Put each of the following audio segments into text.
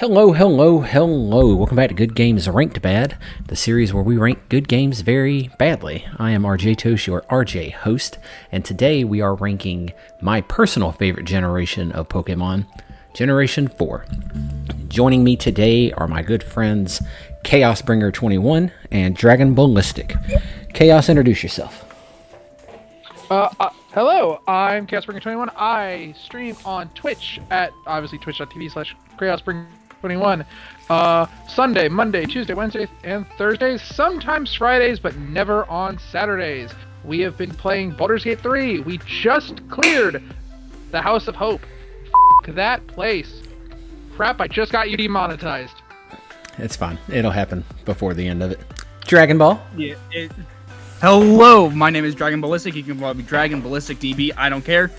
Hello, hello, hello. Welcome back to Good Games Ranked Bad, the series where we rank good games very badly. I am RJ Tosh, your RJ host, and today we are ranking my personal favorite generation of Pokemon, Generation 4. Joining me today are my good friends Chaosbringer21 and Dragon Ballistic. Chaos, introduce yourself. Hello, I'm Chaosbringer21. I stream on Twitch at, obviously, twitch.tv/Chaosbringer21. Sunday, Monday, Tuesday, Wednesday, and Thursdays. Sometimes Fridays, but never on Saturdays. We have been playing Baldur's Gate 3. We just cleared the House of Hope. F*** that place. Crap, I just got you demonetized. It's fine. It'll happen before the end of it. Dragon Ball. Yeah. Hello, my name is Dragon Ballistic. You can call me Dragon Ballistic DB. I don't care.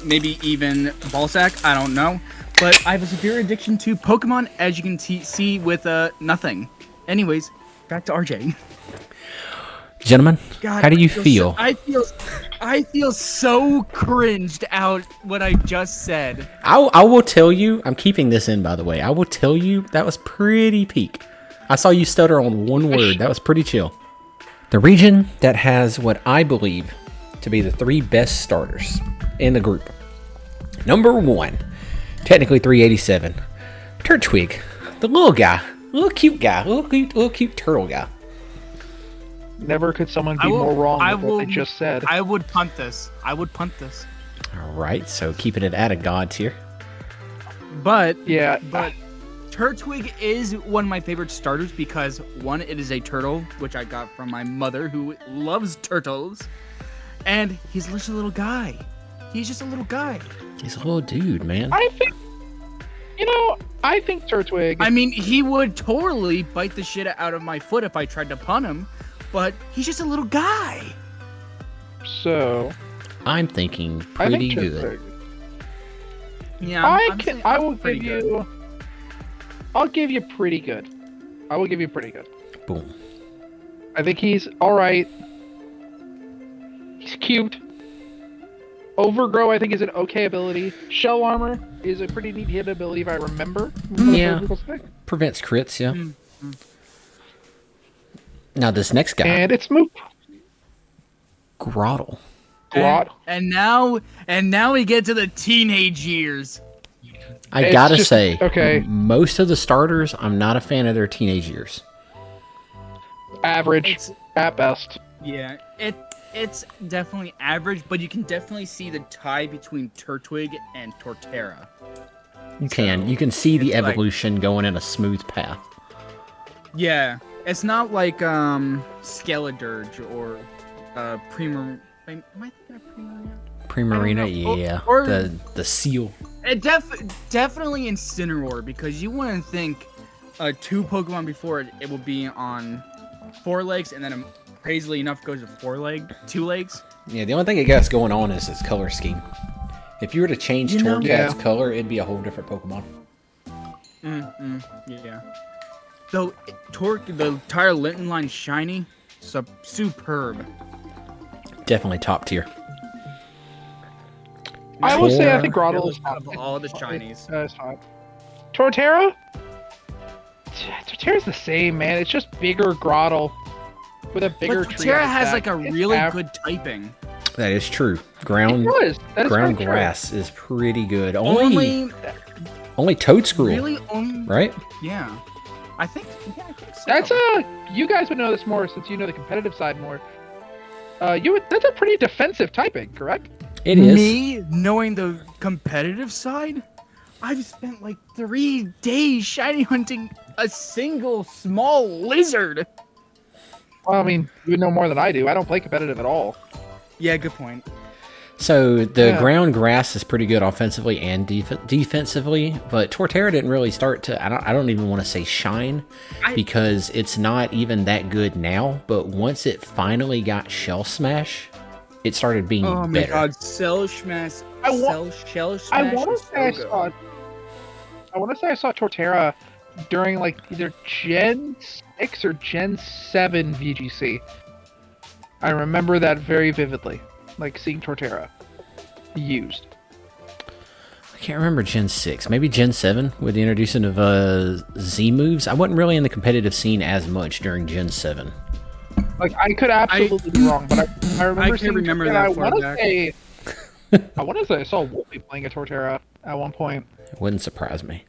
Maybe even Ballsack. I don't know. But I have a severe addiction to Pokemon, as you can see with nothing. Anyways, back to RJ. Gentlemen, God, how do you feel? I feel so cringed out what I just said. I will tell you, I'm keeping this in, by the way. I will tell you that was pretty peak. I saw you stutter on one word. That was pretty chill. The region that has what I believe to be the three best starters in the group. Number 1, technically 387, Turtwig, the little guy, little cute turtle guy. Never could someone be more wrong than what they just said. I would punt this. All right, so keeping it at a god tier. But Yeah. Turtwig is one of my favorite starters because, one, it is a turtle, which I got from my mother, who loves turtles, and he's just a little guy. He's just a little guy. He's a little dude, man. I think Turtwig... I mean, he would totally bite the shit out of my foot if I tried to punt him, but he's just a little guy. So... I'm thinking pretty good. Yeah, I'll give you pretty good. I will give you pretty good. Boom. I think he's alright. He's cute. Overgrow, I think, is an okay ability. Shell Armor is a pretty neat hit ability, if I remember. Yeah. Prevents crits, yeah. Mm-hmm. Now this next guy. And it's Moop. Grottle. And now we get to the teenage years. I gotta say, okay. Most of the starters, I'm not a fan of their teenage years. Average, at best. Yeah, it's definitely average, but you can definitely see the tie between Turtwig and Torterra. You can see the evolution going in a smooth path. Yeah, it's not like Skeledirge or Primarina. Am I thinking of Primarina? Primarina, yeah. Or the seal. It definitely Incineroar, because you wouldn't think 2 Pokemon before it will be on 4 legs, and then crazily enough goes to 2 legs. Yeah, the only thing it got going on is its color scheme. If you were to change Torterra's color, it'd be a whole different Pokemon. Yeah. Though the entire Linton line shiny, superb. Definitely top tier. I will say I think Grottle is out of all the shinies. That's fine. Torterra? Torterra's the same, man. It's just bigger Grottle with a bigger tree. Torterra has like a really good typing. That is true. Ground grass is pretty good. Only Toedscruel. Really? Right? Yeah. I think so. That's you guys would know this more since you know the competitive side more. That's a pretty defensive typing, correct? It is. Me knowing the competitive side, I've spent like 3 days shiny hunting a single small lizard. Well, I mean, you would know more than I do. I don't play competitive at all. Yeah, good point. So the ground grass is pretty good offensively and defensively, but Torterra didn't really start to. I don't even want to say shine, because it's not even that good now. But once it finally got Shell Smash, it started being better. Oh my god, Shell Smash! I want to say I saw Torterra during like either Gen 6 or Gen 7 VGC. I remember that very vividly, like seeing Torterra used. can't remember Gen 6. Maybe Gen 7 with the introduction of Z moves. I wasn't really in the competitive scene as much during Gen 7. Like, I could absolutely be wrong, but I remember can't seeing remember Torterra. that I far want to back. say, I want to say I saw Wolfie playing a Torterra at one point. It wouldn't surprise me.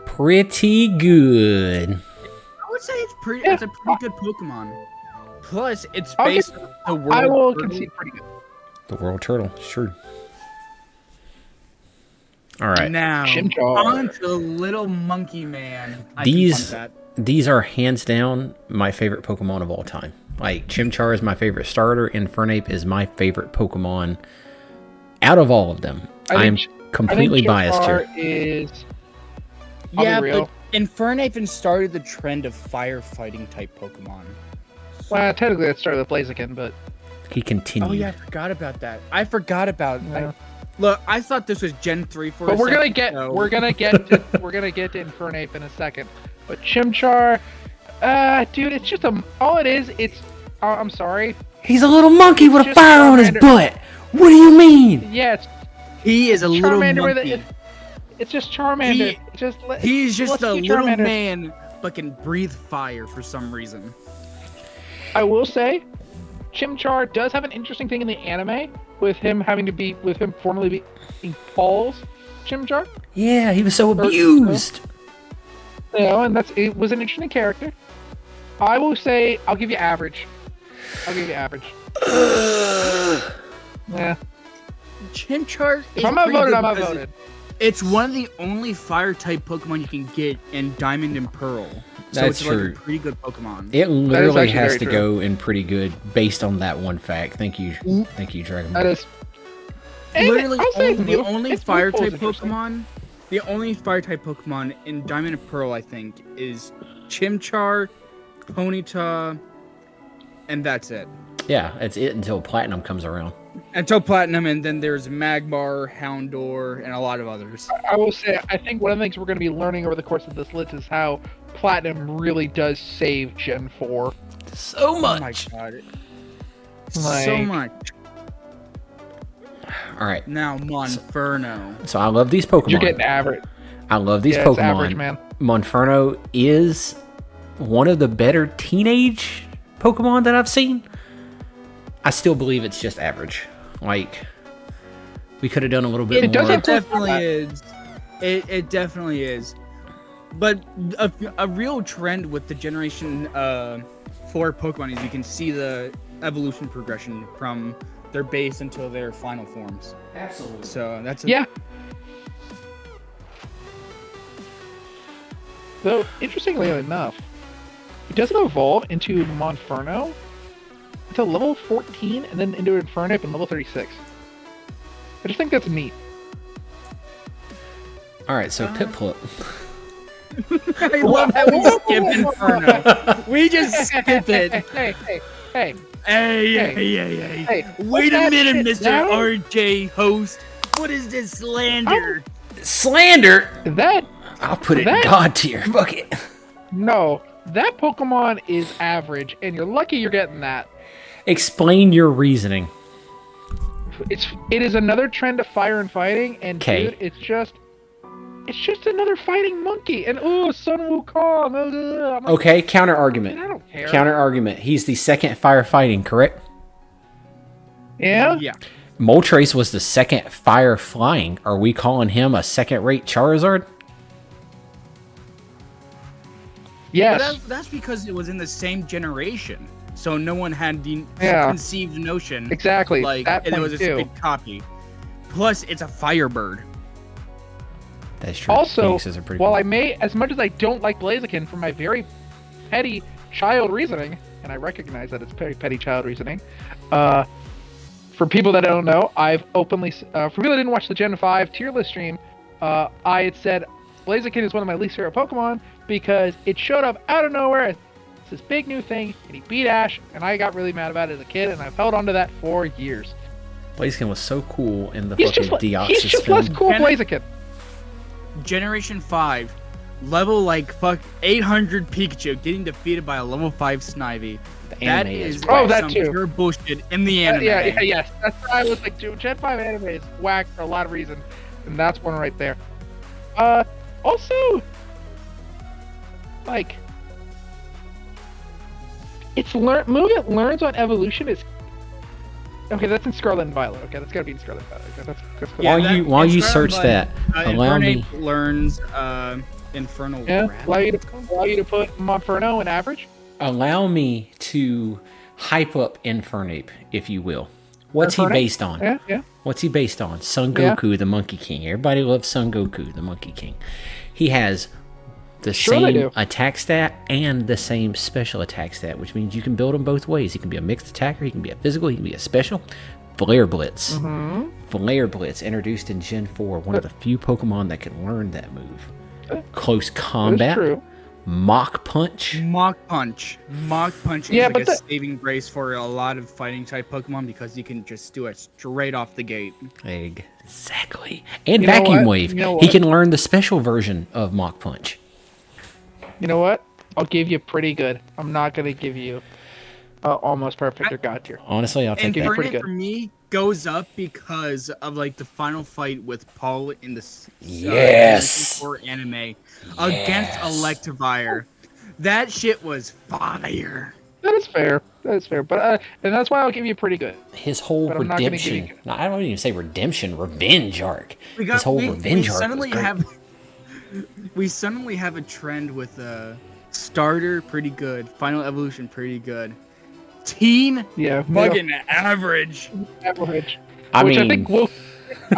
Pretty good. I would say it's pretty. Yeah. It's a pretty good Pokemon. Plus, it's I'll based give- on the world. I will turtle. concede pretty good. The World Turtle, sure. All right. Now, Chimchar. on to Little Monkey Man. I can These punt these are hands down my favorite Pokemon of all time. Like, Chimchar is my favorite starter, Infernape is my favorite Pokemon out of all of them. I am completely biased here. Is that. Yeah, I'll be real. but Infernape started the trend of firefighting type Pokemon. Well, technically that started with Blaziken, but He continued. Oh yeah, I forgot about that. I forgot about. Yeah. Look, I thought this was Gen 3 for. but a we're gonna second, get so- we're gonna get to Infernape in a second. But Chimchar, dude, it's just all it is. It's I'm sorry. He's a little monkey It's with a just fire on his Charmander. butt. What do you mean? Yeah, it's He is a little Charmander with monkey. it. It's just Charmander. He's just let's a do little Charmander. man, but can breathe fire for some reason. I will say, Chimchar does have an interesting thing in the anime with him formerly being Paul's Chimchar. Yeah, he was so abused. You know, and it was an interesting character. I will say, I'll give you average. Yeah. Chimchar is If I'm pretty outvoted, good I'm because outvoted. It's one of the only fire type Pokemon you can get in Diamond and Pearl. So That's it's like true. a pretty good Pokemon. It literally actually has very to true. go in pretty good based on that one fact. Thank you, Dragon Ball. That is. And Literally, I'll say the Move- only its fire move pool is type interesting. Pokemon. The only fire type Pokemon in Diamond and Pearl, I think, is Chimchar, Ponyta, and that's it. Yeah, that's it until Platinum comes around. Until Platinum, and then there's Magmar, Houndour, and a lot of others. I will say, I think one of the things we're going to be learning over the course of this list is how Platinum really does save Gen 4. So Oh my much. god. so Like- much. All right. Now, Monferno. So I love these Pokemon. You're getting average. I love these Yeah, Pokemon. it's average, man. Monferno is one of the better teenage Pokemon that I've seen. I still believe it's just average. Like, we could have done a little bit It more. does have It definitely is. It definitely is. But a real trend with the Generation 4 Pokemon is you can see the evolution progression from their base until their final forms. Absolutely. So that's Yeah. Though, interestingly enough, it doesn't evolve into Monferno until level 14 and then into Infernape in level 36. I just think that's neat. All right, so Piplup. I love how we skip Inferno. We just skip it. Hey. Hey, Hey. hey. Hey, Wait put a that minute, shit Mr. down. RJ host. What is this slander? Slander! That I'll put it in That- God tier bucket. no, that Pokemon is average, and you're lucky you're getting that. Explain your reasoning. It is another trend of fire and fighting, and 'Kay. dude, it's just another fighting monkey. And Sun Wukong. I'm like, Okay, counter man, I argument. don't care. Counter argument. He's the second firefighting, correct? Yeah. Yeah. Moltres was the second fire flying. Are we calling him a second rate Charizard? Yes. But that's because it was in the same generation, so no one had the Yeah. conceived notion. Exactly. Like that and it point was a too. big copy. Plus, it's a Firebird. That's true. Also, Phoenixes are pretty while cool. I may, as much as I don't like Blaziken for my very petty child reasoning, and I recognize that it's very petty child reasoning, for people that don't know, I've openly, for people that didn't watch the Gen 5 tier list stream, I had said Blaziken is one of my least favorite Pokemon because it showed up out of nowhere as this big new thing, and he beat Ash, and I got really mad about it as a kid, and I've held on to that for years. Blaziken was so cool in the He's fucking just, Deoxys he's just film. less cool Can I- Blaziken. Generation 5, level like fuck 800 Pikachu getting defeated by a level 5 Snivy. The That anime is is Oh, like that some too. pure bullshit in the anime. Yes. That's why I was like, dude, Gen 5 anime is whack for a lot of reasons. and that's one right there. Also, like, its movement learns on evolution is. Okay, that's in Scarlet and Violet. Okay, that's gotta be in Scarlet and Violet. Okay, that's While you search that, allow me. Infernape learns Infernal. Yeah, Gravity, allow you to put Monferno in average. Allow me to hype up Infernape, if you will. What's he based on? Yeah. What's he based on? Son Goku, the Monkey King. Everybody loves Son Goku, the Monkey King. He has the same attack stat and the same special attack stat, which means you can build him both ways. He can be a mixed attacker, he can be a physical, he can be a special. Flare Blitz. Flare Blitz, introduced in Gen 4, one of the few Pokemon that can learn that move. Close Combat. True. Mach Punch. Mach Punch is like a saving grace for a lot of fighting type Pokemon because you can just do it straight off the gate. Exactly. And Vacuum Wave. He can learn the special version of Mach Punch. You know what? I'll give you pretty good. I'm not gonna give you almost perfect or God tier. Honestly, I'll take that. Pretty good. For me, goes up because of like the final fight with Paul in the anime against Electivire. That shit was fire. That is fair. But and that's why I'll give you pretty good. His whole redemption. No, I don't even say redemption. Revenge arc. His whole revenge arc was great. We suddenly have a trend with starter pretty good, final evolution pretty good, teen fucking average. I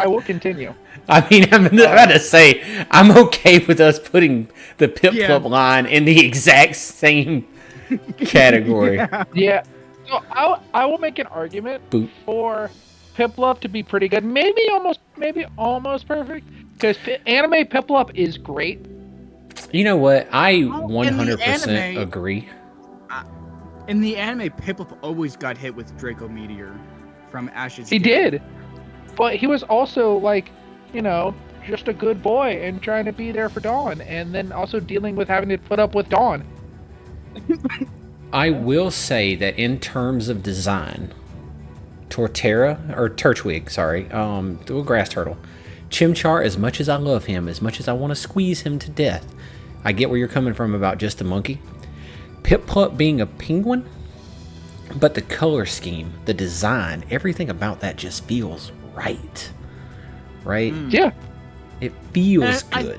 will continue. I mean, I'm about to say I'm okay with us putting the Piplup line in the exact same category. Yeah. So I will make an argument for Piplup to be pretty good, maybe almost perfect. Because anime Piplup is great. You know what? I 100% agree. In the anime, Piplup always got hit with Draco Meteor from Ash's He did. But he was also, like, just a good boy and trying to be there for Dawn. And then also dealing with having to put up with Dawn. I will say that in terms of design, Turtwig, the little grass turtle, Chimchar, as much as I love him, as much as I want to squeeze him to death, I get where you're coming from about just a monkey. Piplup being a penguin, but the color scheme, the design, everything about that just feels right. Right? Yeah. It feels good.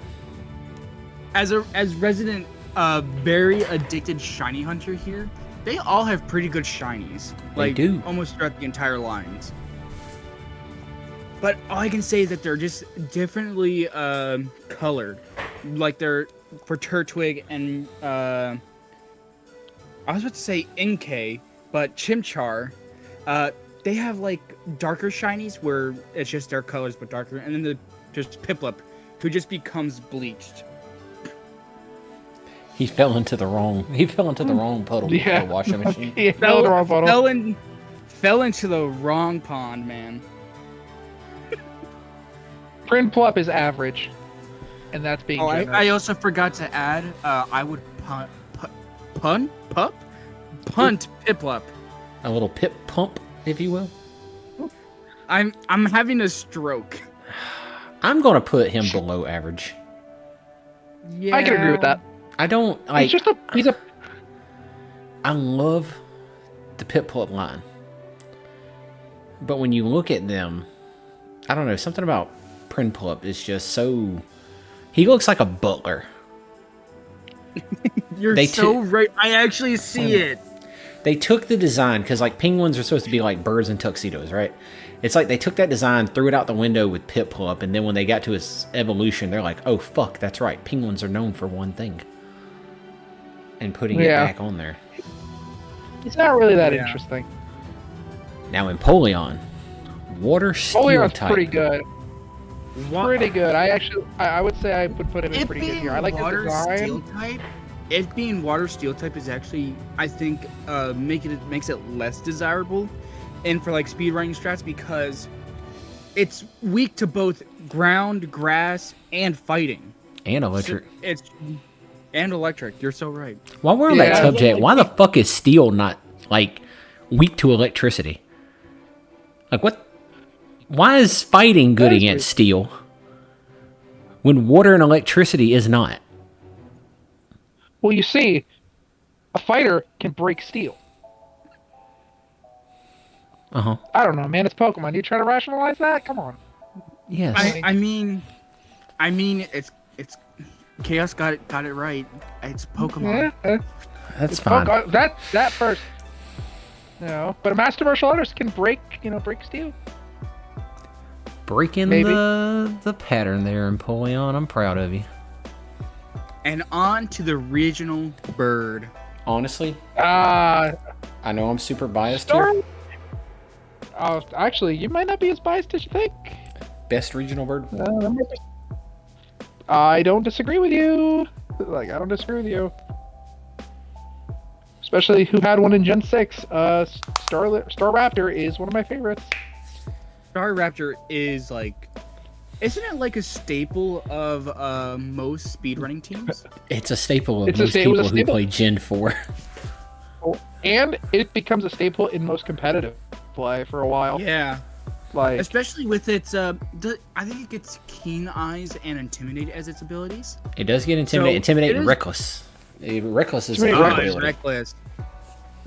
As resident very addicted shiny hunter here, they all have pretty good shinies. They do. Almost throughout the entire lines. But all I can say is that they're just differently colored. Like they're for Turtwig and I was about to say Inkay, but Chimchar, they have like darker shinies where it's just their colors but darker, and then just Piplup, who just becomes bleached. He fell into the wrong puddle for the washing machine. He fell into the wrong puddle. Fell into the wrong pond, man. Prinplup is average, and that's being generous. I also forgot to add, I would punt Piplup. A little pip pump, if you will. I'm having a stroke. I'm gonna put him below average. Yeah, I can agree with that. I don't like. He's a. I love the Piplup line, but when you look at them, I don't know, something about Prinplup is just so. He looks like a butler. You're right. I actually see it. They took the design because like penguins are supposed to be like birds in tuxedos, right? It's like they took that design, threw it out the window with Piplup, and then when they got to his evolution, they're like, "Oh fuck, that's right. Penguins are known for one thing," and putting it back on there. It's not really that interesting. Now Empoleon, water steel type. Pretty good. Pretty good. I would say I would put him in pretty good here. I like his design. Steel type, it being water steel type is actually, I think, makes it less desirable, and for like speedrunning strats, because it's weak to both ground, grass, and fighting. And electric. And electric. You're so right. While we're on that subject, why the fuck is steel not like weak to electricity? Like what? Why is fighting good against steel? when water and electricity is not. Well, you see, a fighter can break steel. Uh-huh. I don't know, man. It's Pokemon. You try to rationalize that? Come on. Yes. I mean, it's Chaos got it right. It's Pokemon. Yeah, That's fine. That first. No, but a master martial artist can break steel. Breaking Maybe. the pattern there, Empoleon. I'm proud of you. And on to the regional bird. Honestly, Uh, I know I'm super biased Star. here. Actually, you might not be as biased as you think. Best regional bird? I don't disagree with you. I don't disagree with you. Especially who had one in Gen 6. Star Raptor is one of my favorites. Staraptor is isn't it like a staple of most speedrunning teams? It's a staple of It's a most sta- it was a people who staple. play Gen 4. And it becomes a staple in most competitive play for a while. Yeah, Like, especially with its I think it gets Keen Eyes and Intimidate as its abilities. It does get Intimidate, So, Intimidate, it and is- Reckless. Reckless is Intimidate, a Reckless. ability, Reckless.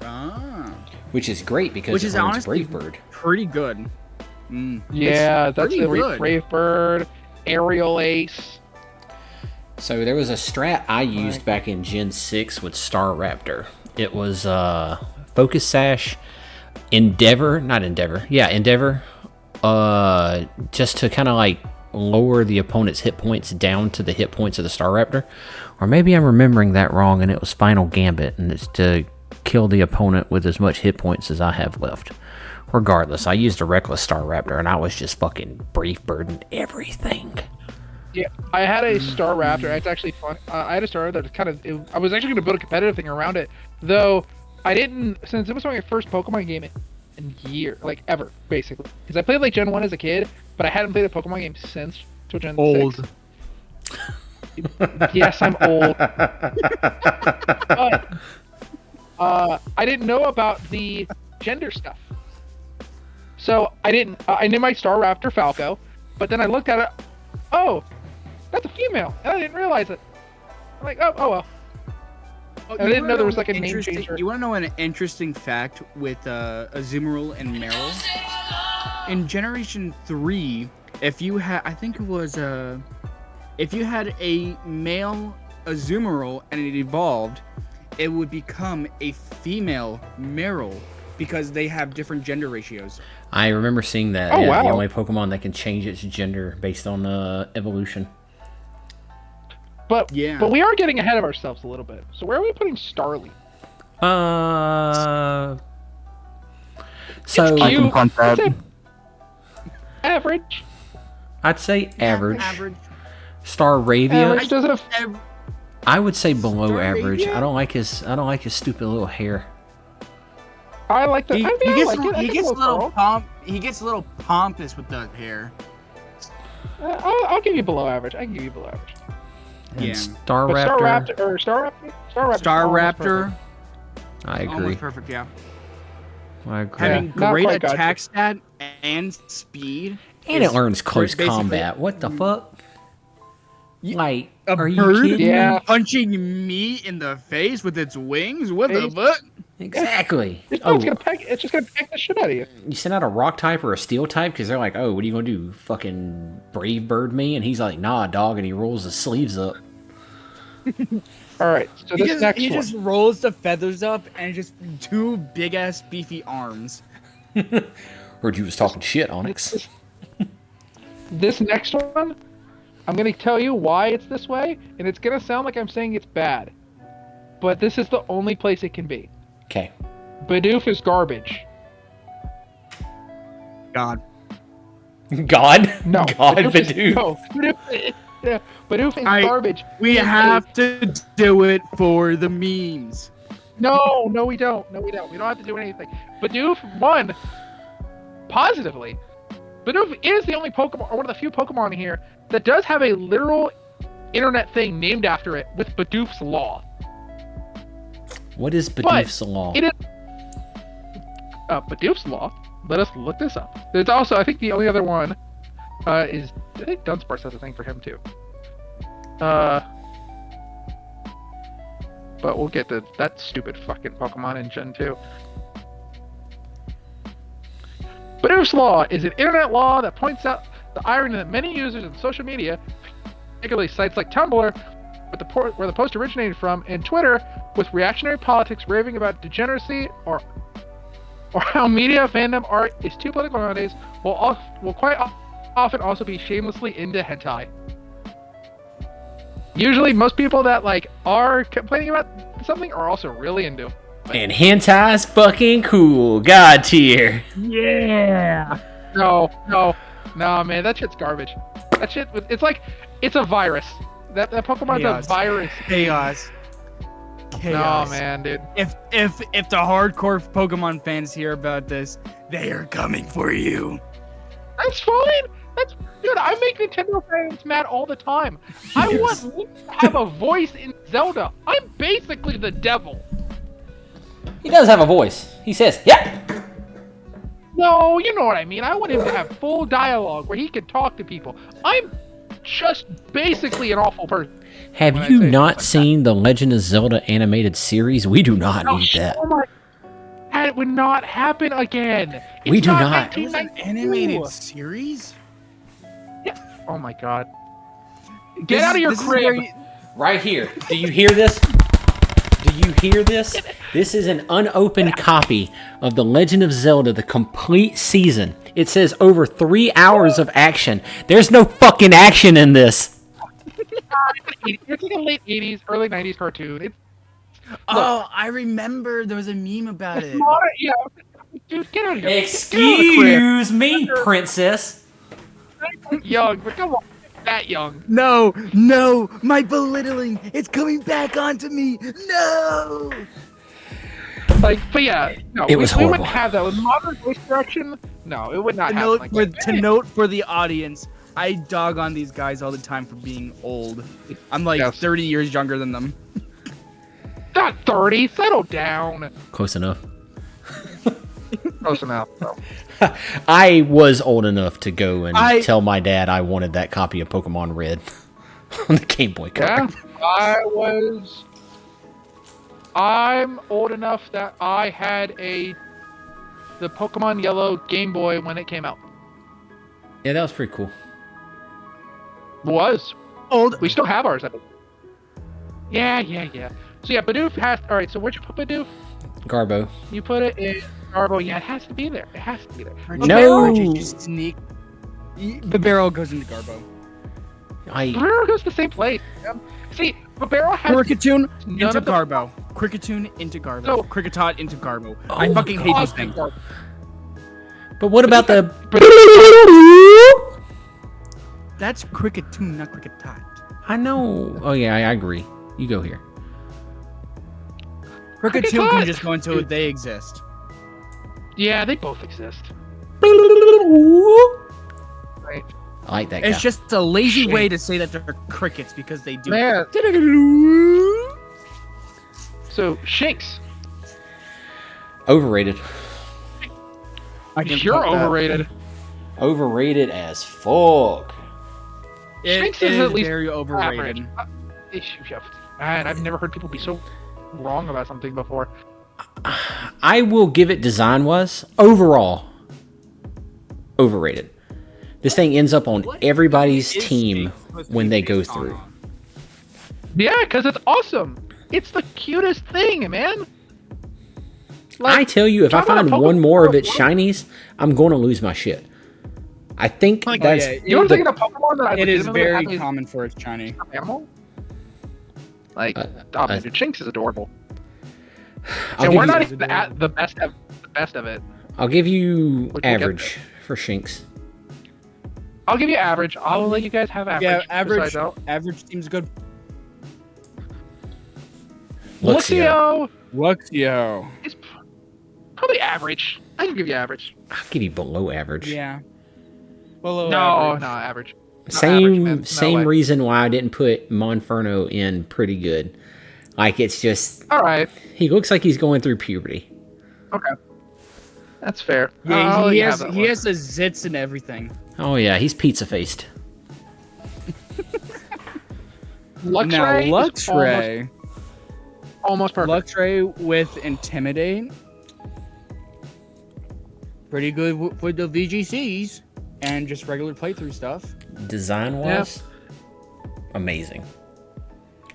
Ah, which is great because which it is runs honestly Brave Bird. pretty good. Mm. yeah, It's that's pretty the good. Brave Bird, Aerial Ace. So there was a strat I used back in Gen 6 with Star Raptor. It was Focus Sash, Endeavor, just to kind of lower the opponent's hit points down to the hit points of the Star Raptor. Or maybe I'm remembering that wrong and it was Final Gambit and it's to kill the opponent with as much hit points as I have left. Regardless, I used a Reckless Star Raptor and I was just fucking Brave Bird and everything. Yeah, I had a Star Raptor. It's actually fun. I had a Star that I was actually going to build a competitive thing around it, though I didn't, since it was my first Pokemon game in year, ever, basically. Because I played Gen 1 as a kid, but I hadn't played a Pokemon game since till Gen 6. Yes, I'm old. But I didn't know about the gender stuff. So I didn't. I knew my Star Raptor Falco, but then I looked at it. Oh, that's a female, and I didn't realize it. I'm like, oh well. I didn't know there was a name changer. You want to know an interesting fact with Azumarill and Meryl? In Generation 3, if you had, I think it was if you had a male Azumarill and it evolved, it would become a female Meryl because they have different gender ratios. I remember seeing that. Oh, The wow. only Pokemon that can change its gender based on evolution. But Yeah. but we are getting ahead of ourselves a little bit. So where are we putting Starly? So It's cute. punt that. It's average. I'd say average. Average. Staravia, Average doesn't have. I would say below average. Staravia? I don't like his stupid little hair. I like the. He, I mean, he I gets, like it. I he think gets a it's little overall. he gets a little pompous with the hair. I'll give you below average. I can give you below average. And Yeah. Star But Raptor, Star Raptor. Star Raptor, I agree. almost perfect. Yeah, I agree. having not great quite got attack stat and speed. And it is learns close basically combat. What the fuck? Like, A are you bird kidding? Yeah. punching me in the face with its wings. What the Hey. fuck? Exactly. It's Oh, just gonna peck the shit out of you. you send out a rock type or a steel type because they're like, oh, what are you gonna do? Fucking Brave Bird me? And he's like, nah, dog. And he rolls his sleeves up. All right. So this next he one. just rolls the feathers up and just two big ass beefy arms. Heard you was talking shit, Onyx. This next one, I'm gonna tell you why it's this way, and it's gonna sound like I'm saying it's bad, but this is the only place it can be. Okay. Bidoof is garbage. God. God? No. God, Bidoof is- Bidoof. No. Yeah, Bidoof is garbage. We have to do it for the memes. No, we don't. No, we don't. We don't have to do anything. Bidoof won positively. Bidoof is the only Pokemon, or one of the few Pokemon here that does have a literal internet thing named after it with Bidoof's Law. What is Bidoof's Law? It is Bidoof's Law. Let us look this up. There's also, I think the only other one is, I think Dunsparce has a thing for him too. But we'll get to that stupid fucking Pokemon in Gen 2. Badoof's Law is an internet law that points out the irony that many users in social media, particularly sites like Tumblr, where the post originated from, and Twitter, with reactionary politics raving about degeneracy or how media fandom art is too political nowadays, will quite often also be shamelessly into hentai. Usually, most people that are complaining about something are also really into. And hentai's fucking cool. God tier. Yeah. No, man, that shit's garbage. That shit, it's a virus. That Pokemon's Chaos. a virus. Chaos. No, man, dude. If the hardcore Pokemon fans hear about this, they are coming for you. That's fine. Dude, I make Nintendo fans mad all the time. I want Link to have a voice in Zelda. I'm basically the devil. He does have a voice. He says, "Yeah." No, you know what I mean. I want him to have full dialogue where he can talk to people. I'm just basically an awful person. Have you not seen the Legend of Zelda animated series? We do not need that. Oh my! That would not happen again. We It's do not. It was an 1992. animated series? Yeah. Oh my god. Get out of your This is crib. where you- Right here. Do you hear this? Do you hear this? This is an unopened copy of The Legend of Zelda, the complete season. It says over 3 hours of action. There's no fucking action in this. It's like a late 80s, early 90s cartoon. Oh, I remember there was a meme about it. Not, yeah. Dude, get out of here. Excuse me, princess. Young, but come on. That young. No, my belittling. It's coming back onto me. No. But yeah, no, It was we horrible. wouldn't have that. With modern voice direction, no, it would not happen like that. To note for the audience, I dog on these guys all the time for being old. I'm like Yes. 30 years younger than them. Not 30, settle down. Close enough. Close enough, though. I was old enough to go and I- tell my dad I wanted that copy of Pokemon Red on the Game Boy Yeah, Color. I'm old enough that I had the Pokemon Yellow Game Boy when it came out. Yeah, that was pretty cool. Was. Old. We still have ours, I think. Yeah. So yeah, Bidoof has, alright, so where'd you put Bidoof? Garbo. You put it in Garbo. Yeah, it has to be there. It has to be there. No. Just sneak. The barrel goes into Garbo. Barrero goes to the same place. See, Barrero has Cricketune none into of the- Garbo. Cricketune into Garbo. No. Cricketot into Garbo. Oh I fucking hate this Austin thing. Garbo. But what about the... That's Cricketune, not Cricketot. I know. Oh, yeah, I agree. You go here. Cricketune Cricketot! can just go into it. They exist. Yeah, they both exist. I Right. like that guy. It's just a lazy Shit. way to say that they're crickets because they do. Man. So, Shinx. Overrated. I can You're pump that. overrated. Overrated as fuck. It Shinx is at least very overrated. average. Man, I've never heard people be so wrong about something before. I will give it design-wise. Overall, overrated. This thing ends up on everybody's team when they go through. Yeah, because it's awesome. It's the cutest thing, man. I tell you, if I talk about find a one more of Pokemon- its shinies, I'm going to lose my shit. I think Like, that's... yeah, You know the- thinking of Pokemon that I It is legitimately very have is common for its shiny. animal? Like, uh, dude, Shinx is adorable. I'll And give we're you- not even the best of it. I'll give you We'll get average for Shinx. I'll give you average. I'll let you guys have average. Yeah, average. Besides that, Average seems good. Luxio. Luxio Luxio. is probably average. I can give you average. I'll give you below average. Yeah. Below No, average. no, average. Not Same average, man. No same way. reason why I didn't put Monferno in pretty good. Like, it's just... All right. He looks like he's going through puberty. Okay. That's fair. Yeah, I'll let he you has have that he one. has the zits and everything. Oh, yeah, he's pizza-faced. Luxray Now, is Luxray. almost perfect. Luxray with Intimidate. Pretty good with the VGCs and just regular playthrough stuff. Design wise, amazing.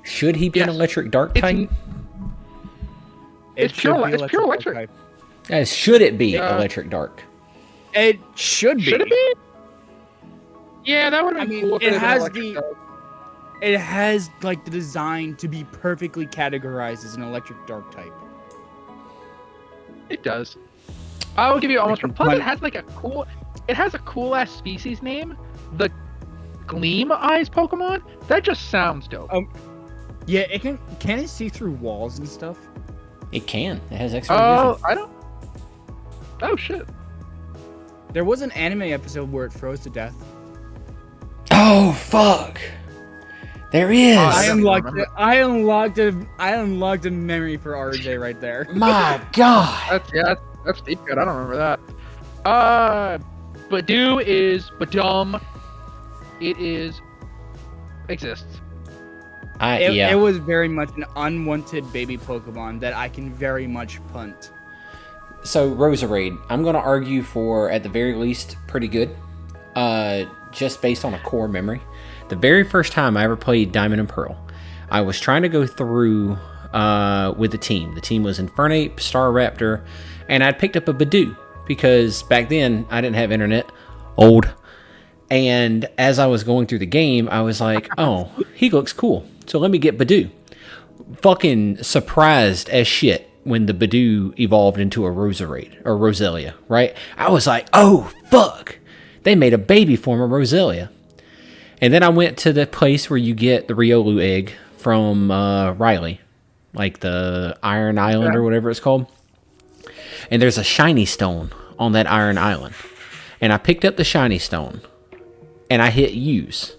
Should he be an electric dark type? It's pure electric. type. Should it be electric dark? It should be. Should it be? Yeah, that would have been cool. If it had been has electric dark. It has like the design to be perfectly categorized as an electric dark type. It does. I will give you almost. Like, Plus, it has like a cool. It has a cool ass species name. The Gleam Eyes Pokemon. That just sounds dope. Yeah, it can it see through walls and stuff? It can. It has X-ray Oh, vision. I don't. Oh shit. There was an anime episode where it froze to death. Oh fuck! There is. I don't unlocked remember. it. I unlocked a memory for RJ right there. My God. That's deep good. I don't remember that. Badoo is Badum. It is exists. It was very much an unwanted baby Pokemon that I can very much punt. So Roserade, I'm going to argue for at the very least pretty good, just based on a core memory. The very first time I ever played Diamond and Pearl, I was trying to go through with the team. The team was Infernape, Staraptor, and I'd picked up a Badoo because back then I didn't have internet. Old. And as I was going through the game, I was like, oh, he looks cool. So let me get Badoo. Fucking surprised as shit when the Badoo evolved into a Roserade or Roselia, right? I was like, oh, fuck. They made a baby form of Roselia. And then I went to the place where you get the Riolu egg from Riley, like the Iron Island or whatever it's called. And there's a shiny stone on that Iron Island. And I picked up the shiny stone and I hit use.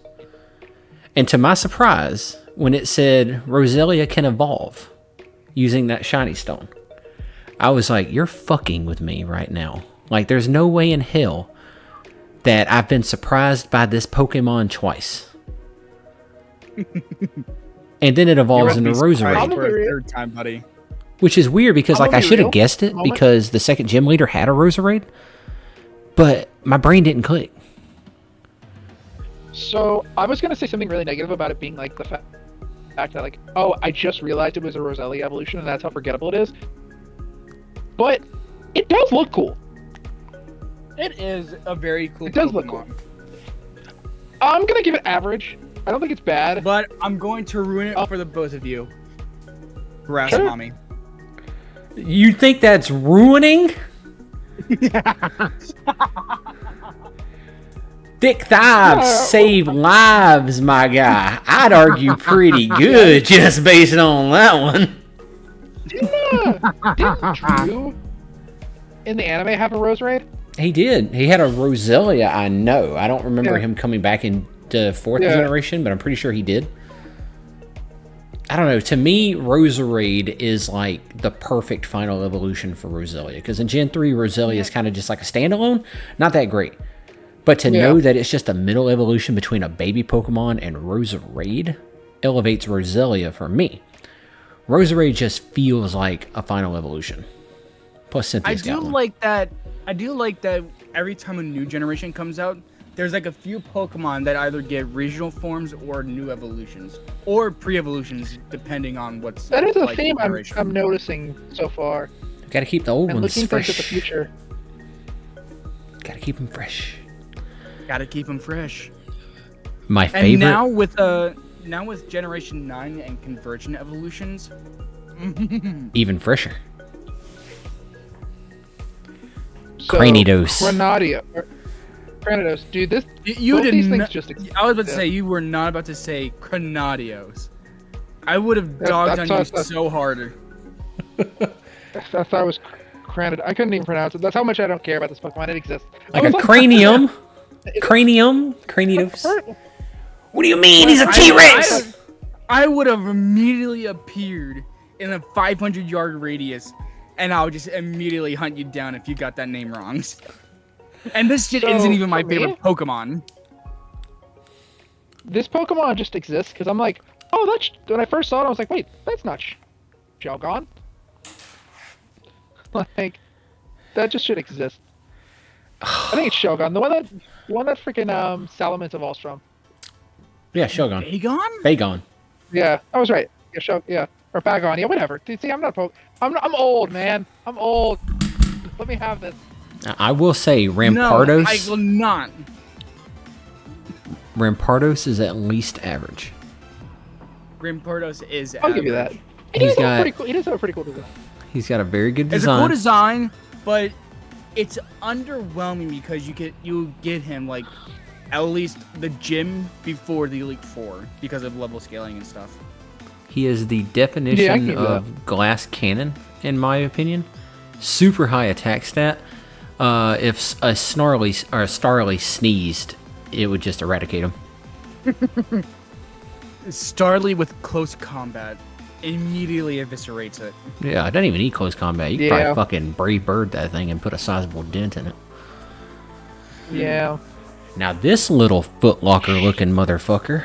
And to my surprise, when it said Roselia can evolve using that shiny stone, I was like, you're fucking with me right now. Like, there's no way in hell that I've been surprised by this Pokemon twice. And then it evolves into Roserade. For a third time, buddy. Which is weird because, like, I should have guessed it because the second gym leader had a Roserade. But my brain didn't click. So I was gonna say something really negative about it being like the fact that like, oh, I just realized it was a Roselia evolution and that's how forgettable it is. But it does look cool. It is a very cool It does Pokemon. look cool. I'm gonna give it average. I don't think it's bad. But I'm going to ruin it for the both of you. Harass Sure. mommy. You think that's ruining? Thick thighs save lives, my guy. I'd argue pretty good just based on that one. Didn't Drew in the anime have a Roserade? He did. He had a Roselia, I know. I don't remember him coming back into fourth generation, but I'm pretty sure he did. I don't know. To me, Roserade is like the perfect final evolution for Roselia. Because in Gen 3, Roselia is kind of just like a standalone. Not that great. But to know that it's just a middle evolution between a baby Pokemon and Roserade elevates Roselia for me. Roserade just feels like a final evolution. Plus Cynthia's got one. I do like that every time a new generation comes out, there's like a few Pokemon that either get regional forms or new evolutions. Or pre-evolutions, depending on what's That is a like theme generation. I'm noticing so far. Gotta keep the old And ones looking forward to fresh. the future. Gotta keep them fresh. Gotta keep them fresh. My And favorite. now with Generation 9 and Convergent evolutions, Even fresher. So, Cranidos. Cranidos. Dude, this you both did these things not. just I was about to say you were not about to say Crenadios. I would have dogged on you so hard. I thought it was Cranid. I couldn't even pronounce it. That's how much I don't care about this Pokemon. It exists. Like a cranium. Cranium. Cranidos. What do you mean? He's a T-Rex! I would have immediately appeared in a 500-yard radius, and I would just immediately hunt you down if you got that name wrong. And this shit isn't even my for me, favorite Pokemon. This Pokemon just exists because I'm like, oh, that's when I first saw it, I was like, wait, that's not Shelgon. Like, that just should exist. I think it's Shelgon, the one that freaking Salamence evolves from. Yeah, Shogun. Aegon? Bagon. Yeah, I was right. Yeah, or Bagon. Yeah, whatever. See, I'm not I'm old, man. I'm old. Let me have this. I will say Rampardos. No, I will not. Rampardos is at least average. Rampardos is. I'll give you that. He does have a pretty cool design. He's got a very good It's design. a cool design, but it's underwhelming because you get him like at least the gym before the Elite Four because of level scaling and stuff. He is the definition of glass cannon, in my opinion. Super high attack stat. If a Starly sneezed, it would just eradicate him. Starly with close combat immediately eviscerates it. Yeah, it doesn't even need close combat. You could probably fucking Brave Bird that thing and put a sizable dent in it. Yeah. Now this little footlocker looking motherfucker.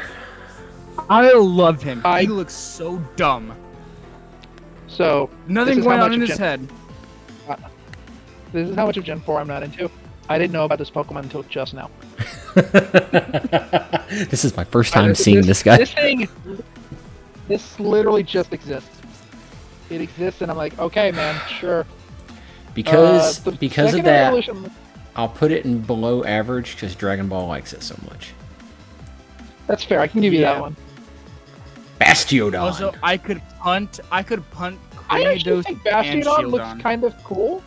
I love him. He looks so dumb. So Nothing going on in his head. This is how much of Gen 4 I'm not into. I didn't know about this Pokemon until just now. This is my first time seeing this guy. This literally just exists. It exists, and I'm like, okay, man, sure. Because of that, evolution, I'll put it in below average because Dragon Ball likes it so much. that's fair. I can give you that one. Bastiodon. Also, I could punt. I actually Cranidos think and Bastiodon looks Shieldon. kind of cool.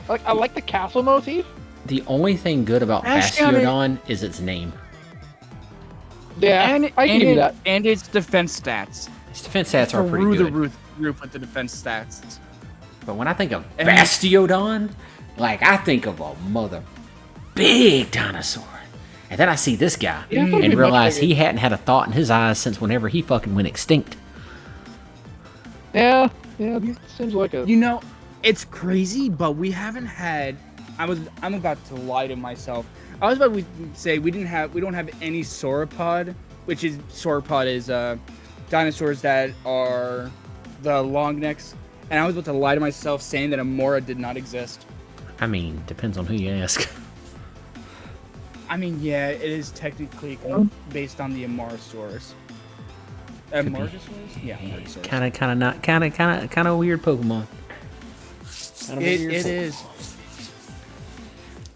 I like the castle motif. The only thing good about Bastiodon is its name. Yeah, I can give you that. And its defense stats. Its defense stats are pretty good. Through the roof with the defense stats. But when I think of Bastiodon, like I think of a big dinosaur. And then I see this guy and realize he hadn't had a thought in his eyes since whenever he fucking went extinct. Yeah, it seems like it. You know, it's crazy, but we haven't had. I'm about to lie to myself. I was about to say we don't have any sauropod, which is sauropod is dinosaurs that are the long necks, and I was about to lie to myself saying that Amora did not exist. I mean, depends on who you ask. I mean, yeah, it is technically based on the Amorosaurus. Amorosaurus? Yeah, Amorosaurus. Kind of weird Pokemon. It is.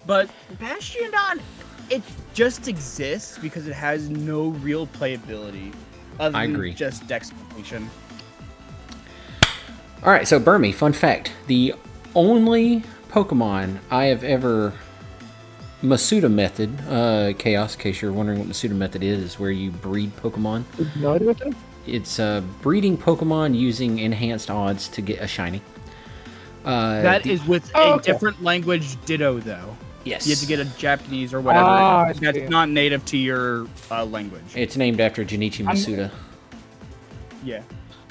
But Bastiodon, it just exists because it has no real playability other than just dex completion. Alright, so Burmy, fun fact. The only Pokemon I have ever Masuda method, Chaos, in case you're wondering what Masuda method is where you breed Pokemon. No idea what that is? It's breeding Pokemon using enhanced odds to get a shiny. That is with a different language ditto, though. Yes. You have to get a Japanese or whatever that's not native to your language. It's named after Junichi Masuda. Yeah.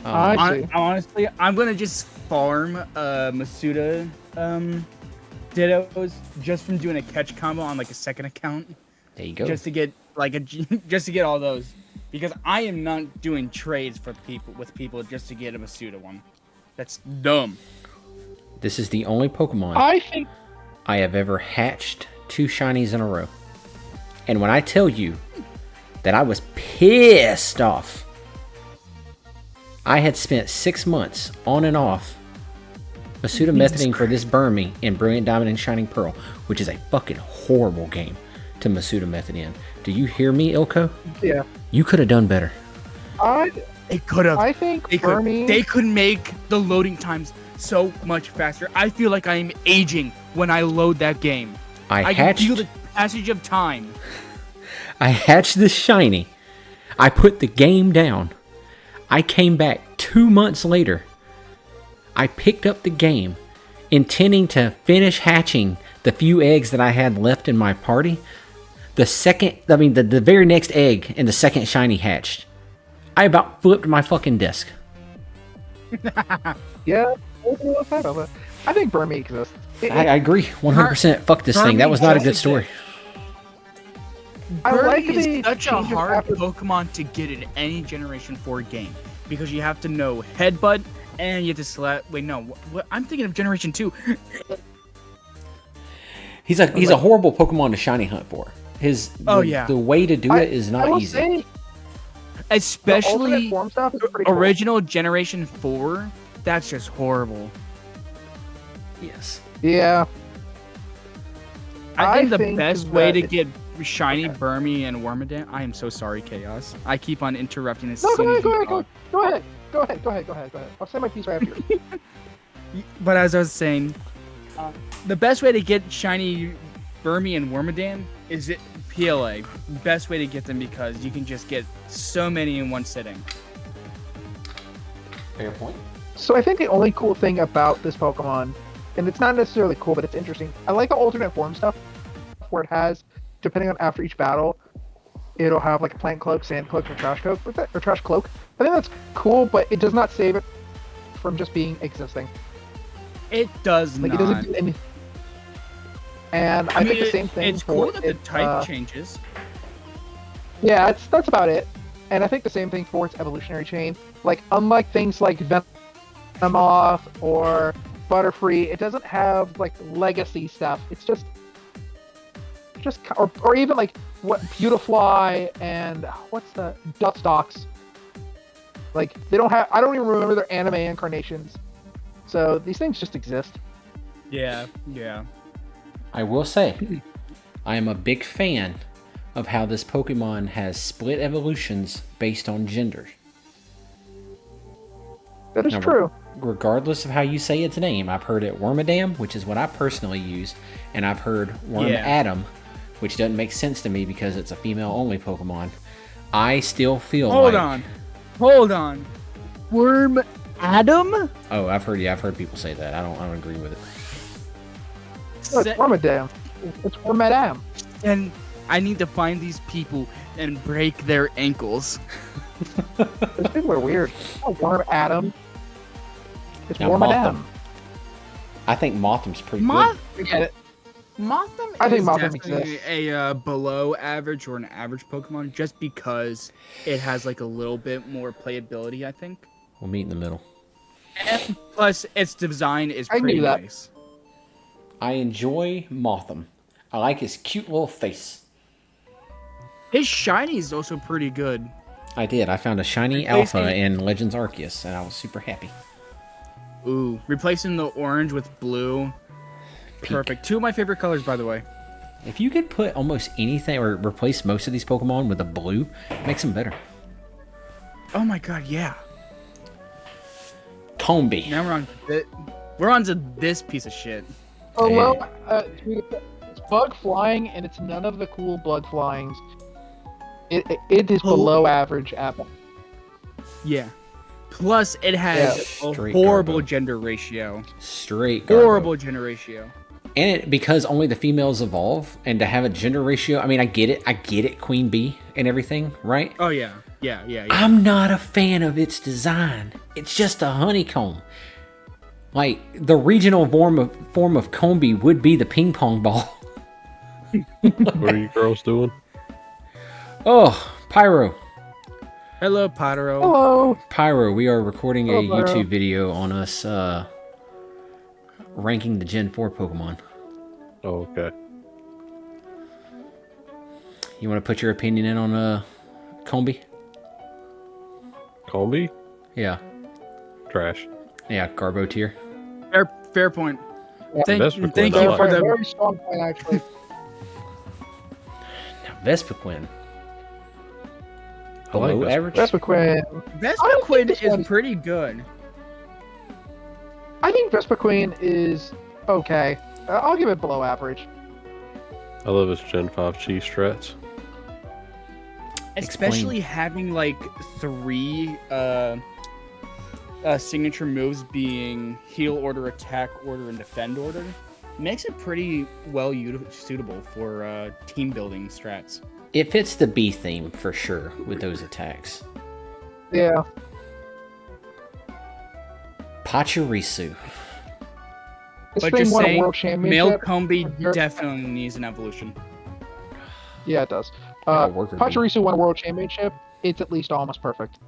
Honestly, I'm going to just farm Masuda dittos just from doing a catch combo on like a second account. There you go. Just to get just to get all those, because I am not doing trades with people just to get a Masuda one. That's dumb. This is the only Pokemon I have ever hatched 2 shinies in a row. And when I tell you that I was pissed off, I had spent 6 months on and off Masuda methoding for this Burmy in Brilliant Diamond and Shining Pearl, which is a fucking horrible game to Masuda method in. Do you hear me, Ilko? Yeah. You could have done better. They could have. I think they could make the loading times so much faster. I feel like I am aging when I load that game. I can feel the passage of time. I hatched this shiny. I put the game down. I came back 2 months later. I picked up the game, intending to finish hatching the few eggs that I had left in my party. The very next egg and the second shiny hatched. I about flipped my fucking disc. Yeah, I think Burmy exists. I agree 100%. Fuck this thing. That was not a good story. I like Burmy the is such a changes hard after- Pokemon to get in any Generation 4 game because you have to know Headbutt and you have to select. Wait, no, what, I'm thinking of Generation 2. He's a horrible Pokemon to shiny hunt for. The way to do it is I not will easy. say, the Especially alternate form stuff is pretty cool. original Generation 4. That's just horrible. Yes. Yeah. I think the think best way that to get shiny Burmy and Wormadam. I am so sorry, Chaos. I keep on interrupting this. No, soon as you go talk. ahead. Go ahead. I'll say my piece right after you. But as I was saying, the best way to get shiny Burmy and Wormadam is it PLA. Best way to get them because you can just get so many in one sitting. Fair point. So I think the only cool thing about this Pokemon, and it's not necessarily cool, but it's interesting. I like the alternate form stuff where it has, depending on after each battle, it'll have like a plant cloak, sand cloak, or trash cloak. Or trash cloak. I think that's cool, but it does not save it from just being existing. It does Like not. it doesn't do anything. And I think the same thing. It's cool for that the its, type changes. Yeah, that's about it. And I think the same thing for its evolutionary chain. Like, unlike things like Venomoth or Butterfree, it doesn't have like legacy stuff. It's just or even like what Beautifly and what's the Dustox. Like they don't have. I don't even remember their anime incarnations. So these things just exist. Yeah. I will say, I am a big fan of how this Pokemon has split evolutions based on gender. That is Now, true. Regardless of how you say its name, I've heard it Wormadam, which is what I personally use, and I've heard Wormadam, which doesn't make sense to me because it's a female-only Pokemon. I still feel Hold on. Worm Adam? Oh, I've heard people say that. I don't agree with it. No, it's Wormadam. It's Wormadam. And I need to find these people and break their ankles. Those people are weird. Oh, Wormadam. It's Now, Wormadam. Motham. I think Motham's pretty We get it. Motham I think is Motham definitely exists. a below average or an average Pokemon just because it has like a little bit more playability, I think. good. We'll meet in the middle. And plus, its design is I pretty knew that. nice. I enjoy Motham. I like his cute little face. His shiny is also pretty good. I did. I found a shiny Replacing- alpha in Legends Arceus, and I was super happy. Ooh, replacing the orange with blue. Perfect. Two of my favorite colors, by the way. If you could put almost anything or replace most of these Pokemon with a blue, it makes them better. Oh my god, yeah. Combi. Now we're on to this piece of shit. Oh, Hey. well, it's bug flying, and it's none of the cool bug flyings. It is below average Apple. Yeah. Plus, it has a Straight horrible Garbo. gender ratio. Straight Garbo. Horrible gender ratio. And it, because only the females evolve, and to have a gender ratio, I mean, I get it, Queen Bee and everything, right? Oh yeah, yeah. I'm not a fan of its design. It's just a honeycomb. Like, the regional form of Combi would be the ping pong ball. What are you girls doing? Oh, Pyro. Hello, Pyro. Hello. Pyro, we are recording a Hello, Pyro. YouTube video on us ranking the Gen 4 Pokemon. Oh, okay. You want to put your opinion in on Combi? Combi? Yeah. Trash. Yeah, Garbo tier. Fair point. Best for Thank Quinn, you I for like. the. Very strong point, actually. Now, Vespiquen. I like Below Vespiquen. average? Vespiquen. Vespiquen this is one- pretty good. I think Vespiquen is okay. I'll give it below average. I love his Gen 5 cheese strats. Especially having like three signature moves being heal order, attack order, and defend order. Makes it pretty well suitable for team building strats. It fits the B theme for sure with those attacks. Yeah. Pachirisu. This But thing just won a saying, world male championship. Combi You're- definitely needs an evolution. Yeah, it does. worker bee. Pachirisu won a world championship. It's at least almost perfect.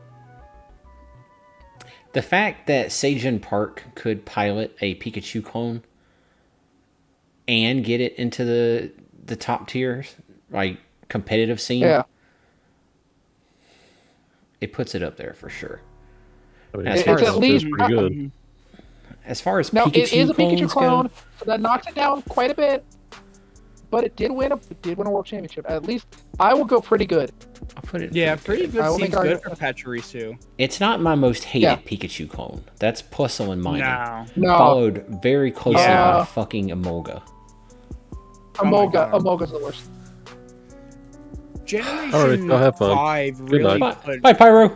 The fact that Seijun Park could pilot a Pikachu clone and get it into the top tiers, like competitive scene, Yeah. it puts it up there for sure. I mean, As It's far as- at least pretty good. As far as No, Pikachu it is a Pikachu clones clone, go, so that knocks it down quite a bit. But it did win a world championship. At least I will go pretty good. I'll put it. Yeah, pretty good I will seems make good our- for Pachirisu. It's not my most hated Yeah. Pikachu clone. That's Puzzle and Minun. No. No, Followed very closely Yeah. by fucking Emolga. Oh my God. Amolga's the worst. Generation Alright, go have fun. 5 Good really night. put... Bye, Pyro.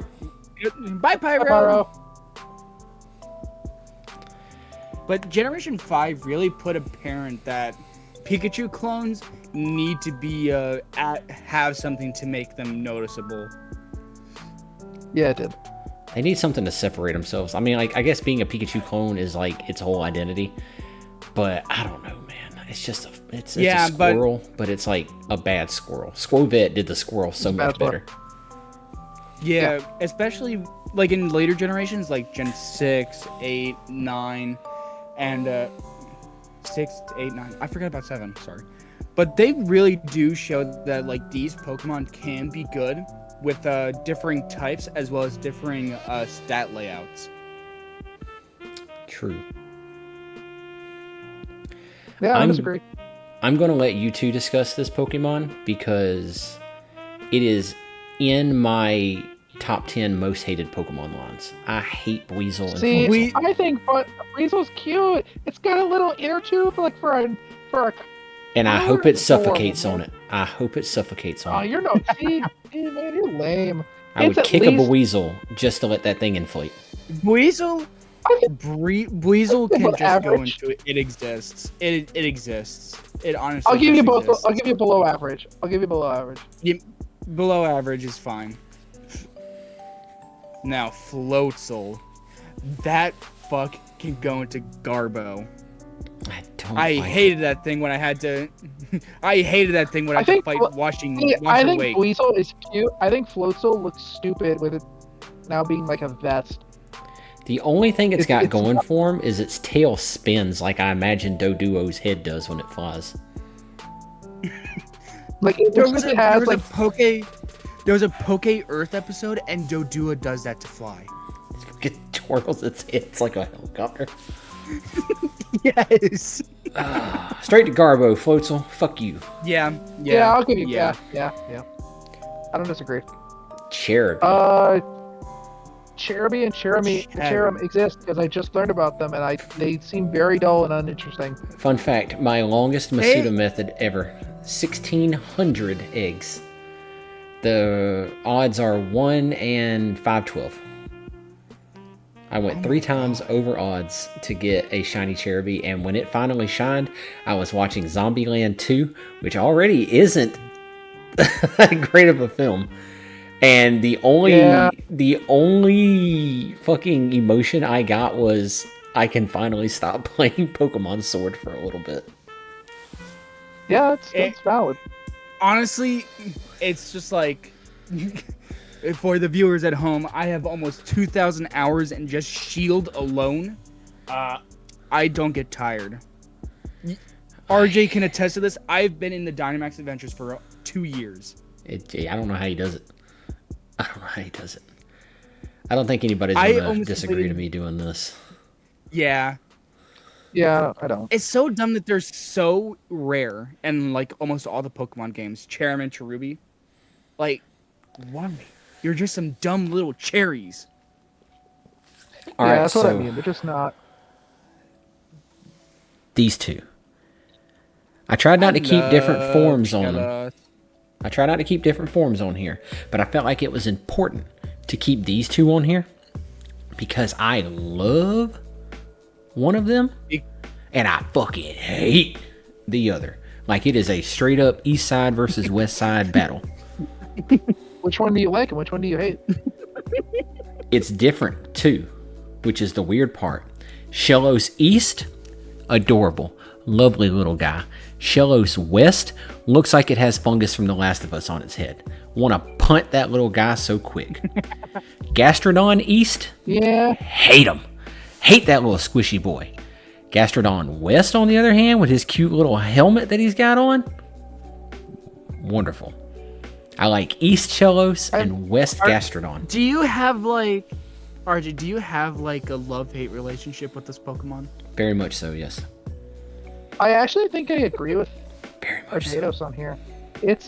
Bye, Pyro! Pyro. But Generation 5 really put apparent that Pikachu clones need to be have something to make them noticeable. Yeah, it did. They need something to separate themselves. I mean, like, I guess being a Pikachu clone is like its whole identity. But I don't know, man. It's just it's Yeah, a squirrel, but it's like a bad squirrel. Squirvet did the squirrel so Bad much squirrel. better. Yeah, especially like in later generations, like Gen 6, 8, 9, and 6, 8, 9. I forgot about 7, sorry. But they really do show that like these Pokemon can be good with differing types as well as differing stat layouts. True. Yeah, I I'm- disagree. I'm going to let you two discuss this Pokemon because it is in my top 10 most hated Pokemon lines. I hate Weasel and See, Floatzel. I think Weasel's cute. It's got a little inner tooth, like for a. And I Oh, hope it it's suffocates adorable. on it. I hope it suffocates Oh, on it. you're no. See, man, you're lame. I it's would at kick a least- Weasel just to let that thing inflate. Weasel, I think Weasel can About just go average. into it. It exists. It exists. It honestly. I'll give you just both. exists. I'll give you below average. Below average is fine. Now, Floatzel. That fuck can go into Garbo. I don't I like hated that thing when I had to. I hated that thing when I I had to think fight Flo- washing See, I think wake. Weasel is cute. I think Floatzel looks stupid with it now being like a vest. The only thing it's got It's going not- for him is its tail spins like I imagine Doduo's head does when it flies. Like it There looks was, like a, it has there was like a Poke. There was a Poke Earth episode, and Dodua does that to fly. It twirls its head. It's like a helicopter. Yes. Straight to Garbo, Floatzel. Fuck you. Yeah. yeah. I'll give you yeah. I don't disagree. Cherub. Cherubi and Cherum exist because I just learned about them and they seem very dull and uninteresting. Fun fact, my longest Masuda method ever. 1,600 eggs. The odds are 1 and 512. I went 3 times over odds to get a shiny Cherubi, and when it finally shined, I was watching Zombieland 2, which already isn't that great of a film. And the only fucking emotion I got was I can finally stop playing Pokemon Sword for a little bit. Yeah, it's valid. Honestly, it's just like for the viewers at home, I have almost 2,000 hours in just Shield alone. I don't get tired. RJ can attest to this. I've been in the Dynamax Adventures for 2 years. I don't know how he does it. I don't know how he does it. I don't think anybody's I gonna almost disagree to completed- me doing this. Yeah. Yeah, I don't. It's so dumb that they're so rare in like almost all the Pokemon games. Cherim and Cherubi. Like, why? You're just some dumb little cherries. All Yeah, right, that's what I so mean. They're just not. these two. I tried not to keep different forms on them. I try not to keep different forms on here, but I felt like it was important to keep these two on here because I love one of them and I fucking hate the other. Like it is a straight up East Side versus West Side battle. Which one do you like and which one do you hate? It's different too, which is the weird part. Shellos East, adorable, lovely little guy. Shellos West looks like it has fungus from The Last of Us on its head. Want to punt that little guy so quick. Gastrodon East, Yeah. hate him. Hate that little squishy boy. Gastrodon West, on the other hand, with his cute little helmet that he's got on, wonderful. I like East Shellos and West Gastrodon. Do you have like, RJ? Do you have like a love-hate relationship with this Pokemon? Very much so, yes. I actually think I agree with Very much so. Arjados on here. It's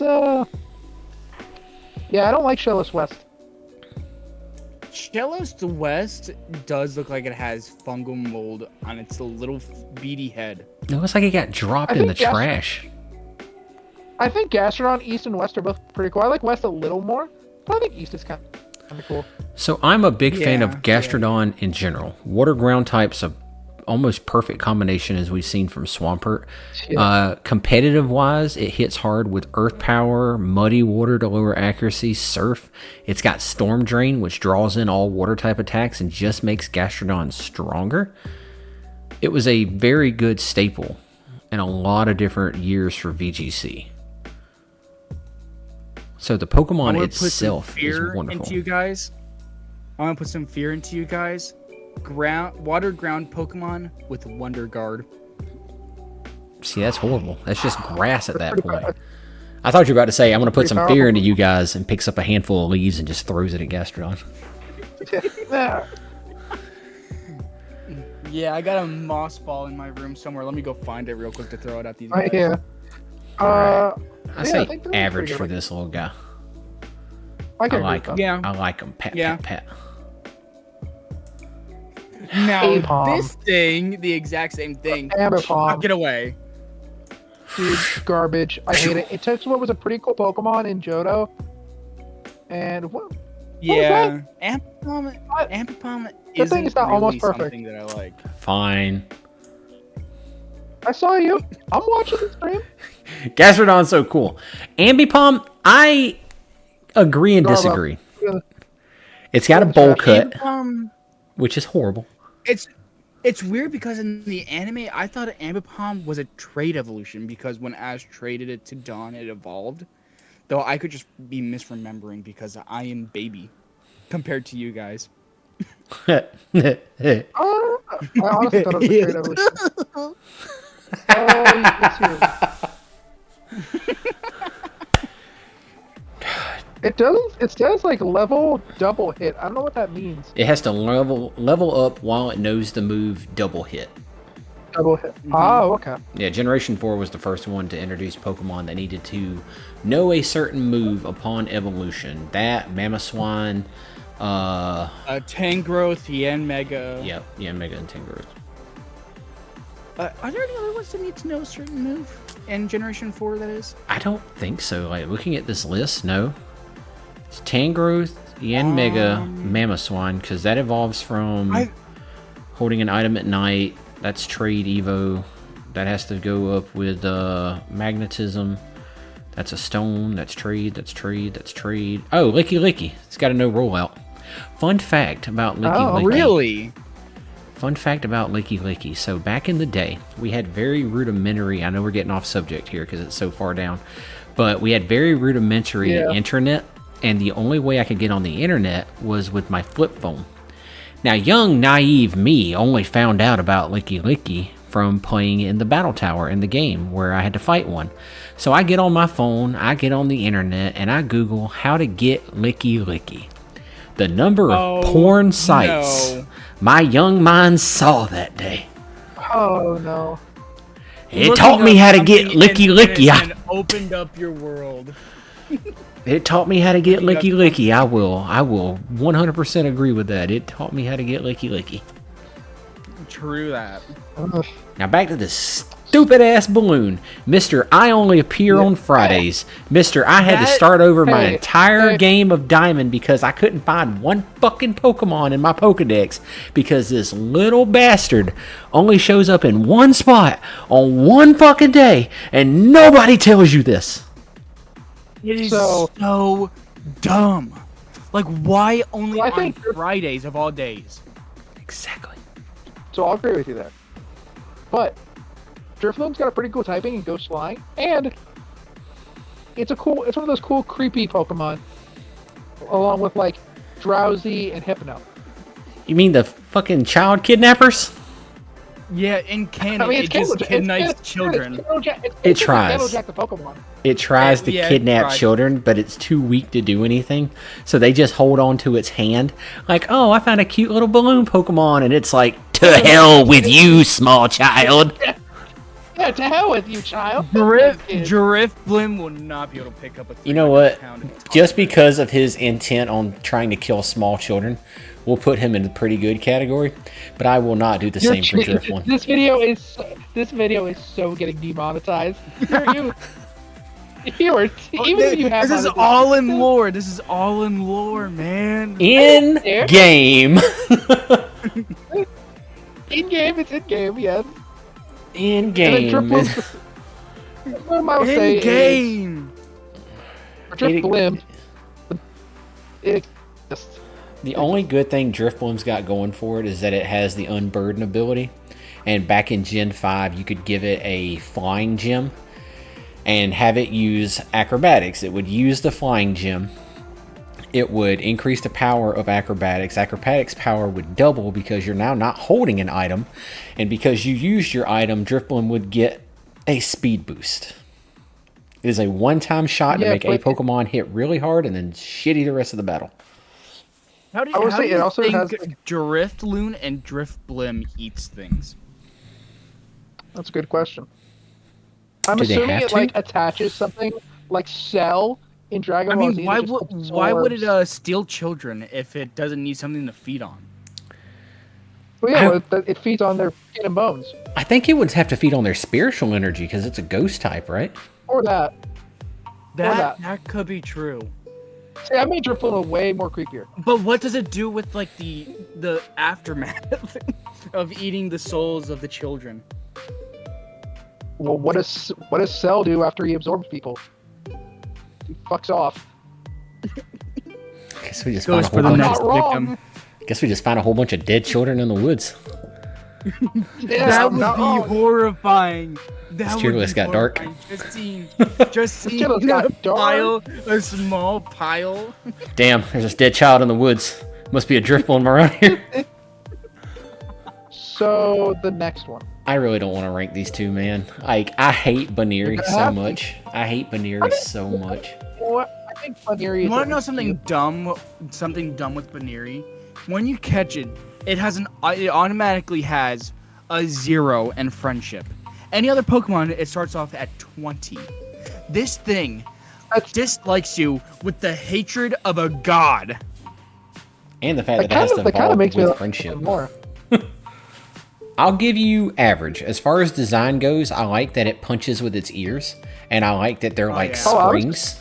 yeah, I don't like Shellos West. Shellos the West does look like it has fungal mold on its little beady head. It looks like it got dropped I in the think trash. I think Gastrodon East and West are both pretty cool. I like West a little more, but I think East is kind of cool. So I'm a big fan Yeah, of Gastrodon in general. Water ground type's a almost perfect combination as we've seen from Swampert. Competitive wise, it hits hard with Earth Power, Muddy Water to lower accuracy, Surf. It's got Storm Drain, which draws in all water type attacks and just makes Gastrodon stronger. It was a very good staple in a lot of different years for VGC. So the Pokemon itself is wonderful. Into you guys. I want to put some fear into you guys. Water ground Pokemon with Wonder Guard. See, that's horrible. That's just grass at that point. I thought you were about to say, I'm going to put some Pretty fear powerful. into you guys, and picks up a handful of leaves and just throws it at Gastrodon. Yeah. Yeah, I got a moss ball in my room somewhere. Let me go find it real quick to throw it at these guys. Right here. I yeah, say I think they're average pretty for good. this little guy. I I can like him. Yeah. I like him. Pat, Yeah. pat, pat. Now, Napalm. this thing, the exact same thing. Aberpalm. Knock it away. Dude, garbage. I hate it. It took what was a pretty cool Pokemon in Johto. And what? Yeah. Ampipom That isn't thing is not really almost perfect. something that I like. Fine. I saw you. I'm watching the stream. Gastrodon's so cool. Ambipom, I agree and Garbo. disagree. Yeah. It's got a bowl cut, Ambipom, which is horrible. it's weird because in the anime, I thought Ambipom was a trait evolution because when Ash traded it to Dawn, it evolved. Though I could just be misremembering because I am baby compared to you guys. I honestly thought it was a great evolution. Let's hear it says like level double hit. I don't know what that means. It has to level up while it knows the move double hit. Double hit. Oh, okay. Yeah, Generation 4 was the first one to introduce Pokemon that needed to know a certain move upon evolution. That, Mamoswine, Tangrowth, Yanmega. yep, yeah, Mega and Tangrowth. Are there any other ones that need to know a certain move in Generation 4, that is? I don't think so. Like, looking at this list, no. It's Tangrowth, Yanmega, Mamoswine, because that evolves from holding an item at night. That's Trade Evo. That has to go up with Magnetism. That's a Stone. That's Trade. That's Trade. That's Trade. Oh, Licky Licky. It's got a no rollout. Fun fact about Licky Licky. Really? Fun fact about Licky Licky. So back in the day, we had very rudimentary. I know we're getting off subject here because it's so far down, but we had very rudimentary internet, and the only way I could get on the internet was with my flip phone. Now, young, naive me only found out about Licky Licky from playing in the Battle Tower in the game where I had to fight one. So I get on my phone, I get on the internet, and I Google how to get Licky Licky. The number of porn sites my young mind saw that day. Oh no. It taught me how to get Licky Licky. And opened up your world. It taught me how to get Licky Licky. I will 100% agree with that. It taught me how to get Licky Licky. True that. Ugh. Now back to this stupid ass balloon. Mr. I only appear on Fridays. Mr. I had to start over my entire game of Diamond because I couldn't find one fucking Pokemon in my Pokedex because this little bastard only shows up in one spot on one fucking day and nobody tells you this. It is so dumb. Like, why only Well, I on think- Fridays of all days? Exactly. So I'll agree with you there. But Drifloon's got a pretty cool typing and goes flying, and it's one of those cool creepy Pokemon, along with like Drowsy and Hypno. You mean the fucking child kidnappers? Yeah, in canon, I mean, it just kidnaps children. It tries. Candlejack the Pokemon. It tries to Yeah, it kidnap tries. children, but it's too weak to do anything. So they just hold on to its hand, like, "Oh, I found a cute little balloon Pokemon," and it's like, "To hell with you, small child." Yeah, to hell with you, child. Drifblim will not be able to pick up a. You know what? 300-pound Just because of his intent on trying to kill small children, we'll put him in the pretty good category. But I will not do the same for Drifloon. This video is so getting demonetized. You are even if you have This is monetization- all in lore. This is all in lore, man. In game. in game. It's in game. Yes. In And then game. Drifloon, I would say, In game. Drifblim. It exists. The only good thing Drifblim's got going for it is that it has the Unburden ability. And back in Gen 5, you could give it a flying gem and have it use acrobatics. It would use the flying gem. It would increase the power of acrobatics. Acrobatics power would double because you're now not holding an item. And because you used your item, Drifblim would get a speed boost. It is a one-time shot to Yeah, make a but- Pokemon hit really hard and then shitty the rest of the battle. How do I would say you it also think has- Drifloon and Drifblim eats things? That's a good question. I'm Do they assuming have it to? like attaches something like Cell in Dragon I Ball mean, Z. why that just would why would it absorbs- steal children if it doesn't need something to feed on? Well, yeah, well, it feeds on their skin and bones. I think it would have to feed on their spiritual energy because it's a ghost type, right? Or that. that. That could be true. See, I made Drifloon way more creepier. But what does it do with like the aftermath of eating the souls of the children? Well, what does Cell do after he absorbs people? He fucks off. Guess we just Goes found a for whole the bunch. next Not wrong. victim. Guess we just found a whole bunch of dead children in the woods. Yeah, That would not be wrong. horrifying. That tier would list be got dark. horrifying. Just seeing tier list a got dark. pile, a small pile. Damn, there's this dead child in the woods. Must be a Drifblim around here. So the next one. I really don't want to rank these two, man. Like, I hate Baneri so much. I hate Baneri so much. Well, I think Baneri. You want to know something dumb? Something dumb with Baneri? When you catch it, it automatically has a 0 in friendship. Any other Pokemon, it starts off at 20. This thing dislikes you with the hatred of a god. And the fact that it has to That kind evolve of makes me with like friendship. it more. I'll give you average. As far as design goes, I like that it punches with its ears. And I like that they're like yeah. Oh, springs.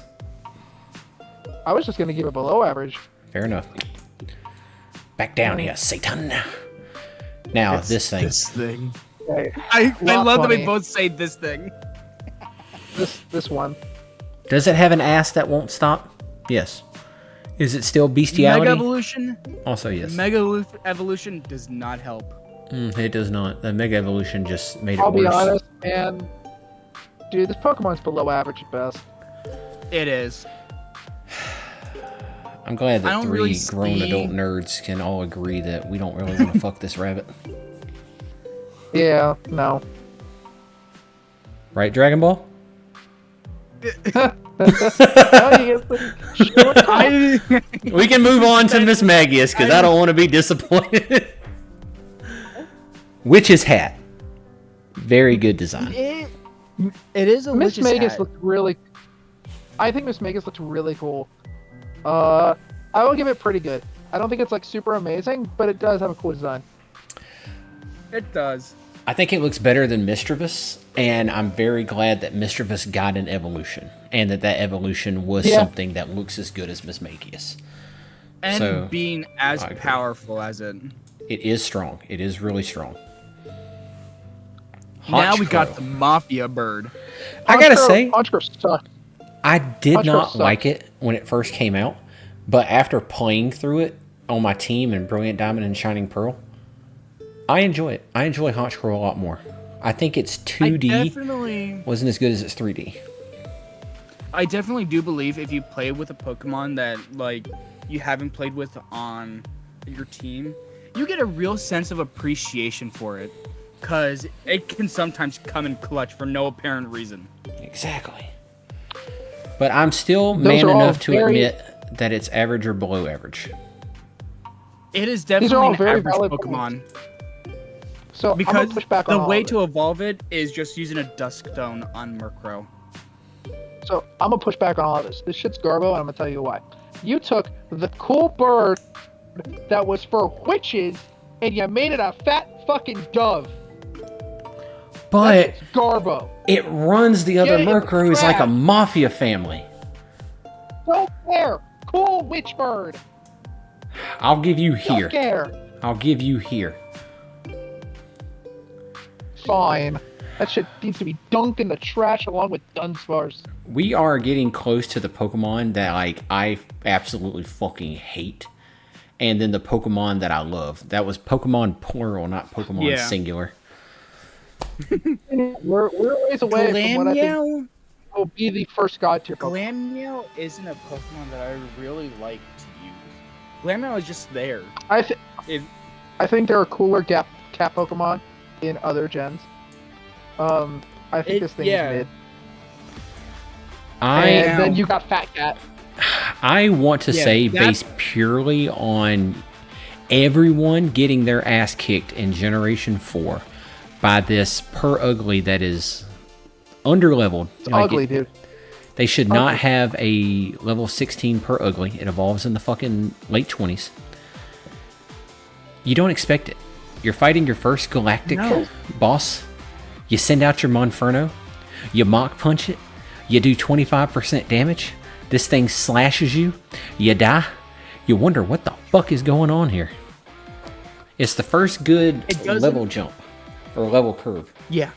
I was just gonna give it below average. Fair enough. Back down here, Satan. Now, this thing. This thing. Okay. I Lot love that we funny. both say this thing. This one. Does it have an ass that won't stop? Yes. Is it still Mega bestiality? Evolution. Also, yes. Mega Evolution does not help. It does not. The Mega Evolution just made it I'll worse. be honest, man. Dude, this Pokemon's below average at best. It is. I'm glad I that don't three really grown see- adult nerds can all agree that we don't really want to fuck this rabbit. Yeah, no. Right, Dragon Ball? Oh, you get the short call. We can move on to Miss Magius because I don't want to be disappointed. Witch's Hat. Very good design. It is a Miss witch's Magus hat. looked really. I think Miss Magus looked really cool. I will give it pretty good. I don't think it's like super amazing, but it does have a cool design. It does. I think it looks better than Mischievous, and I'm very glad that Mischievous got an evolution, and that evolution was Yeah. something that looks as good as Miss Magius. And So, being as I agree. powerful as it. It is strong. It is really strong. Now we got Honchkrow. the Mafia bird. I gotta say, Honchkrow sucked. I did Honchkrow not sucks. like it when it first came out, but after playing through it on my team in Brilliant Diamond and Shining Pearl, I enjoy it. I enjoy Honchkrow a lot more. I think it's I 2D. definitely, Wasn't as good as its 3D. I definitely do believe if you play with a Pokemon that like you haven't played with on your team, you get a real sense of appreciation for it, cause it can sometimes come in clutch for no apparent reason. Exactly. But I'm still Those man are all enough to very- admit that it's average or below average. It is These are definitely all an very average valid Pokemon So I'm because gonna push back on the all way of it. to evolve it is just using a Dusk Stone on Murkrow. So I'm gonna push back on all of this. This shit's garbo, and I'm gonna tell you why. You took the cool bird that was for witches, and you made it a fat fucking dove. But That's garbo. it runs the other Get it in the Murkrows like a trash. mafia family. Don't care. Cool witch bird. I'll give you Don't here. care. I'll give you here. Fine. That shit needs to be dunked in the trash along with Dunsparce. We are getting close to the Pokemon that like I absolutely fucking hate. And then the Pokemon that I love. That was Pokemon plural, not Pokemon Yeah. singular. We're a ways away from what I think Glammeow? will be the first god tier Pokemon. Glammeow isn't a Pokemon that I really like to use. Glammeow is just there. I think there are cooler cat Pokemon in other gens. I think this thing is mid. And then you got Fat Cat. I want to Yeah, say that- based purely on everyone getting their ass kicked in Generation 4 by this per ugly that is underleveled. It's ugly, dude. They should not ugly. have a level 16 per ugly. It evolves in the fucking late 20s. You don't expect it. You're fighting your first galactic No. boss. You send out your Monferno. You Mach Punch it. You do 25% damage. This thing slashes you. You die. You wonder what the fuck is going on here. It's the first good It doesn't- level jump or level curve. Yeah.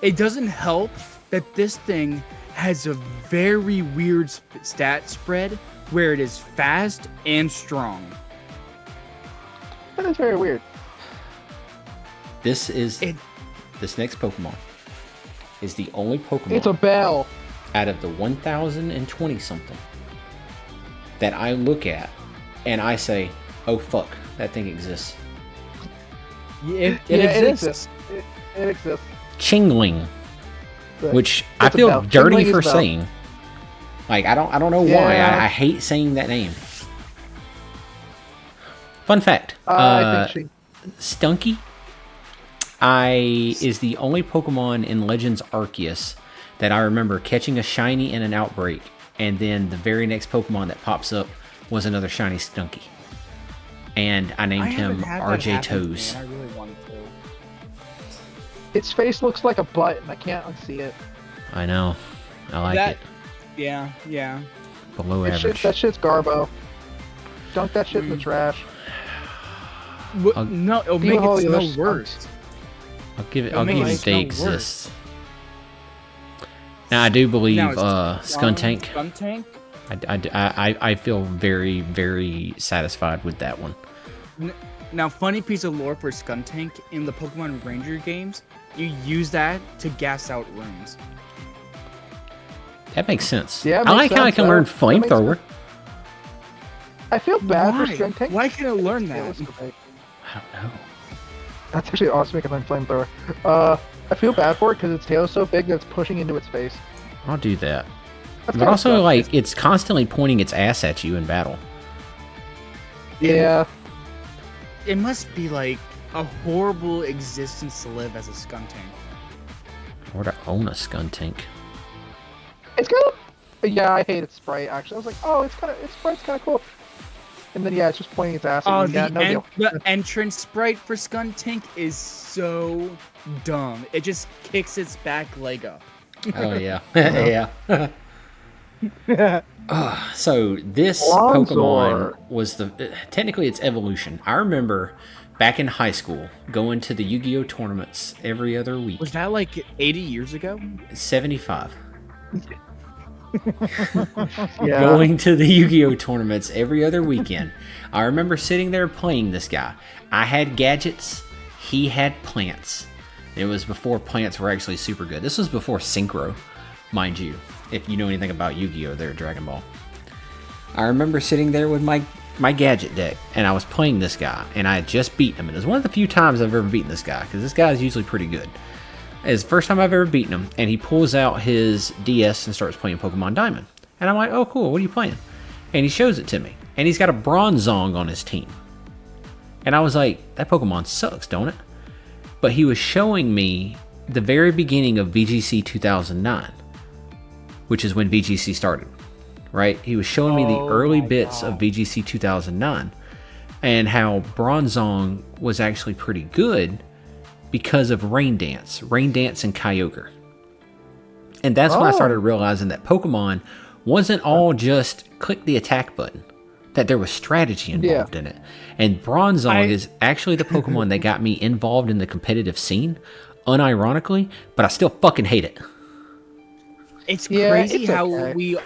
It doesn't help that this thing has a very weird stat spread where it is fast and strong. That is very weird. This is It- this next Pokemon is the only Pokemon It's a bell. out of the 1020 something that I look at and I say, "Oh fuck, that thing exists." It Yeah, exists. It exists. Chingling, But which I it's a feel bell. dirty Chingling is for a bell. saying. Like I don't know why. Yeah. I hate saying that name. Fun fact: I think Stunky is the only Pokemon in Legends Arceus that I remember catching a shiny in an outbreak, and then the very next Pokemon that pops up was another shiny Stunky, and I named him RJ Toes. I really wanted to. its face looks like a butt, and I can't unsee it. I know, I like That- it. Yeah, yeah. Below average. That shit's garbo. Dunk that shit in the trash. No, it'll Deal make with all it the no other worse. I'll give it. It'll I'll make give it it. They no worse. exist. Now I do believe Now, it's Skuntank. Skuntank. I feel very, very satisfied with that one. Now, funny piece of lore for Skuntank in the Pokemon Ranger games, you use that to gas out rooms. That makes sense. Yeah, it I makes like how I sense. can learn That makes flamethrower. I feel bad Why? for Skuntank. Why can I learn Yeah, that? that's okay. I don't know. That's actually awesome. I can learn flamethrower. I feel bad for it because its tail's so big that it's pushing into its face. I'll do that. That's But kinda also, sucks. like, it's constantly pointing its ass at you in battle. Yeah. It must be like a horrible existence to live as a Skuntank. Or to own a Skuntank. It's kind of. Yeah, I hate its sprite. Actually, I was like, oh, its sprite's kind of cool. And then yeah, it's just pointing its ass. Oh, At you. Yeah, no deal. the entrance sprite for Skuntank is so dumb. It just kicks its back leg up. Oh, yeah. Yeah. So, this Lonzor. Pokemon was technically its evolution. I remember back in high school going to the Yu-Gi-Oh! Tournaments every other week. Was that like 80 years ago? 75. Yeah. Going to the Yu-Gi-Oh! Tournaments every other weekend. I remember sitting there playing this guy. I had gadgets, he had plants. It was before plants were actually super good. This was before Synchro, mind you, if you know anything about Yu-Gi-Oh! There at Dragon Ball. I remember sitting there with my gadget deck, and I was playing this guy, and I had just beaten him. And it was one of the few times I've ever beaten this guy, because this guy is usually pretty good. It's the first time I've ever beaten him, and he pulls out his DS and starts playing Pokemon Diamond. And I'm like, oh, cool, what are you playing? And he shows it to me. And he's got a Bronzong on his team. And I was like, that Pokemon sucks, don't it? But he was showing me the very beginning of VGC 2009, which is when VGC started, right? He was showing me the early bits of VGC 2009 and how Bronzong was actually pretty good because of Rain Dance and Kyogre. And that's when I started realizing that Pokemon wasn't all just click the attack button, that there was strategy involved in it. And Bronzong is actually the Pokemon that got me involved in the competitive scene, unironically, but I still fucking hate it. It's crazy how we...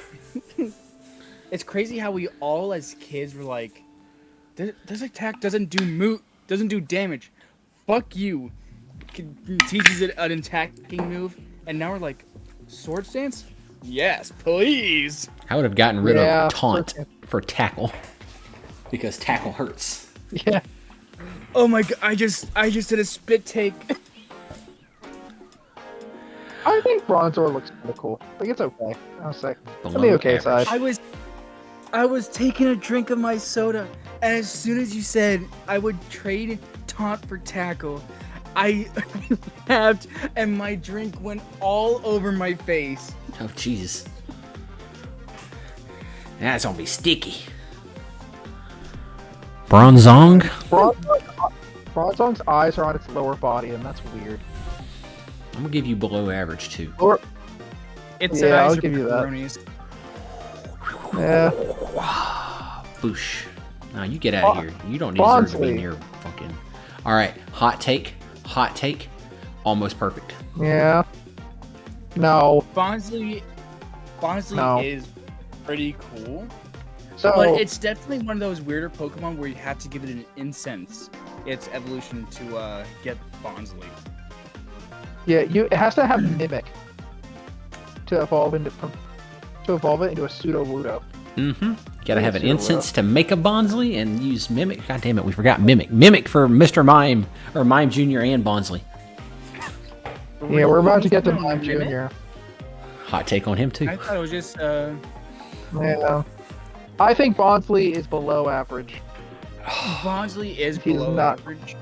It's crazy how we all as kids were like, this attack doesn't do damage. Fuck you. Teaches it an attacking move, and now we're like, Sword Stance? Yes, please. I would have gotten rid of Taunt for Tackle, because Tackle hurts. Yeah. Oh my god! I just did a spit take. I think Bronzor looks kind of cool. Like, it's okay. I'll say. On Below the okay average. side. I was taking a drink of my soda, and as soon as you said I would trade Taunt for Tackle, I laughed, and my drink went all over my face. Oh, jeez. That's gonna be sticky. Bronzong? Bronzong's eyes are on its lower body, and that's weird. I'm gonna give you below average, too. Or, It's I'll give you that. pepperonis. Yeah. Boosh. Now you get out of here. You don't deserve to be near fucking... Alright, hot take. Almost perfect. Yeah. No. Bonsley No. is pretty cool, So, but it's definitely one of those weirder Pokemon where you have to give it an incense, its evolution, to get Bonsley. yeah, it has to have Mimic to evolve it into a pseudo Wudo. Mm-hmm. Gotta have an incense to make a Bonsley and use Mimic. God damn it, we forgot Mimic. Mimic for Mr. Mime, or Mime Jr. and Bonsley. Yeah, we're about to get to Mime Jr. Hot take on him, too. I thought it was just Yeah. I think Bonsley is below average. Bonsley is He's below not. average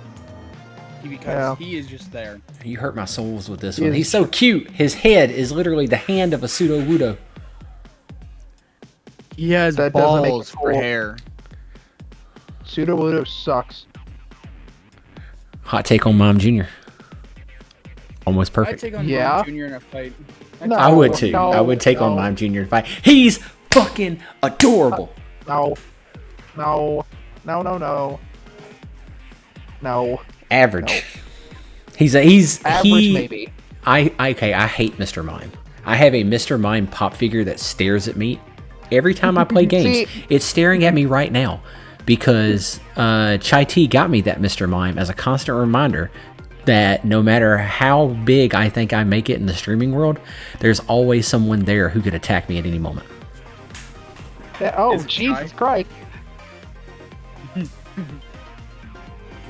because he is just there. You hurt my souls with this one. He's so cute. His head is literally the hand of a pseudo Wudo. He has That doesn't make balls it for cool. hair. Pseudo Wudo sucks. Hot take on Mime Jr. Almost I'd perfect. take on Yeah. Mime Jr. in a fight. No. I would too. No, I would take on no. Mime Jr. to fight. He's fucking adorable. No. Average. No. He's Average, maybe. I hate Mr. Mime. I have a Mr. Mime pop figure that stares at me every time I play games. It's staring at me right now because Chai T got me that Mr. Mime as a constant reminder that no matter how big I think I make it in the streaming world, there's always someone there who could attack me at any moment. Yeah, oh, Is it Jesus Christ.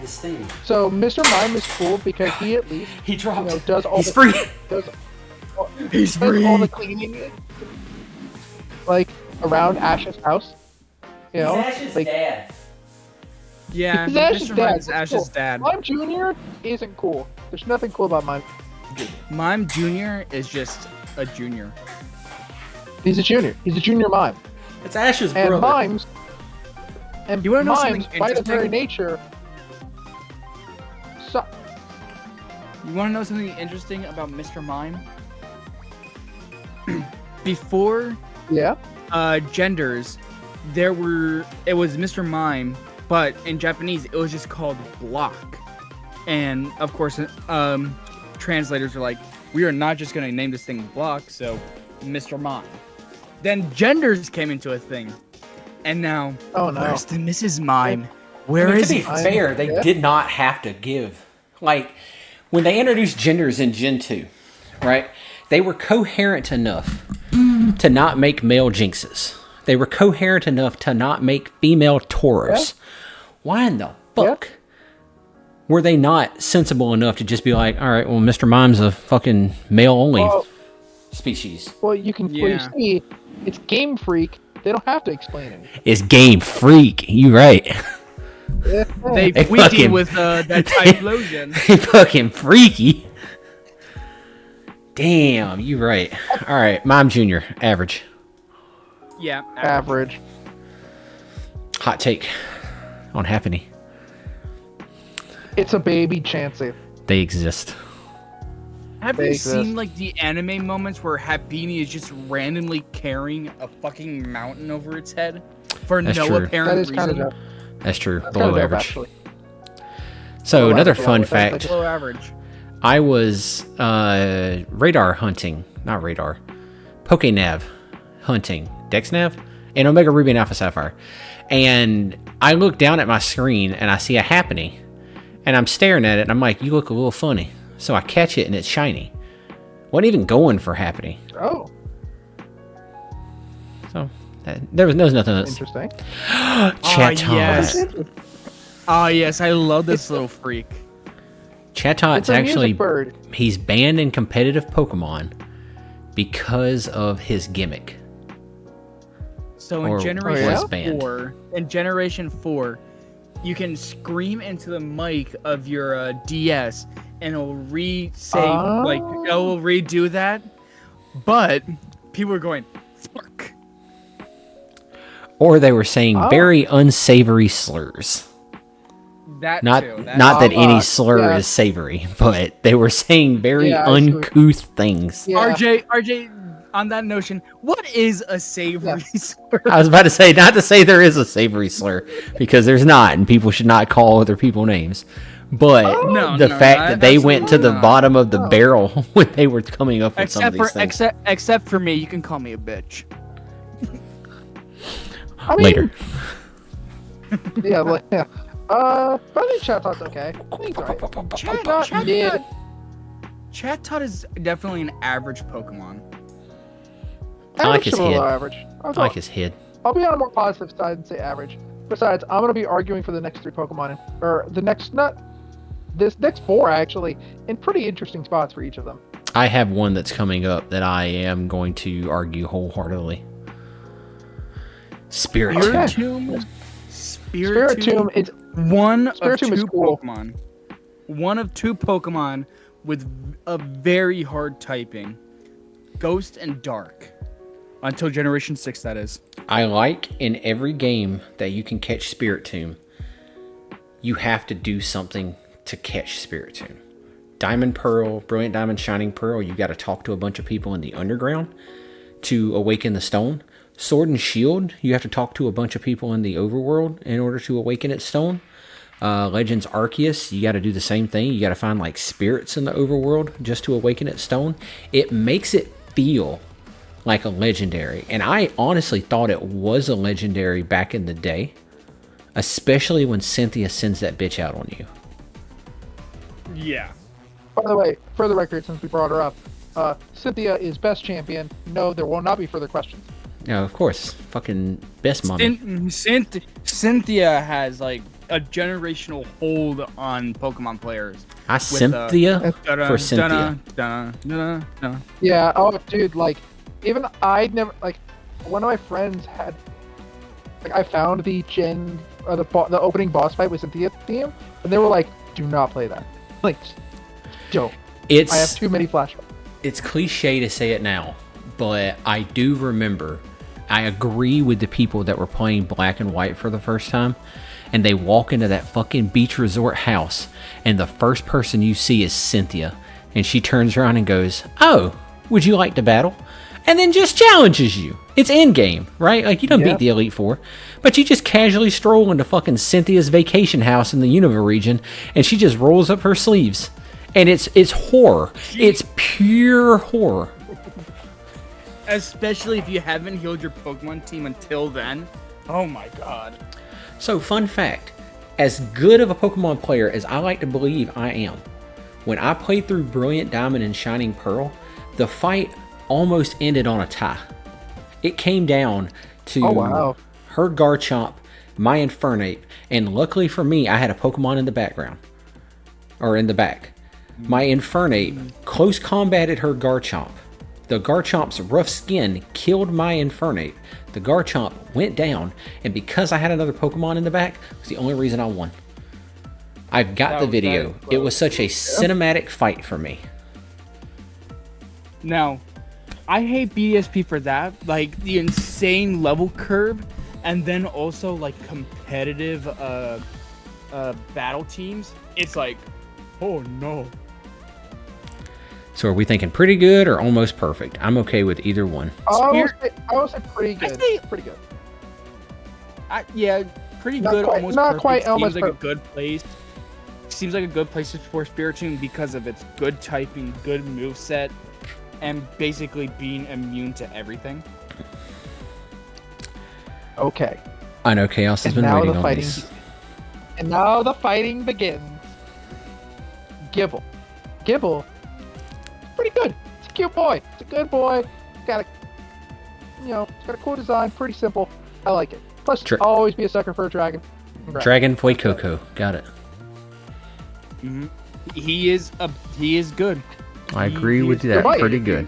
This thing. So, Mr. Mime is cool because he at least He dropped. does all He's the free. does all the cleaning, like around Ash's house. You know, like dad. Yeah, he's Ash's Mr. dad. Mime's That's Ash's cool. dad. Mime Jr. isn't cool. There's nothing cool about Mime. Mime Jr. is just a junior. He's a junior. He's a junior mime. It's Ash's And brother. mimes, and You wanna know mimes, something by their very interesting? nature, suck. You want to know something interesting about Mr. Mime? Before Yeah. genders, it was Mr. Mime, but in Japanese it was just called block. And of course, translators are like, we are not just gonna name this thing block, so Mr. Mime. Then genders came into a thing, and now Oh no. where's the Mrs. Mime? Where is to be it? fair, they Yeah. did not have to give. Like, when they introduced genders in Gen 2, right? They were coherent enough to not make male Jinxes. They were coherent enough to not make female Tauros. Yeah. Why in the fuck were they not sensible enough to just be like, all right, well, Mr. Mime's a fucking male-only species? Well, you can see it's Game Freak. They don't have to explain it. It's Game Freak. You right. They freaky with that Typhlosion. They fucking freaky. Damn, you right. All right, Mime Jr., average. Yeah, average. Hot take on Happiny. It's a baby Chansey. They exist. Have you seen like the anime moments where Happiny is just randomly carrying a fucking mountain over its head for no apparent reason? That's true. Below average. So another fun fact. Below average. I was Pokénav hunting DexNav and Omega Ruby and Alpha Sapphire. And I look down at my screen and I see a Happiny. And I'm staring at it and I'm like, you look a little funny. So I catch it and it's shiny. Wasn't even going for Happiny. Oh. So there was nothing else. Interesting. Chatot. Oh yes, I love this little freak. Chatot's actually he's banned in competitive Pokemon because of his gimmick. So in Generation 4, you can scream into the mic of your DS and it'll it'll redo that. But people are going, fuck. Or they were saying very unsavory slurs. Not that any slur is savory, but they were saying very uncouth things. Yeah. RJ, on that notion, what is a savory slur? I was about to say, not to say there is a savory slur, because there's not, and people should not call other people names. But the fact that they went to the bottom of the barrel when they were coming up with some of these things. Except for me, you can call me a bitch. Later. I think Chatot's okay. Chatot is definitely an average Pokemon. I like his head. Average. I like his head. I'll be on a more positive side and say average. Besides, I'm going to be arguing for the next 3 Pokemon, this next 4 actually, in pretty interesting spots for each of them. I have one that's coming up that I am going to argue wholeheartedly. Spiritomb. Spiritomb is one of 2 Pokemon. One of 2 Pokemon with a very hard typing. Ghost and Dark. Until Generation 6, that is. I like in every game that you can catch Spiritomb, you have to do something to catch Spiritomb. Diamond Pearl, Brilliant Diamond, Shining Pearl, you got to talk to a bunch of people in the underground to awaken the stone. Sword and Shield, you have to talk to a bunch of people in the overworld in order to awaken its stone. Legends Arceus, you got to do the same thing. You got to find like spirits in the overworld just to awaken its stone. It makes it feel like a legendary, and I honestly thought it was a legendary back in the day, especially when Cynthia sends that bitch out on you. Yeah. By the way, for the record, since we brought her up, Cynthia is best champion. No, there will not be further questions. Yeah, of course. Fucking best mommy. Cynthia has like a generational hold on Pokemon players. Cynthia for Cynthia. Yeah. Oh, dude. Like, even I'd never like. One of my friends had. Like, I found the the opening boss fight with Cynthia theme, and they were like, "Do not play that. Like, don't." I have too many flashbacks. It's cliche to say it now, but I do remember. I agree with the people that were playing Black and White for the first time, and they walk into that fucking beach resort house, and the first person you see is Cynthia, and she turns around and goes, "Oh, would you like to battle?" And then just challenges you. It's in-game, right? Like, you don't beat the Elite Four, but you just casually stroll into fucking Cynthia's vacation house in the Unova region, and she just rolls up her sleeves, and it's horror. It's pure horror. Especially if you haven't healed your Pokemon team until then. Oh my god. So, fun fact. As good of a Pokemon player as I like to believe I am, When I played through Brilliant Diamond and Shining Pearl, the fight almost ended on a tie. It came down to her Garchomp, my Infernape, and luckily for me, I had a Pokemon in the background. Or in the back. My Infernape close combated her Garchomp. The Garchomp's rough skin killed my Infernape. The Garchomp went down, and because I had another Pokemon in the back, it was the only reason I won. I've got the video. It was such a cinematic fight for me. Now, I hate BSP for that. Like, the insane level curve, and then also, like, competitive battle teams. It's like, oh no. So are we thinking pretty good or almost perfect? I'm okay with either one. I would say pretty good. Pretty good. Yeah, pretty Not good. quite- Almost not perfect. quite Seems almost like a perfect. good place. Seems like a good place for Spiritomb because of its good typing, good moveset, and basically being immune to everything. Okay. I know Chaos has And been now waiting the on fighting this. And now the fighting begins. Gibble. Gibble. Pretty good. It's a cute boy. It's a good boy. Got it's got a cool design. Pretty simple. I like it. Plus, I'll always be a sucker for a dragon. Dragon Fuecoco. Got it. Mm-hmm. He is good. I agree with that. Pretty good.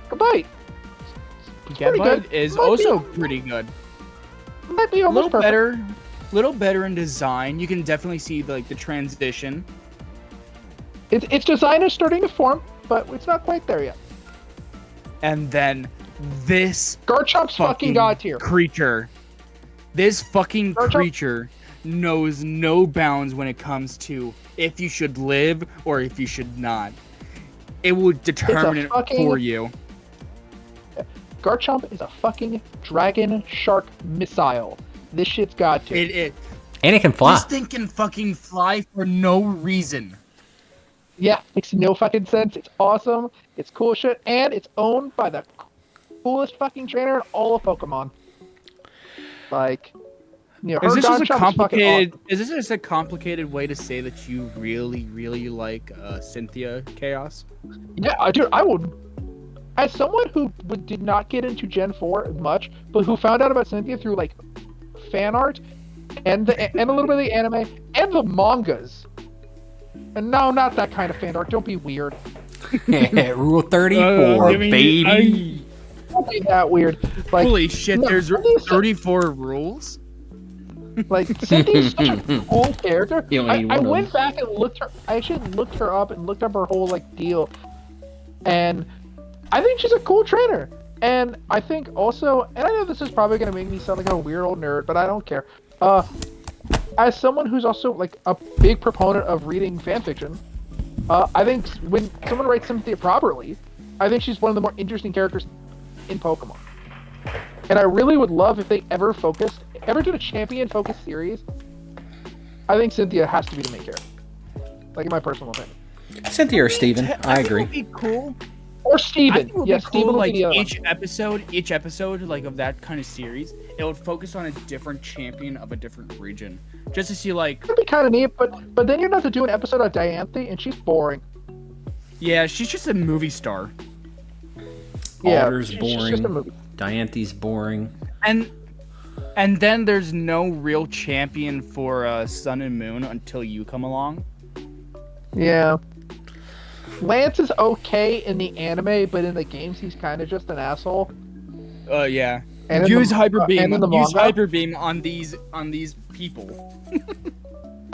Goodbye. Gabite is also pretty good. Might be A almost little perfect. better in design. You can definitely see the transition. Its design is starting to form, but it's not quite there yet. And then this Garchomp's fucking god tier. creature. This fucking Garchomp- creature knows no bounds when it comes to if you should live or if you should not. It will determine it for you. Garchomp is a fucking dragon shark missile. This shit's god tier. And it can fly. This thing can fucking fly for no reason. Yeah, makes no fucking sense. It's awesome. It's cool shit, and it's owned by the coolest fucking trainer in all of Pokemon. Like, her Is this just a Garchomp is fucking complicated? awesome. Is this just a complicated way to say that you really, really like Cynthia Chaos? Yeah, dude, I would. As someone who did not get into Gen 4 much, but who found out about Cynthia through like fan art and a little bit of the anime and the mangas. And no, not that kind of fan art. Don't be weird. Rule 34, baby. Don't be that weird. Like, Holy shit! no, There's Cynthia's 34 rules. Like, Cynthia's such a cool character. You only need I one of went them. back and looked her. I actually looked her up and looked up her whole like deal, and I think she's a cool trainer. And I think also, and I know this is probably gonna make me sound like a weird old nerd, but I don't care. As someone who's also like a big proponent of reading fan fiction, I think when someone writes Cynthia properly, I think she's one of the more interesting characters in Pokemon. And I really would love if they ever did a champion focused series. I think Cynthia has to be the main character. Like, in my personal opinion. Cynthia or Steven. I agree. It would be cool. Or I Steven. think it would Yeah, be cool, Steven would like be the other one. each episode, like of that kind of series, it would focus on a different champion of a different region, just to see like, That'd be kind of neat, but then you'd have to do an episode on Dianthe, and she's boring. yeah, she's just a movie star, Yeah, Alder's she's just a boring. movie. Dianthe's boring. and then there's no real champion for Sun and Moon until you come along. Yeah. Lance is okay in the anime, but in the games he's kind of just an asshole. Yeah. And in Use the- Hyper and Beam. in the Use manga? Hyper Beam on these people.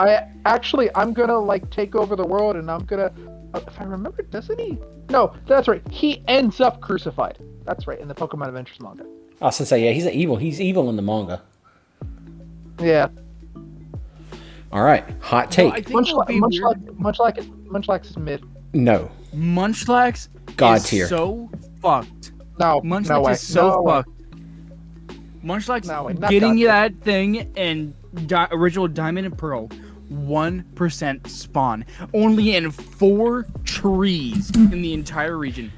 I'm gonna like take over the world, and I'm gonna. If I remember, doesn't he? No, that's right. He ends up crucified. That's right in the Pokemon Adventures manga. I was gonna say, yeah, he's evil. He's evil in the manga. Yeah. All right, hot take. I think it would be weird. Munchlax is mid. No, Munchlax God is tier. so fucked. No, Munchlax no way. is so no way. fucked. Munchlax No way, not getting God that thing in original Diamond and Pearl, 1% spawn. Only in 4 trees in the entire region.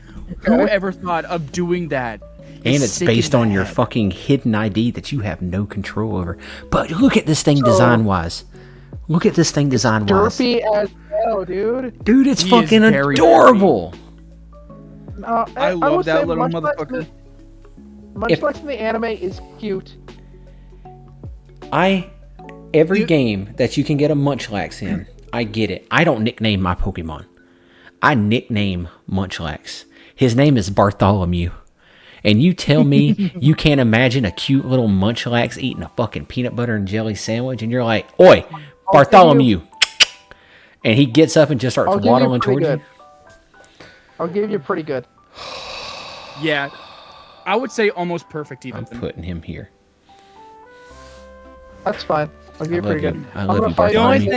Who ever thought of doing that? and it's sick based in on the your head. fucking hidden ID that you have no control over. But look at this thing design wise. Look at this thing design wise. Derpy as Lucario, dude. Dude, it's He is fucking very adorable. I love would that say little Munchlax motherfucker. in the- Munchlax in the anime is cute. Every game that you can get a Munchlax in, I get it. I don't nickname my Pokemon. I nickname Munchlax. His name is Bartholomew. And you tell me you can't imagine a cute little Munchlax eating a fucking peanut butter and jelly sandwich, and you're like, "Oi, Bartholomew!" And he gets up and just starts waddling towards you. I'll give you pretty good. Yeah, I would say almost perfect even. I'm putting him here. That's fine. I'll give you pretty good. I love you, The only Bartholomew.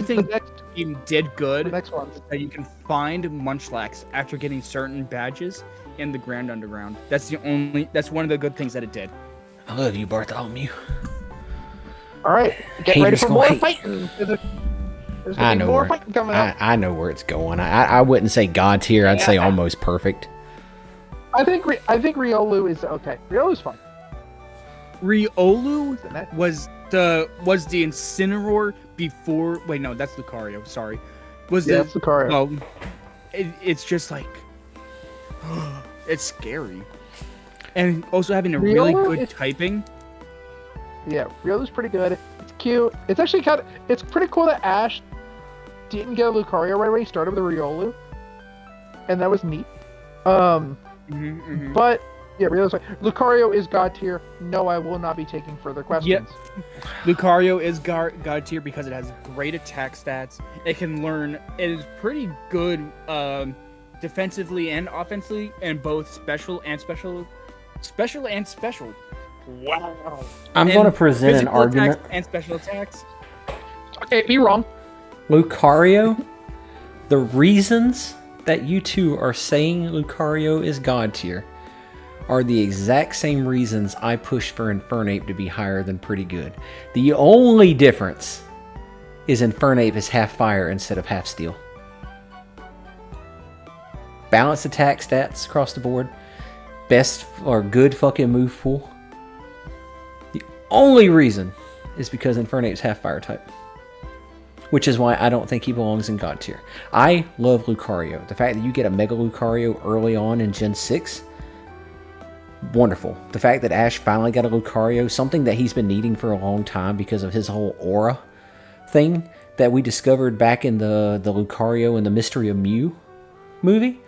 thing this game did good The next one's is that you can find Munchlax after getting certain badges in the Grand Underground. That's one of the good things that it did. I love you, Bartholomew. all right. Get Haters ready for gonna more hate. fighting. There's I gonna be know more where fighting coming up. I know where it's going. I wouldn't say God tier. I'd say almost perfect. I think Riolu is okay. Riolu's fine. Riolu Isn't it? was the Incineroar before. Wait, no, that's Lucario. Sorry, was Yeah, the that's Lucario. well, it's just like it's scary, and also having a really Riolu good is- typing. Yeah, Riolu's pretty good. It's cute. It's actually it's pretty cool that Ash didn't get a Lucario right away. He started with a Riolu, and that was neat. But yeah, Riolu's fine. Lucario is God tier. No, I will not be taking further questions. Lucario is God tier because it has great attack stats. It can learn. It is pretty good defensively and offensively, and both special and special. Wow. I'm And going to present an physical argument. attacks and special attacks. Okay, be wrong. Lucario, the reasons that you two are saying Lucario is God tier are the exact same reasons I push for Infernape to be higher than pretty good. The only difference is Infernape is half fire instead of half steel. Balanced attack stats across the board. Best or good fucking move pool. The only reason is because Infernape's half fire type. Which is why I don't think he belongs in God tier. I love Lucario. The fact that you get a Mega Lucario early on in Gen 6, wonderful. The fact that Ash finally got a Lucario, something that he's been needing for a long time because of his whole aura thing that we discovered back in the Lucario and the Mystery of Mew movie,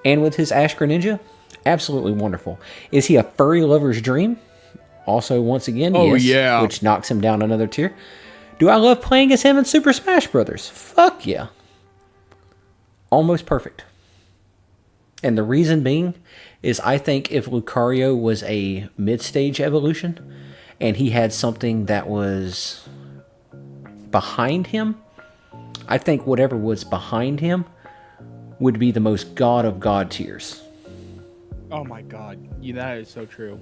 and with his Ash Greninja, absolutely wonderful. Is he a furry lover's dream? Also, once again, yes, yeah. which knocks him down another tier. Do I love playing as him in Super Smash Brothers? Fuck yeah. Almost perfect. And the reason being is I think if Lucario was a mid-stage evolution and he had something that was behind him, I think whatever was behind him would be the most God of God tiers. Oh my god, yeah, that is so true.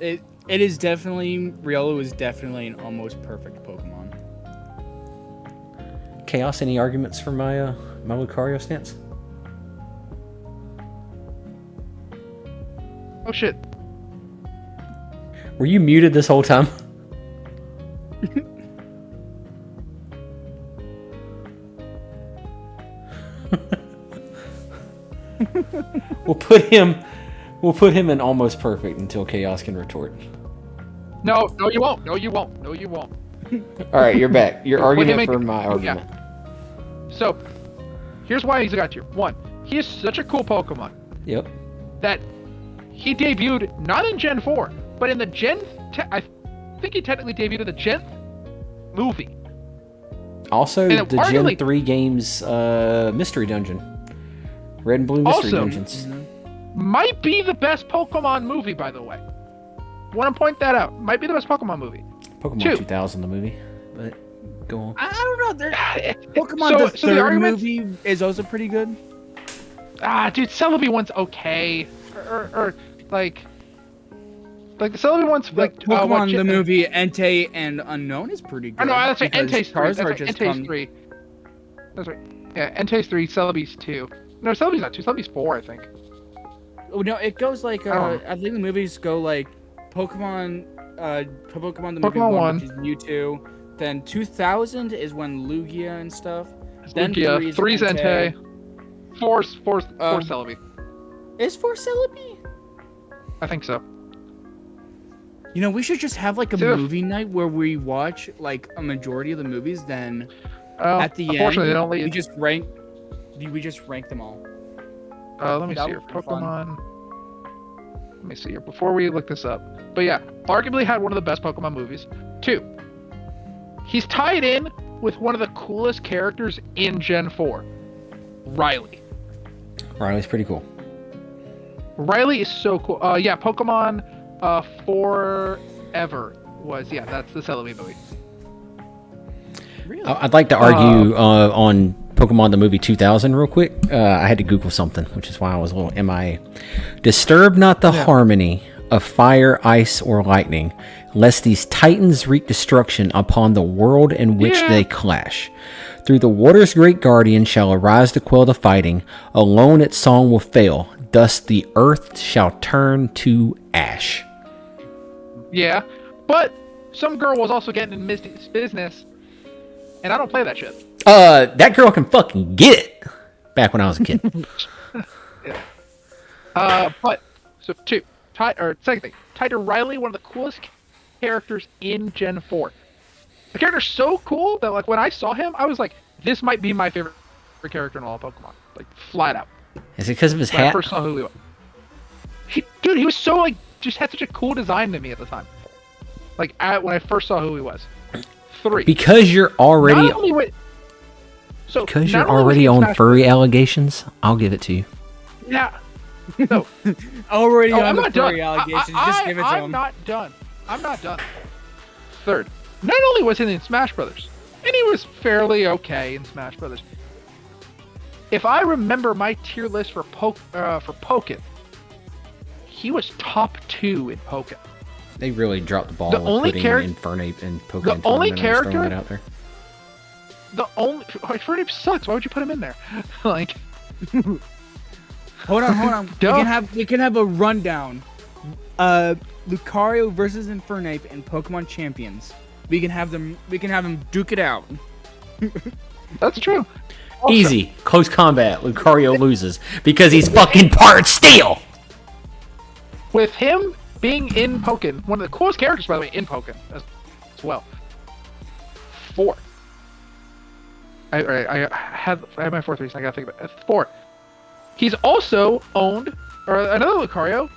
It is definitely Riolu is definitely an almost perfect Pokemon. Chaos, any arguments for my my Lucario stance? Oh shit. Were you muted this whole time? We'll put him in almost perfect until Chaos can retort. No, you won't. No, you won't. No, you won't. All right, you're back. Your Put him argument in- for my argument. So, here's why he's got tier. One, he is such a cool Pokemon Yep. that he debuted not in Gen 4, but in the I think he technically debuted in the Gen movie. Also, And the Gen arguably- 3 games Mystery Dungeon. Red and Blue Mystery Also- Dungeons. Might be the best Pokemon movie, by the way. Want to point that out. Might be the best Pokemon movie. Pokemon two. 2000, the movie. But go on. I don't know. Pokemon So- the so the third arguments- movie is also pretty good. Dude, Celebi one's okay. Or like the Celebi one's like Pokemon the movie Entei and Unknown is pretty good. Oh no, that's right. because Entei's 3. Charizard That's right. just Entei's come- 3. That's right. Yeah, Entei's 3. Celebi's 2. No, Celebi's not 2. Celebi's 4, I think. Oh no, it goes like I don't know. I think the movies go like Pokemon Pokemon the movie Pokemon 1, 1. which is Mewtwo. Then 2000 is when Lugia and stuff. Then Lugia, 3 is Entei. Entei, 4 Celebi. Is 4 Celebi? I think so. You know, we should just have like a Dude. movie night where we watch like a majority of the movies. Then at the unfortunately, they end, don't let you. we just rank. We just rank them all. Let me That see here. would be fun. Pokemon. Let me see here before we look this up. But yeah, arguably had one of the best Pokemon movies. 2. He's tied in with one of the coolest characters in Gen 4, Riley. Riley's pretty cool. Riley is so cool. Yeah, Pokemon Forever that's the Celebi movie. Really? I'd like to argue on Pokemon the movie 2000 real quick. I had to Google something, which is why I was a little MIA. Disturb not the harmony of fire, ice, or lightning, lest these titans wreak destruction upon the world in which they clash. Through the water's great guardian shall arise to quell the fighting. Alone its song will fail. Thus the earth shall turn to ash. Yeah, but some girl was also getting in Misty's business, and I don't play that shit. That girl can fucking get it. Back when I was a kid. But so 2, second thing, tied to Riley, one of the coolest characters in Gen 4. The character's so cool that like when I saw him, I was like, this might be my favorite character in all of Pokemon, like flat out. Is it because of his When I hat? first saw who he was. He was so like just had such a cool design to me at the time. Like when I first saw who he was. 3. Because you're already Not only with- so because not you're only was already he in on Smash furry allegations. I'll give it to you. Yeah. No. Already Oh, on I'm the not done. furry allegations. Just give it to I'm him. not done. I'm not done. 3rd, not only was he in Smash Brothers, and he was fairly okay in Smash Brothers. If I remember my tier list for Pokken, he was top 2 in Pokken. They really dropped the ball The with only putting Infernape and Pokemon the only Tournament and just throwing character- it out there. The only Infernape sucks. Why would you put him in there? Like, Hold on. Duh. We can have a rundown. Lucario versus Infernape in Pokemon Champions. We can have them duke it out. that's true. Also, Easy, close combat. Lucario loses because he's fucking part steel. with him being in Pokken, one of the coolest characters, by the way, in Pokken as well. 4. I had my 4th reason. I gotta think about it. 4. He's also owned, or another Lucario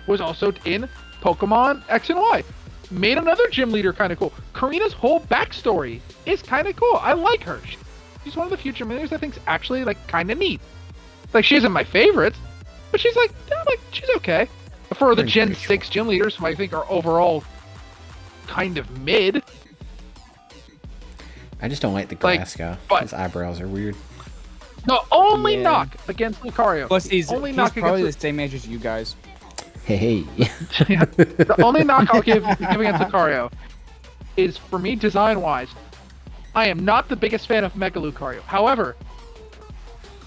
was also in Pokemon X and Y. Made another gym leader kind of cool. Karina's whole backstory is kind of cool. I like her. She's one of the few gym leaders I think's actually like kind of neat. Like she isn't my favorite, but she's like she's okay. For the Gen 6 gym leaders, who I think are overall kind of mid. I just don't like the Like, glass guy. but- His eyebrows are weird. The only Yeah. knock against Lucario. Plus, the he's only knock probably the against same age as you guys. Hey. the only knock I'll give against Lucario is, for me, design-wise, I am not the biggest fan of Mega Lucario. However,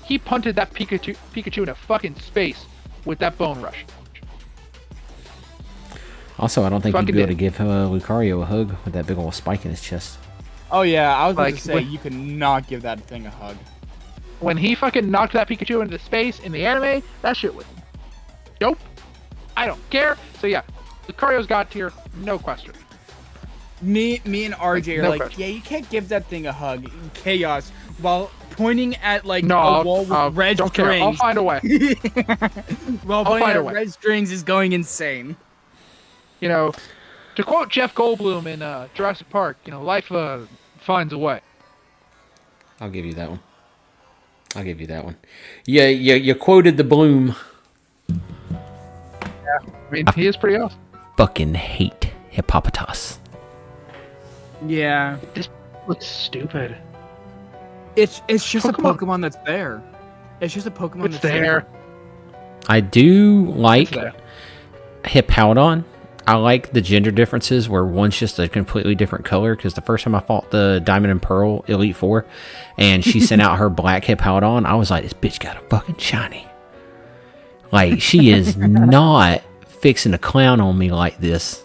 he punted that Pikachu into fucking space with that Bone Rush. Also, I don't think you'd Fucking be able did. to give Lucario a hug with that big old spike in his chest. Oh yeah, I was about Like, to say when- you could not give that thing a hug. When he fucking knocked that Pikachu into space in the anime, that shit was dope. I don't care. So yeah, Lucario's god tier, no question. Me and RJ are No like, question. yeah, you can't give that thing a hug. Chaos, while pointing at like No, a wall with red don't care. I'll strings. find a way. While I'll pointing find a at way. red strings is going insane. You know, to quote Jeff Goldblum in Jurassic Park, you know, life finds a way. I'll give you that one. Yeah, you quoted the Bloom. I mean, he is pretty awesome. Fucking hate Hippopotas. Yeah, This looks stupid. it's just a Pokemon. Pokemon that's there. It's just a Pokemon It's that's there. I do like It's there. Hippowdon. I like the gender differences where one's just a completely different color, because the first time I fought the Diamond and Pearl Elite Four and she sent out her black Hippowdon, I was like, this bitch got a fucking shiny. Like, she is not fixing to clown on me like this.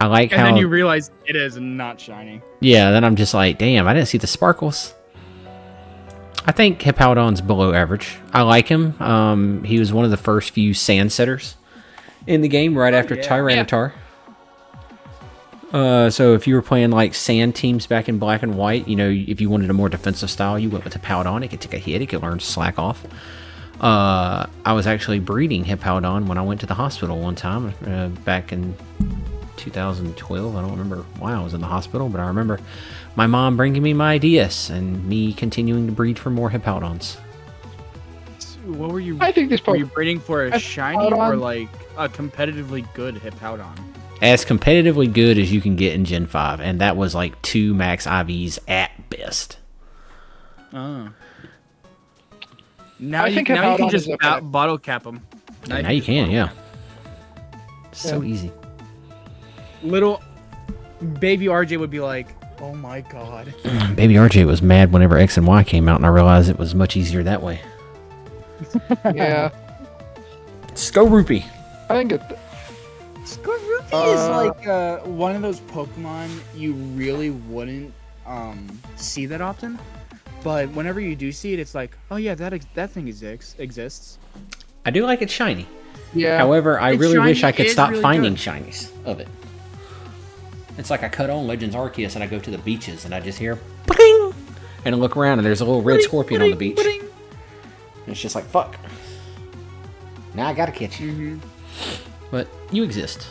I like And how. then you realize it is not shiny. Yeah, then I'm just like, damn, I didn't see the sparkles. I think Hippowdon's below average. I like him. He was one of the first few sand setters in the game right after yeah. Tyranitar. So if you were playing like sand teams back in black and white, you know, if you wanted a more defensive style, you went with Hippowdon. It could take a hit. It could learn to slack off. I was actually breeding Hippowdon when I went to the hospital one time back in 2012. I don't remember why I was in the hospital, but I remember my mom bringing me my DS and me continuing to breed for more Hippowdons. What were you? I think this Were probably you breeding for a shiny or like a competitively good Hippowdon? As competitively good as you can get in Gen 5, and that was like 2 max IVs at best. Oh. Now I you think can Hippowdon just is okay. bottle cap them. Now you can, yeah. So easy. Little baby RJ would be like, "Oh my god." Baby RJ was mad whenever X and Y came out, and I realized it was much easier that way. Yeah, Skorupi. I think it. Skorupi is like one of those Pokemon you really wouldn't see that often, but whenever you do see it, it's like, oh yeah, that thing exists. I do like it shiny. Yeah. However, I It's really wish shiny, I could it is stop really finding good. shinies of it. It's like I cut on Legends Arceus and I go to the beaches and I just hear bling, and I look around and there's a little red scorpion on the beach. And it's just like, fuck. Now I gotta catch you. But you exist.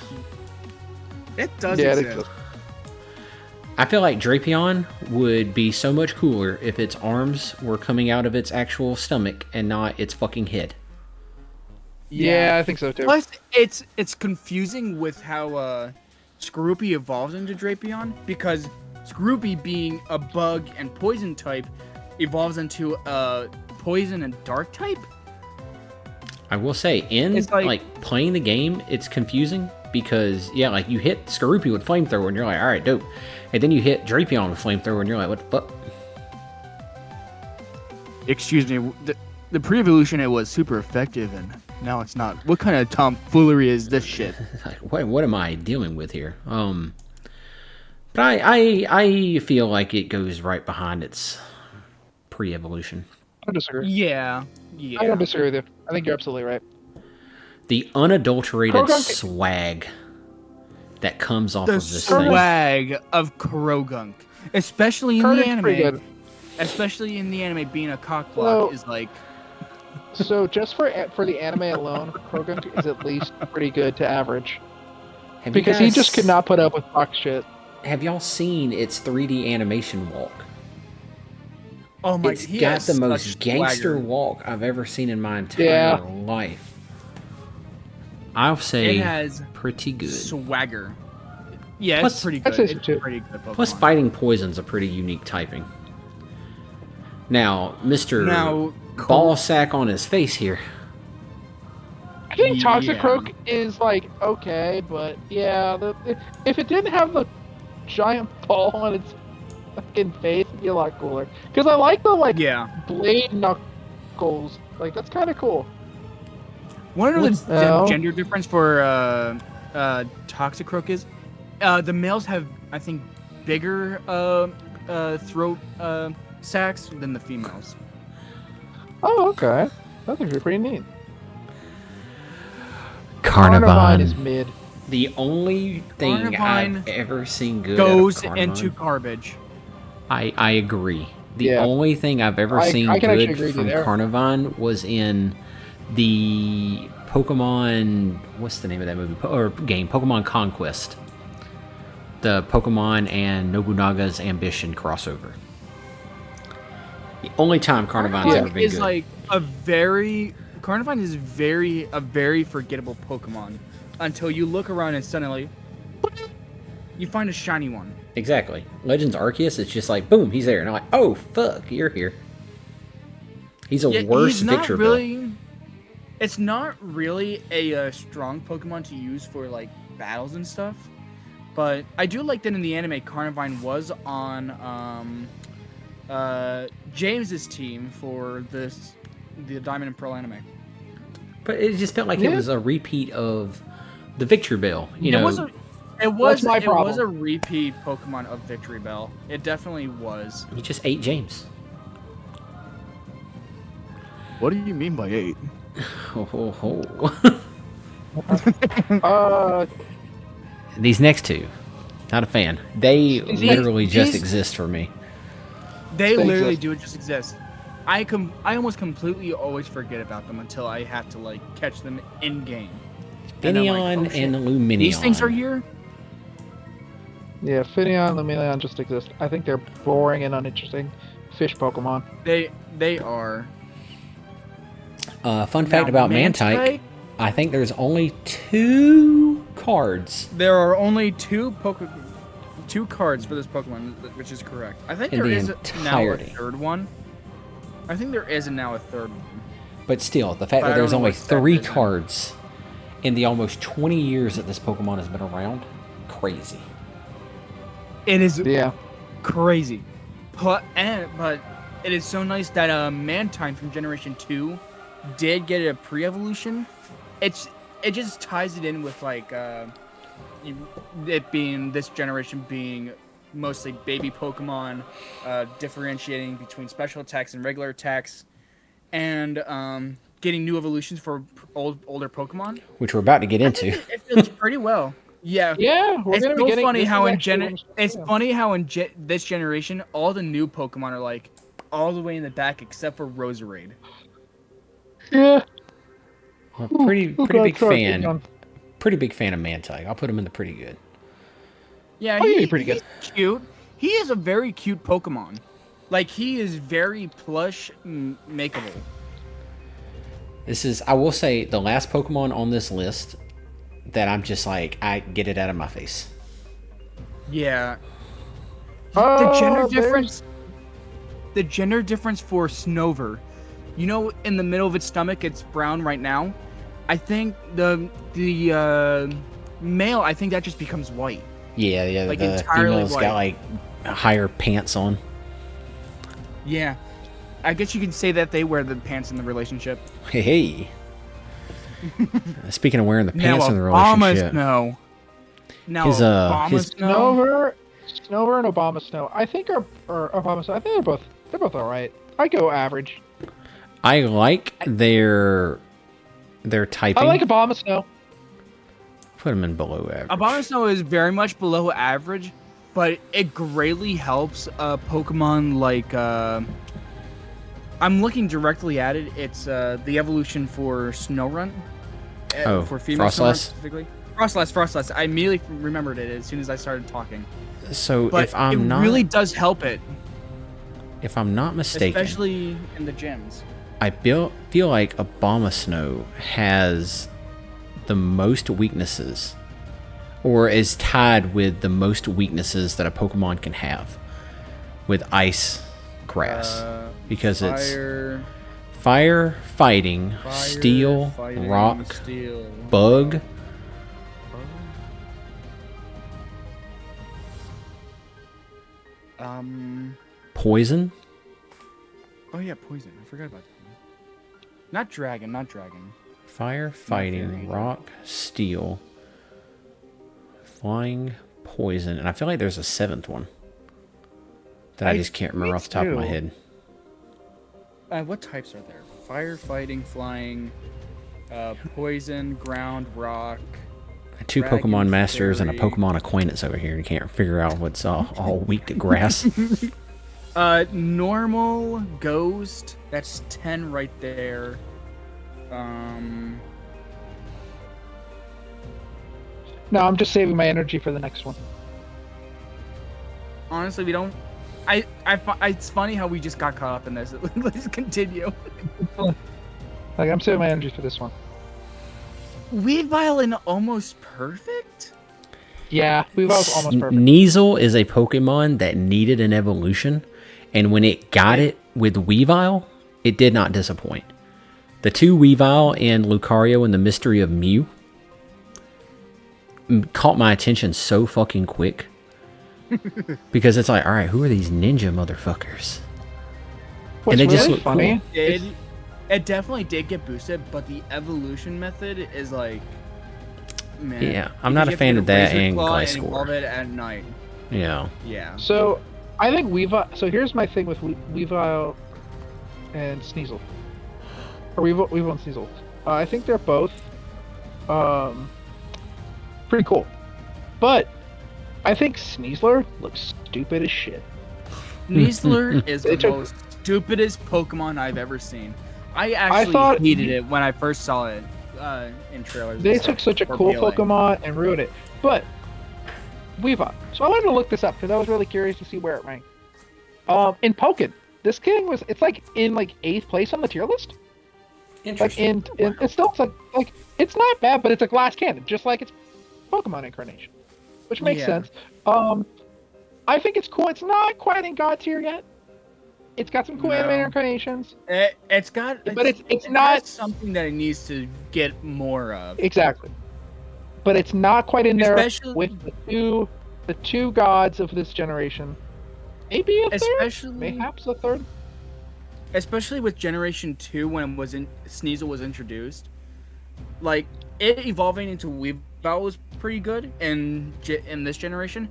It does Yeah, it exist. exists. I feel like Drapion would be so much cooler if its arms were coming out of its actual stomach and not its fucking head. Yeah, I think so too. Plus, it's confusing with how Skorupi evolves into Drapion, because Skorupi being a bug and poison type evolves into a poison and dark type. I will say, in It's like- playing the game, it's confusing because like you hit Skorupi with flamethrower and you're like, all right, dope, and then you hit Drapion with flamethrower and you're like, what the fuck? Excuse me, the pre-evolution it was super effective, and now it's not. What kind of tomfoolery is this shit? Like, what am I dealing with here? But I feel like it goes right behind its pre-evolution. I disagree. Yeah. I don't disagree with you. I think you're absolutely right. The unadulterated Krogan- swag that comes off The of this thing. swag of Krogunk, especially in the Krogank's pretty anime. good. Especially in the anime, being a cockblock Well- is like. So just for the anime alone, Krogunk is at least pretty good to average. Have you Because he guys- just could not put up with box shit. Have y'all seen its 3D animation walk? Oh my! It's he got has the such most gangster swagger. walk I've ever seen in my entire Yeah. life. I'll say It has pretty good. swagger. Yeah, Plus- it's pretty I'd good. say so It's too. pretty good. Pokemon. Plus, fighting poison's a pretty unique typing. Now, Mr. Now, Ball Sack on his face here. I think Yeah. Toxicroak is like okay, but yeah, if it didn't have the giant ball on its fucking face, it'd be a lot cooler. Because I like the Yeah. blade knuckles. Like that's kind of cool. Want to know What's- the gender difference for Toxicroak is? The males have, I think, bigger throat sacs than the females. Oh, okay. That's actually pretty neat. Carnivine. is mid. The only thing Carnivine I've ever seen good Goes out of into Carnivine, garbage. I agree. The Yeah. only thing I've ever seen I can actually good agree with from you there. Carnivine was in the Pokemon. What's the name of that movie or game? Pokemon Conquest. The Pokemon and Nobunaga's Ambition crossover. The only time Carnivine's ever been is good. like Carnivine is a very forgettable Pokemon until you look around and suddenly you find a shiny one. Exactly. Legends Arceus, it's just like, boom, he's there. And I'm like, oh, fuck, you're here. He's a worse he's not Victor really. It's not really a strong Pokemon to use for like battles and stuff, but I do like that in the anime, Carnivine was on James's team for the Diamond and Pearl anime. But it just felt like it was a repeat of the Victory Bell. You know, It was my it was problem. a repeat Pokemon of Victory Bell. It definitely was. he just ate James. What do you mean by 8? Ho, ho, ho. Uh, These next two, not a fan. They literally just these- exist for me. They They literally exist. do just exist. I almost completely always forget about them until I have to like catch them in game. And I'm like, Finneon oh, shit. and Luminion. These things are here. yeah, Finneon and Luminion just exist. I think they're boring and uninteresting fish Pokemon. They are. Fun fact Now, about Mantike, I think there's only 2 cards There are only two cards for this Pokemon, which is correct. I think In there the is now a entirety. third one. I think there is now a third one. But still, the fact But that I there's don't know only what set 3 it's in. cards in the almost 20 years that this Pokemon has been around, crazy. It is Yeah. crazy. But it is so nice that Mantine from Generation 2 did get a pre-evolution. It just ties it in with like it being this generation being mostly baby Pokemon, differentiating between special attacks and regular attacks, and getting new evolutions for older Pokemon. Which we're about to get I into. think it fits pretty well. Yeah. Yeah, we're It's gonna be so getting. funny this how is in actually one of the- it's yeah. funny how in this generation all the new Pokemon are like all the way in the back except for Roserade. Yeah. I'm a pretty big Sorry, fan. Pokemon. Pretty big fan of Mantike. I'll put him in the pretty good. Yeah, Oh, he's pretty good. He's cute. He is a very cute Pokemon. Like he is very plush, makeable. This is, I will say, the last Pokemon on this list that I'm just like, I get it out of my face. Yeah. The gender there's- difference. The gender difference for Snover. You know, in the middle of its stomach, it's brown right now. I think the male, I think that just becomes white. Yeah, Like, the entirely female's got like higher pants on. Yeah. I guess you could say that they wear the pants in the relationship. Hey. Speaking of wearing the Now pants in the Obama relationship, Snow. Now His, Obama his- Snow. Snover and Obama Snow. I think are Obama Snow. I think they're both all right. I go average. I like their typing. I like Obama Snow. Put them in below average. Obama Snow is very much below average, but it greatly helps Pokemon like I'm looking directly at it. It's the evolution for Snorunt. Oh, for female Snorunt Frostlass? specifically. Frostlass. I immediately remembered it as soon as I started talking. So But if I'm it not really does help it, if I'm not mistaken, especially in the gyms. I feel like Obama Snow has the most weaknesses, or is tied with the most weaknesses that a Pokemon can have with ice, grass, because it's fire, fighting, steel, fighting, rock, steel, bug. Poison. Oh yeah, poison. I forgot about that. Not dragon. Fire, fighting, very rock, steel, flying, poison, and I feel like there's a 7th one that I just can't remember off the top of my head. What types are there? Fire, fighting, flying, poison, ground, rock. 2 Dragon, Pokemon Masters and a fairy. Pokemon Acquaintance over here, and can't figure out what's all weak to grass. Normal, ghost. That's 10 right there. No, I'm just saving my energy for the next one. Honestly, we don't. It's funny how we just got caught up in this. Let's continue. Like I'm saving my energy for this one. Weavile in almost perfect. Yeah, we've almost perfect. Sneasel is a Pokemon that needed an evolution, and when it got it with Weavile, it did not disappoint. The 2 Weavile and Lucario and the Mystery of Mew caught my attention so fucking quick. Because it's like, alright, who are these ninja motherfuckers? What's they just really look funny? It definitely did get boosted, but the evolution method is like man. Yeah, I'm not a fan of that and Gliscor. Evolve it at night. Yeah. Yeah. So, I think Weavile. So here's my thing with Weavile and Sneasel, or Weavile and Sneasel. I think they're both pretty cool, but I think Sneasler looks stupid as shit. Sneasler is the most stupidest Pokemon I've ever seen. I actually thought hated it when I first saw it in trailers. They took such a cool PLA. Pokemon and ruined it. But Weavile. So I wanted to look this up because I was really curious to see where it ranked. In Pokken, this thing it's like in like 8th place on the tier list. Interesting. Like it's still like it's not bad, but it's a glass cannon, just like it's Pokemon incarnation, which makes sense. I think it's cool. It's not quite in God tier yet. It's got some cool anime incarnations. It's got, but it's not something that it needs to get more of. Exactly. But it's not quite in there Especially, with the two gods of this generation. Maybe a third. Mayhaps a third. Especially with Generation 2 when Sneasel was introduced. Like, it evolving into Weavile was pretty good in this generation.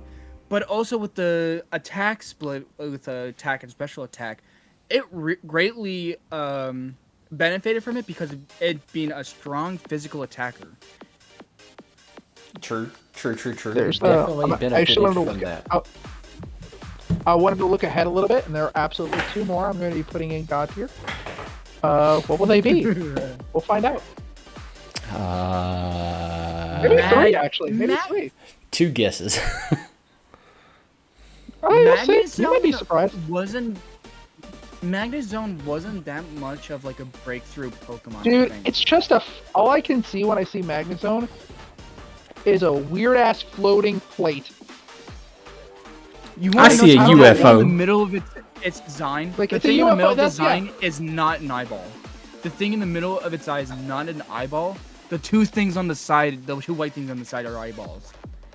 But also with the attack split, with attack and special attack, it greatly benefited from it because of it being a strong physical attacker. True. There's definitely benefited from that. I wanted to look ahead a little bit, and there are absolutely 2 more I'm going to be putting in God tier. What will they be? We'll find out. Maybe 3, actually. Maybe 3. 2 guesses. You might be surprised. Magnezone wasn't that much of like a breakthrough Pokemon. Dude, it's just all I can see when I see Magnezone is a weird ass floating plate. I see a UFO. In the middle of its design. Like, the thing in the middle of the design is not an eyeball. The thing in the middle of its eye is not an eyeball. The 2 things on the side, the 2 white things on the side are eyeballs.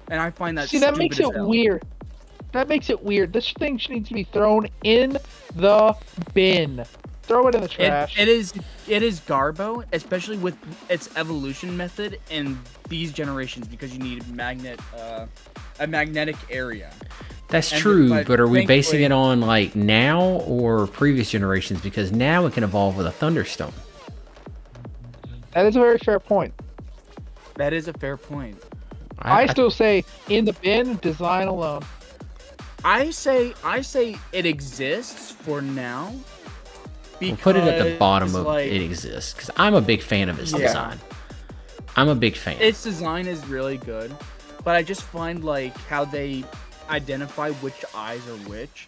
And I find that that makes it weird. That makes it weird. This thing needs to be thrown in the bin. Throw it in the trash. It is Garbo, especially with its evolution method in these generations, because you need a magnetic area. That's true, but are we basing it on like now or previous generations? Because now it can evolve with a Thunderstone. That is a very fair point. That is a fair point. I still say in the bin, design alone. I say it exists for now. We'll put it at the bottom of it exists because I'm a big fan of its design. I'm a big fan. Its design is really good, but I just find like how they identify which eyes are which,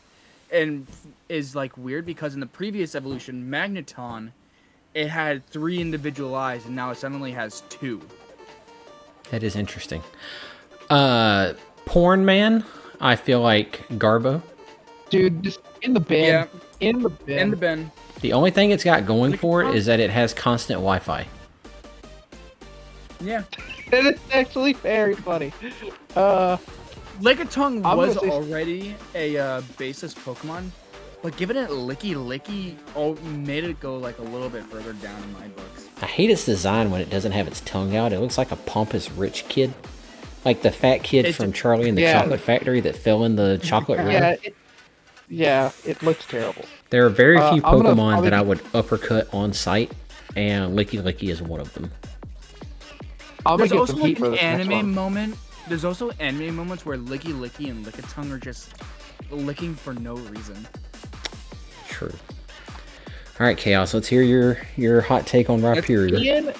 and is like weird because in the previous evolution, Magneton, it had 3 individual eyes, and now it suddenly has 2. That is interesting. Porn Man, I feel like Garbo. Dude, just in the bin. Yeah. In the bin. In the bin. The only thing it's got going for it is that it has constant Wi-Fi. Yeah. It is actually very funny. Lickitung was already a basis Pokemon, but giving it Licky made it go like a little bit further down in my books. I hate its design when it doesn't have its tongue out. It looks like a pompous rich kid. Like the fat kid from Charlie and the Chocolate Factory that fell in the chocolate river. It looks terrible. There are very few Pokemon that I would uppercut on sight, and Licky is one of them. There's also like an anime moment. There's also anime moments where Licky and Lickitung are just licking for no reason. True. All right, Chaos. Let's hear your hot take on Rhyperior.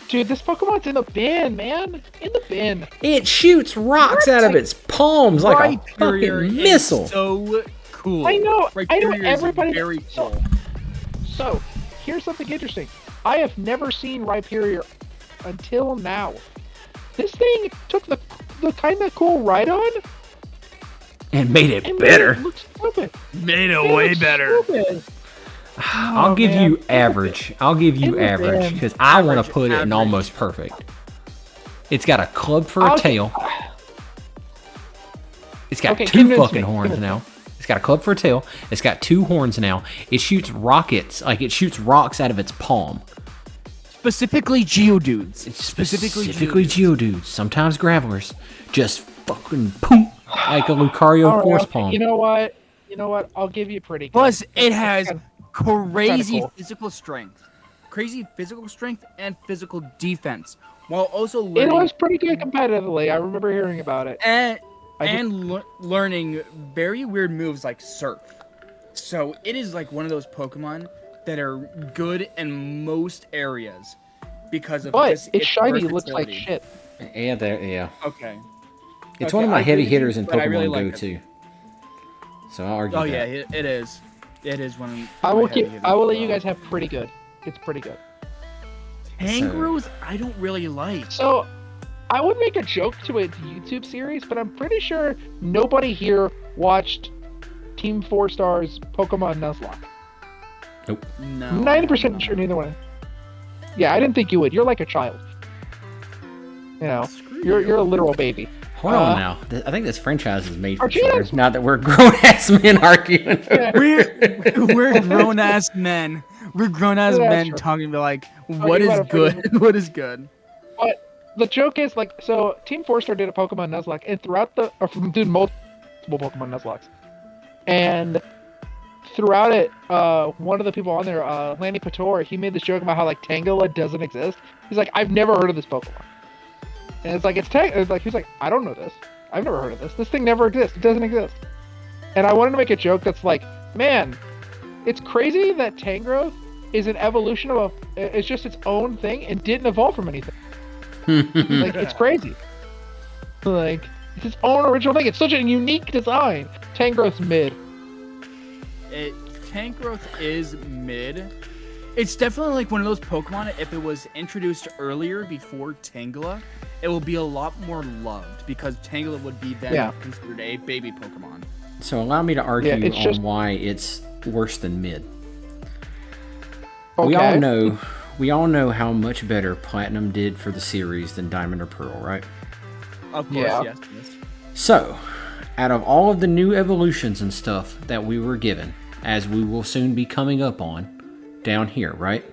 Dude, this Pokemon's in the bin, man. In the bin. It shoots rocks out of its palms like a fucking missile. So cool. I know. Rhyperior Everybody. Is very cool. So, here's something interesting. I have never seen Rhyperior until now. This thing took the kind of cool Rhydon and made it better. It look stupid. Made it way better. Stupid. I'll give you average. I'll give you average because I want to put it in almost perfect. It's got a club for a tail. It's got 2 fucking horns now. It's got a club for a tail. It's got 2 horns now. It shoots rockets, like it shoots rocks out of its palm. Specifically Geodudes. Specifically Geodudes. Sometimes Gravelers. Just fucking poop like a Lucario All right, Force okay, Palm. You know what? I'll give you pretty good. Plus, it has That's crazy cool. physical strength. Crazy physical strength and physical defense. While also It learning was pretty good competitively. I remember hearing about it. learning very weird moves like Surf. So it is like one of those Pokemon that are good in most areas because of But just its shiny looks like versatility. shit. Yeah. Okay. It's Okay, one of my I heavy agree with you, hitters in but I Pokemon really Go, like it. too. So I'll argue Oh that. yeah, it is. It is one. Of I my will heavy keep. hitters I will as let you well. guys have pretty good. It's pretty good. Tangrowth, I don't really like. So, I would make a joke to its YouTube series, but I'm pretty sure nobody here watched Team 4 Star's Pokemon Nuzlocke. Nope. No. 90% sure neither one. Yeah, I didn't think you would. You're like a child. You know, you're a literal baby. Hold on now. I think this franchise is made for Archie children. has- Now that we're grown-ass men arguing. We're grown ass men. We're grown ass Yeah, that's men true. talking about like what you is gotta good. What is good. But the joke is like, so Team 4 Star did a Pokemon Nuzlocke, and throughout did multiple Pokemon Nuzlockes, and throughout it, one of the people on there, Lanny Pator, he made this joke about how like Tangela doesn't exist. He's like, I've never heard of this Pokemon, and it's like it's like he's like, I don't know this. I've never heard of this. This thing never exists. It doesn't exist. And I wanted to make a joke that's like, man, it's crazy that Tangrowth is an evolution of it's just its own thing and didn't evolve from anything. Like, it's crazy. Like, it's its own original thing. It's such a unique design. Tangrowth's mid. Tangrowth is mid. It's definitely like one of those Pokemon. If it was introduced earlier before Tangela, it will be a lot more loved because Tangela would be then considered a baby Pokemon. So allow me to argue Yeah, it's on just- why it's worse than mid. Okay. We all know how much better Platinum did for the series than Diamond or Pearl, right? Of course, Yeah. yes. So, out of all of the new evolutions and stuff that we were given, as we will soon be coming up on down here, right?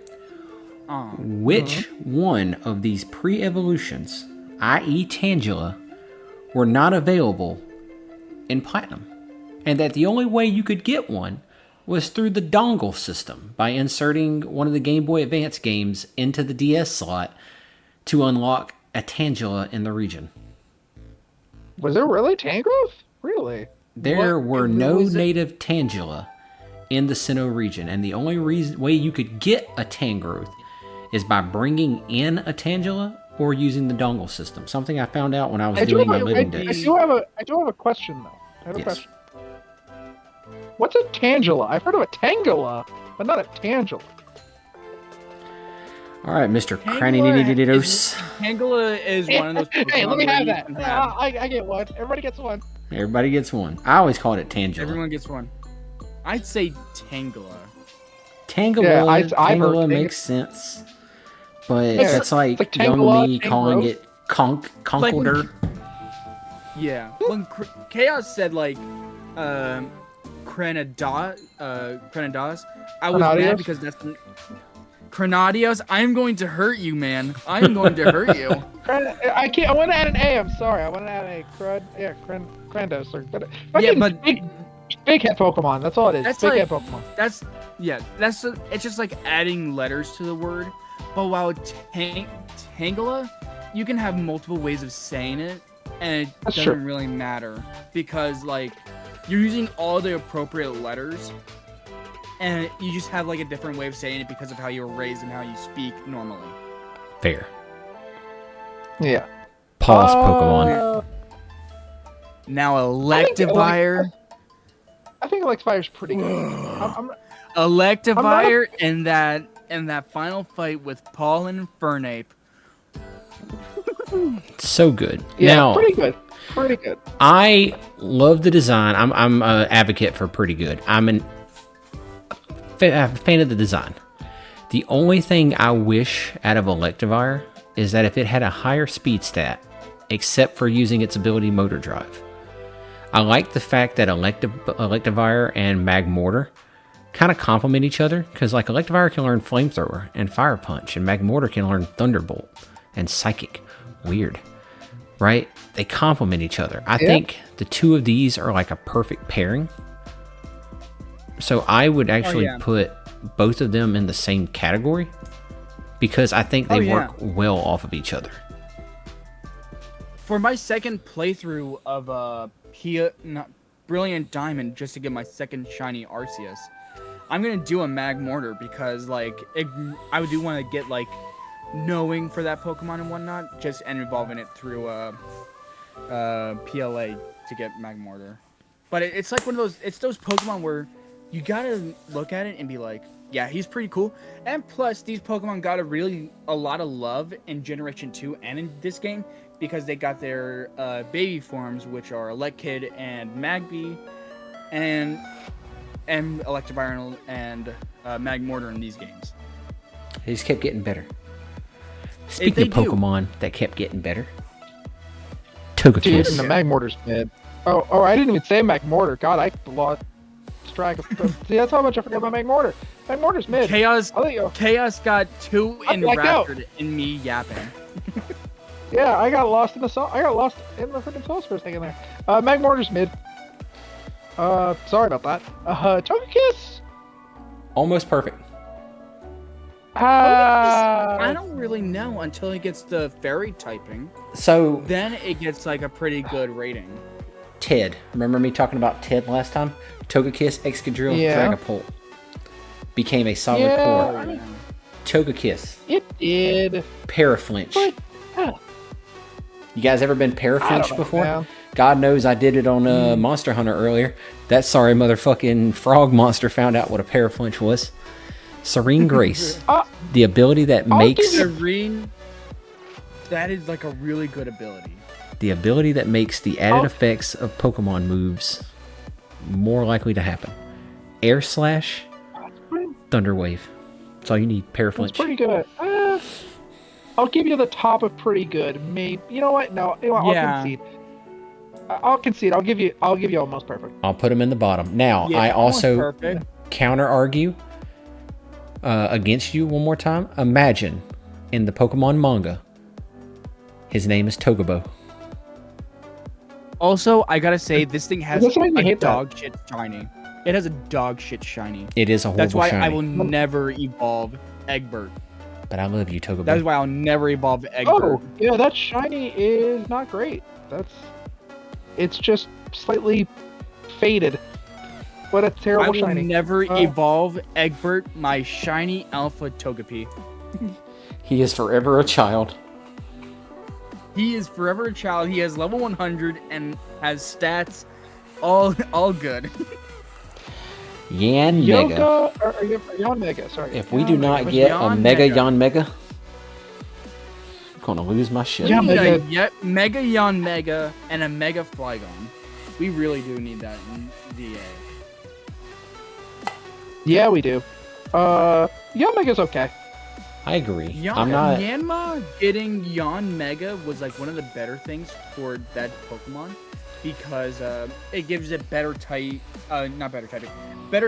Which one of these pre-evolutions, i.e. Tangela, were not available in Platinum? And that the only way you could get one was through the dongle system by inserting one of the Game Boy Advance games into the DS slot to unlock a Tangela in the region. Was there really Tangrowth? Really? There What were no was it? native Tangela in the Sinnoh region, and the only way you could get a Tangrowth is by bringing in a Tangela or using the dongle system. Something I found out when I was doing my living I days. do have a question though. I have a Yes. question. What's a Tangela? I've heard of a Tangela, but not a Tangela. All right, Mr. Cranny-nitty-ditty-dos. Tangela is one of those Pokemon. Hey, let me where have you that. can have- I get one. Everybody gets one. Everybody gets one. I always called it Tangela. Everyone gets one. I'd say Tangela. Tangela, Yeah, I've heard Tangela Tang- makes sense, but Yeah, that's like, it's like young Tangela, me calling Tangrowth. it Conkelder. Yeah. When Chaos said like Crenadios, I was Crenadios? mad because that's Crenadios. I'm going to hurt you, man. I'm going to hurt you. I can't. I want to add an A. I'm sorry. I want to add a Crandos. Yeah, but- big head Pokemon. That's all it is. That's Big like- head Pokemon. It's just like adding letters to the word. But while Tangela, you can have multiple ways of saying it, and it That's doesn't true. really matter because like you're using all the appropriate letters, and you just have like a different way of saying it because of how you were raised and how you speak normally. Fair. Yeah. Pause, Pokemon. Now Electivire, I think Electivire's pretty good. I'm Electivire, and that final fight with Paul and Fernape. So good. yeah, Now, pretty good. Pretty good. I love the design. I'm an advocate for pretty good. I'm a fan of the design. The only thing I wish out of Electivire is that if it had a higher speed stat, except for using its ability Motor Drive. I like the fact that Electivire and Magmortar kind of complement each other, because like Electivire can learn Flamethrower and Fire Punch, and Magmortar can learn Thunderbolt and Psychic. Weird, right? They complement each other. I think the two of these are like a perfect pairing. So I would actually put both of them in the same category, because I think they work well off of each other. For my second playthrough of Brilliant Diamond, just to get my second shiny Arceus, I'm gonna do a Magmortar because like I do want to get like knowing for that Pokemon and whatnot, just and evolving it through PLA to get Magmortar. But it's like one of those. It's those Pokemon where you gotta look at it and be like, yeah, he's pretty cool. And plus, these Pokemon got a lot of love in Generation 2 and in this game because they got their baby forms, which are Elekid and Magby, and Electivire and Magmortar in these games. They just kept getting better. Speaking of Pokemon that kept getting better, Togekiss. Dude, the Magmortar's mid. Oh, I didn't even say Magmortar. God, I lost track of. See, that's how much I forgot about Magmortar. Magmortar's mid. Chaos got too enraptured in me yapping. Yeah, I got lost in the freaking sauce for a second there. Magmortar's mid. Sorry about that. Togekiss. Almost perfect. I don't really know until it gets the fairy typing. So then it gets like a pretty good rating. Ted, remember me talking about Ted last time? Togekiss, Excadrill, Dragapult became a solid core. Togekiss. It did. Paraflinch. You guys ever been Paraflinch before? Man. God knows I did it on Monster Hunter earlier. That sorry motherfucking frog monster found out what a Paraflinch was. Serene Grace. The ability that makes... Serene... That is like a really good ability. The ability that makes the added effects of Pokemon moves more likely to happen. Air Slash, Thunder Wave. That's all you need. Paraflinch. It's pretty good. I'll give you the top of pretty good. Maybe you know what? No, I'll concede. I'll give you almost perfect. I'll put him in the bottom. Now I also counter argue against you one more time. Imagine in the Pokemon manga, his name is Togebo. Also, I gotta say, this thing has a dog shit shiny. It has a dog shit shiny. It is a horrible That's why shiny. I will never evolve Egbert. But I love you, Togebo. That's why I'll never evolve Egbert. Oh, yeah, that shiny is not great. It's just slightly faded. What a terrible shiny. I will never evolve Egbert, my shiny alpha Togepi. He is forever a child. He is forever a child. He has level 100 and has stats all good. Yanmega. Yanmega, sorry. If we do not get a Mega Yanmega, I'm gonna lose my shit. Mega Yanmega and a Mega Flygon. We really do need that in DA. Yeah, we do. Yanmega's okay. I agree. Yanma getting Yanmega was like one of the better things for that Pokemon because it gives it better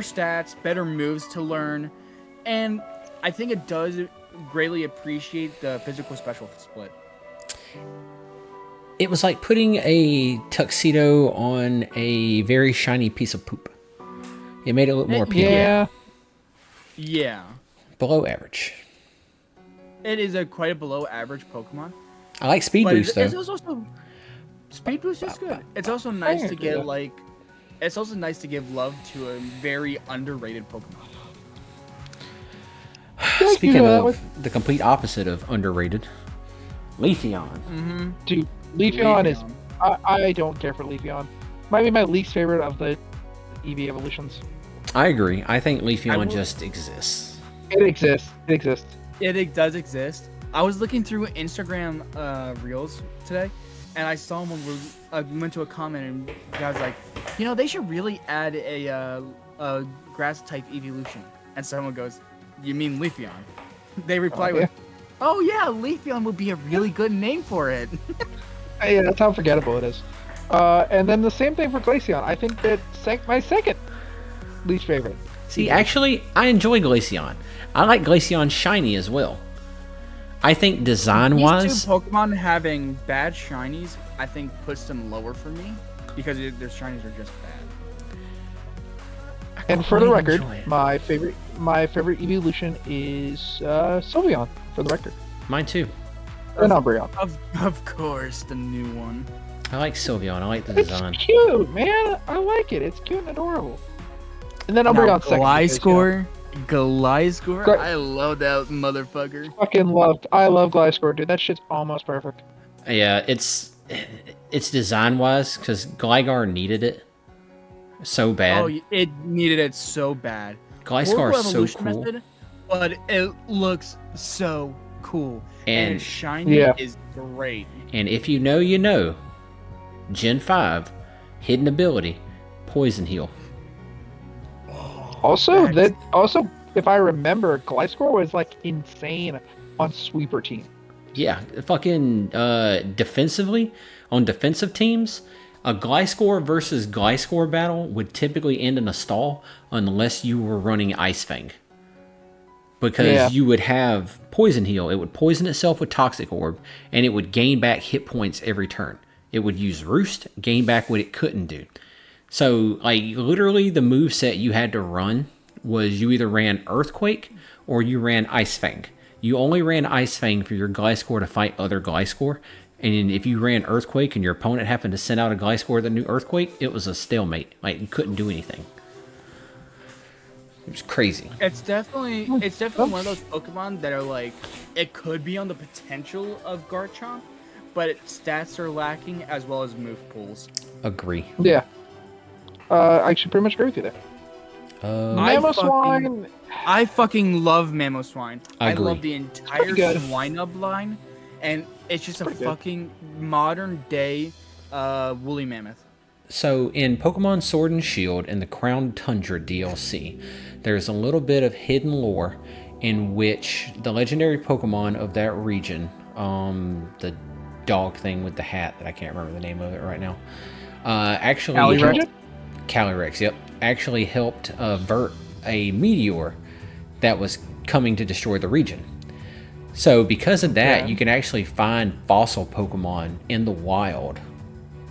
stats, better moves to learn, and I think it does greatly appreciate the physical special split. It was like putting a tuxedo on a very shiny piece of poop. It made it look more appealing. Yeah. Below average. It is quite a below average Pokemon. I like Speed Boost though. It's also Speed Boost is good. It's also nice to get it's also nice to give love to a very underrated Pokemon. Speaking of the complete opposite of underrated, Leafeon. Mm-hmm. Dude, Leafeon is... I don't care for Leafeon. Might be my least favorite of the EV evolutions. I agree. I think Leafeon just exists. It exists. It does exist. I was looking through Instagram Reels today, and I saw one where I went to a comment, and the guy was like, they should really add a grass-type evolution. And someone goes, you mean Leafeon? They reply with, oh yeah, Leafeon would be a really good name for it. Yeah, that's how forgettable it is. And then the same thing for Glaceon. I think that my second least favorite. See, actually, I enjoy Glaceon. I like Glaceon shiny as well. I think design-wise... These two Pokemon having bad shinies, I think, puts them lower for me. Because their shinies are just bad. And for the quite record, enjoy it. my favorite evolution is Sylveon. For the record, Mine too. and Umbreon. Of course, the new one. I like Sylveon. I like the It's design. cute, man. I like it. It's cute and adorable. And then Now, Umbreon second. Gliscor. Gly- I love that motherfucker. I love Gliscor, dude. That shit's almost perfect. Yeah, it's design-wise, because Gligar needed it so bad. Oh, it needed it so bad. Gliscor Horrible is so evolution cool. method, but it looks so cool. And- And shiny Yeah. is great. And if you know, you know. Gen 5, hidden ability, Poison Heal. Also, That's- if I remember, Gliscor was like insane on sweeper team. Yeah, fucking defensively, on defensive teams, a Gliscor versus Gliscor battle would typically end in a stall unless you were running Ice Fang. Because Yeah. you would have Poison Heal. It would poison itself with Toxic Orb, and it would gain back hit points every turn. It would use Roost, gain back what it couldn't do. So, like, literally the move set you had to run was you either ran Earthquake or you ran Ice Fang. You only ran Ice Fang for your Gliscor to fight other Gliscor. And if you ran Earthquake and your opponent happened to send out a Gliscor that knew Earthquake, it was a stalemate. Like, you couldn't do anything. It was crazy. It's definitely one of those Pokemon that are like, it could be on the potential of Garchomp, but its stats are lacking as well as move pools. Agree. Yeah. I should pretty much agree with you there. Mamoswine. I fucking love Mamoswine. I I agree. love the entire good. Swinub line, and it's just a Pretty good. fucking modern day woolly mammoth. So in Pokemon Sword and Shield and the Crown Tundra DLC, there's a little bit of hidden lore in which the legendary Pokemon of that region, the dog thing with the hat that I can't remember the name of it right now, actually Calyrex? helped, Calyrex, yep, actually helped avert a meteor that was coming to destroy the region. So because of that, Okay. you can actually find fossil Pokemon in the wild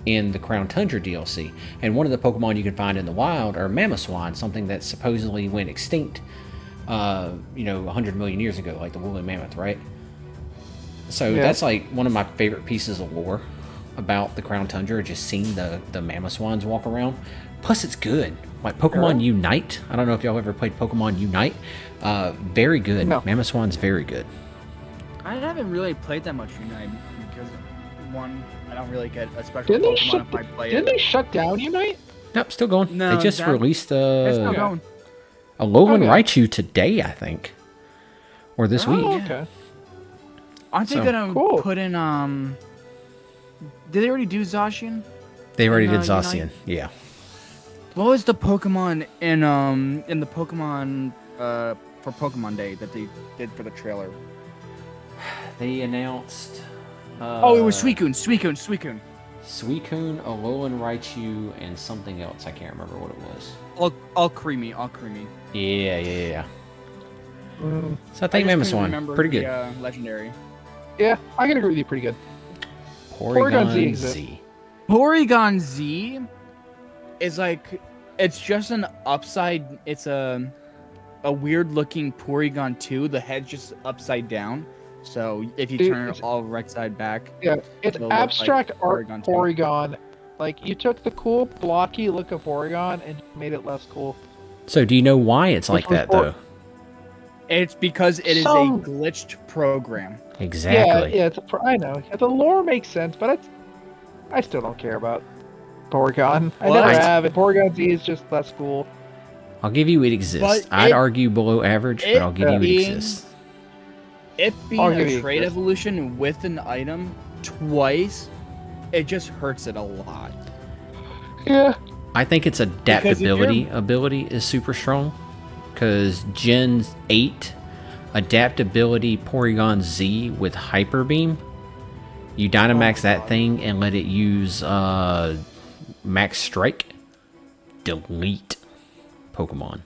in the Crown Tundra DLC. And one of the Pokemon you can find in the wild are Mamoswine, something that supposedly went extinct, 100 million years ago, like the woolly mammoth, right? So Yeah. that's like one of my favorite pieces of lore about the Crown Tundra, just seeing the Mamoswines walk around. Plus, it's good. Like Pokemon Unite. I don't know if y'all ever played Pokemon Unite. Very good. No. Mamoswine's very good. I haven't really played that much Unite because one, I don't really get a special Didn't they Pokemon if I play Didn't it. they shut down Unite? Nope, still going. No, they just that- released It's not a going. Alolan Okay. Raichu today, I think, or this week. Oh, okay. Aren't they So- gonna Cool. put in Did they already do Zacian? They already did Unite? Zacian. Yeah. What was the Pokemon in the Pokemon for Pokemon Day that they did for the trailer? They announced. Oh, it was Suicune. Suicune, Alolan Raichu, and something else. I can't remember what it was. All creamy. Yeah. Mm, So I think just couldn't Mamoswine, remember pretty the, good. legendary. yeah, I can agree with you. Pretty good. Porygon Porygon Z exists. Z. Porygon Z is like, it's just an upside. It's a weird looking Porygon 2. The head's just upside down. So if you Dude, turn it's- it all right side back, Yeah, it's It'll look like abstract art Porygon 2. Porygon. Like, you took the cool, blocky look of Porygon and made it less cool. So do you know why it's like was that Por- though? it's because it is Some- a glitched program. Exactly. Yeah, I know. The lore makes sense, but I still don't care about Porygon. I Well, never I- have. And Porygon Z is just less cool. I'll give you it exists. But I'd it- argue below average, but it I'll give you it being- exists. It being I'll give a you trade this. evolution with an item twice, it just hurts it a lot. Yeah. I think its if you're- adaptability ability is super strong. Because Gen 8 adaptability Porygon Z with Hyper Beam, you Dynamax that thing and let it use Max Strike, delete Pokemon.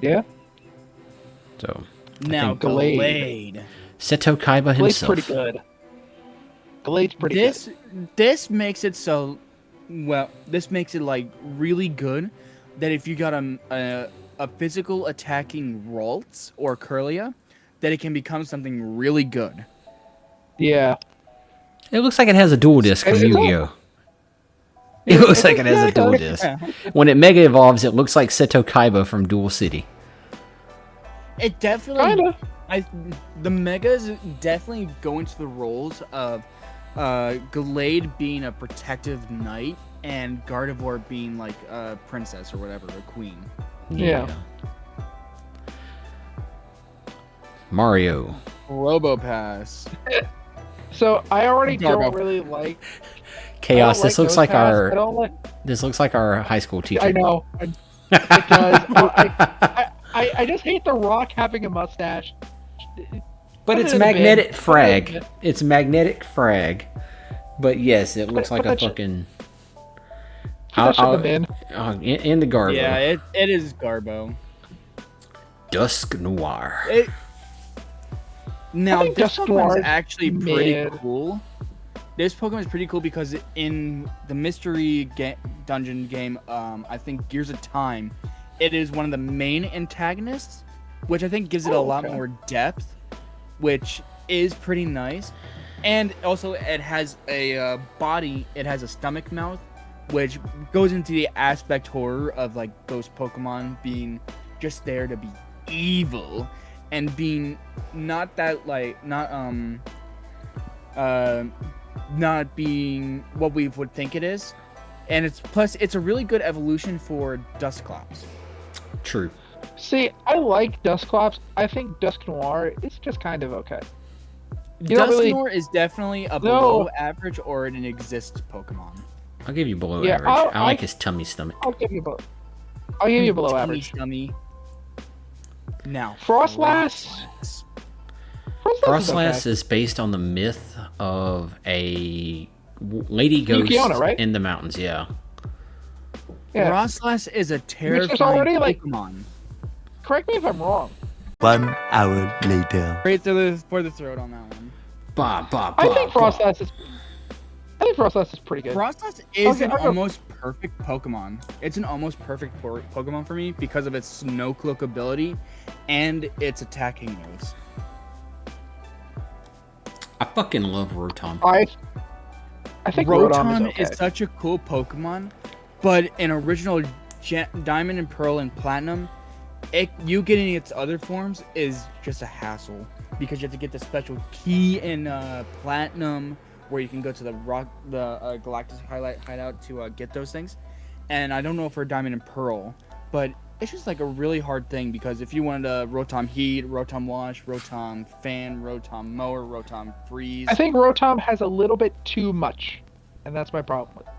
Yeah. So Now, think Glade. Glade. Seto Kaiba Glade's himself. pretty good. Glade's pretty This makes it so, well, this makes it like really good that if you got a physical attacking Ralts or Curlia, that it can become something really good. good. Yeah. It looks like it has a dual disc from It's all- Yu-Gi-Oh. It looks like it has a dual does. disc. When it mega evolves, it looks like Seto Kaiba from Dual City. It definitely, Kinda. the megas definitely go into the roles of Glade being a protective knight and Gardevoir being like a princess or whatever, a queen. Yeah. Mario. Robopass. So I already Garbo. don't really like Chaos. I don't This looks those like paths. our. I don't like. This looks like our high school teacher. I know. It does. I just hate the Rock having a mustache. But Put it's it in the bin. magnetic Put it in the frag. bin. It's magnetic frag. But yes, it looks like Put a that fucking. Put that shit in the bin. In the Garbo. Yeah, it is Garbo. Dusk Noir. Now, think this Dusk Pokemon Noir is is actually pretty mid. cool. This Pokemon is pretty cool because in the mystery dungeon game, I think Gears of Time, it is one of the main antagonists, which I think gives it a lot okay. more depth, which is pretty nice. And also, it has a body. It has a stomach mouth, which goes into the aspect horror of like those Pokemon being just there to be evil and being not that like not being what we would think it is. And it's a really good evolution for Dusclops. True. See, I like Dusclops. I think Dusk Noir is just kind of okay. You don't really- Dusknoir is definitely a below average or an exists Pokemon. I'll give you below Yeah, average. I like his tummy stomach. I'll give you below. I'll give you below Tummy average. Tummy. Now, Frostlass. Frostlass is based on the myth of a lady ghost Yukiona, right? in the mountains. Yeah. Yeah. Frostlass is a there's terrifying already, like- Pokemon. Correct me if I'm wrong. 1 hour later. Right for the throat on that one. I think Frostlass is pretty good. Frostlass is Okay, an I'll go- almost perfect Pokemon. It's an almost perfect Pokemon for me because of its Snow Cloak ability and its attacking moves. I fucking love Rotom. I think Rotom Rotom is okay. is such a cool Pokemon, but in original Diamond and Pearl and Platinum, you getting its other forms is just a hassle because you have to get the special key in Platinum where you can go to the Galactus hideout to get those things. And I don't know for Diamond and Pearl, but it's just like a really hard thing because if you wanted a Rotom Heat, Rotom Wash, Rotom Fan, Rotom Mower, Rotom Freeze. I think Rotom has a little bit too much, and that's my problem with it.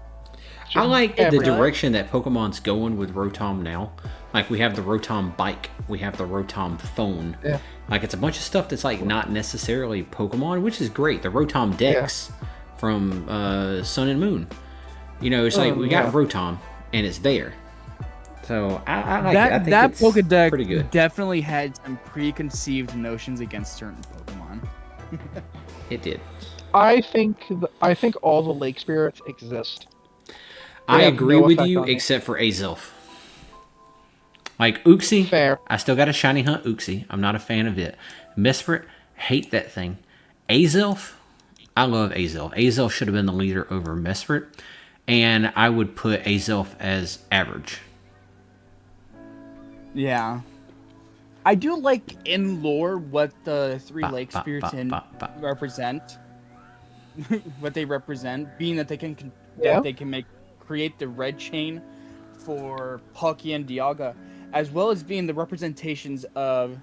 It's I just like the everything. direction that Pokemon's going with Rotom now. Like, we have the Rotom Bike, we have the Rotom Phone. Yeah. Like, it's a bunch of stuff that's, like, not necessarily Pokemon, which is great. The Rotom Dex from Sun and Moon. You know, it's like, we got Rotom, and it's there. So, I like it. I think that it's Pokedex pretty good. definitely had some preconceived notions against certain Pokemon. It did. I think all the lake spirits exist. I have agree no with effect you, on me. except for Azelf. Like, Uxie, Fair. I still got to shiny hunt Uxie. I'm not a fan of it. Mesprit, hate that thing. Azelf, I love Azelf. Azelf should have been the leader over Mesprit, and I would put Azelf as average. Yeah. I do like in lore what the three lake spirits represent. What they represent, being that they can create the red chain for Palkia and Dialga, as well as being the representations of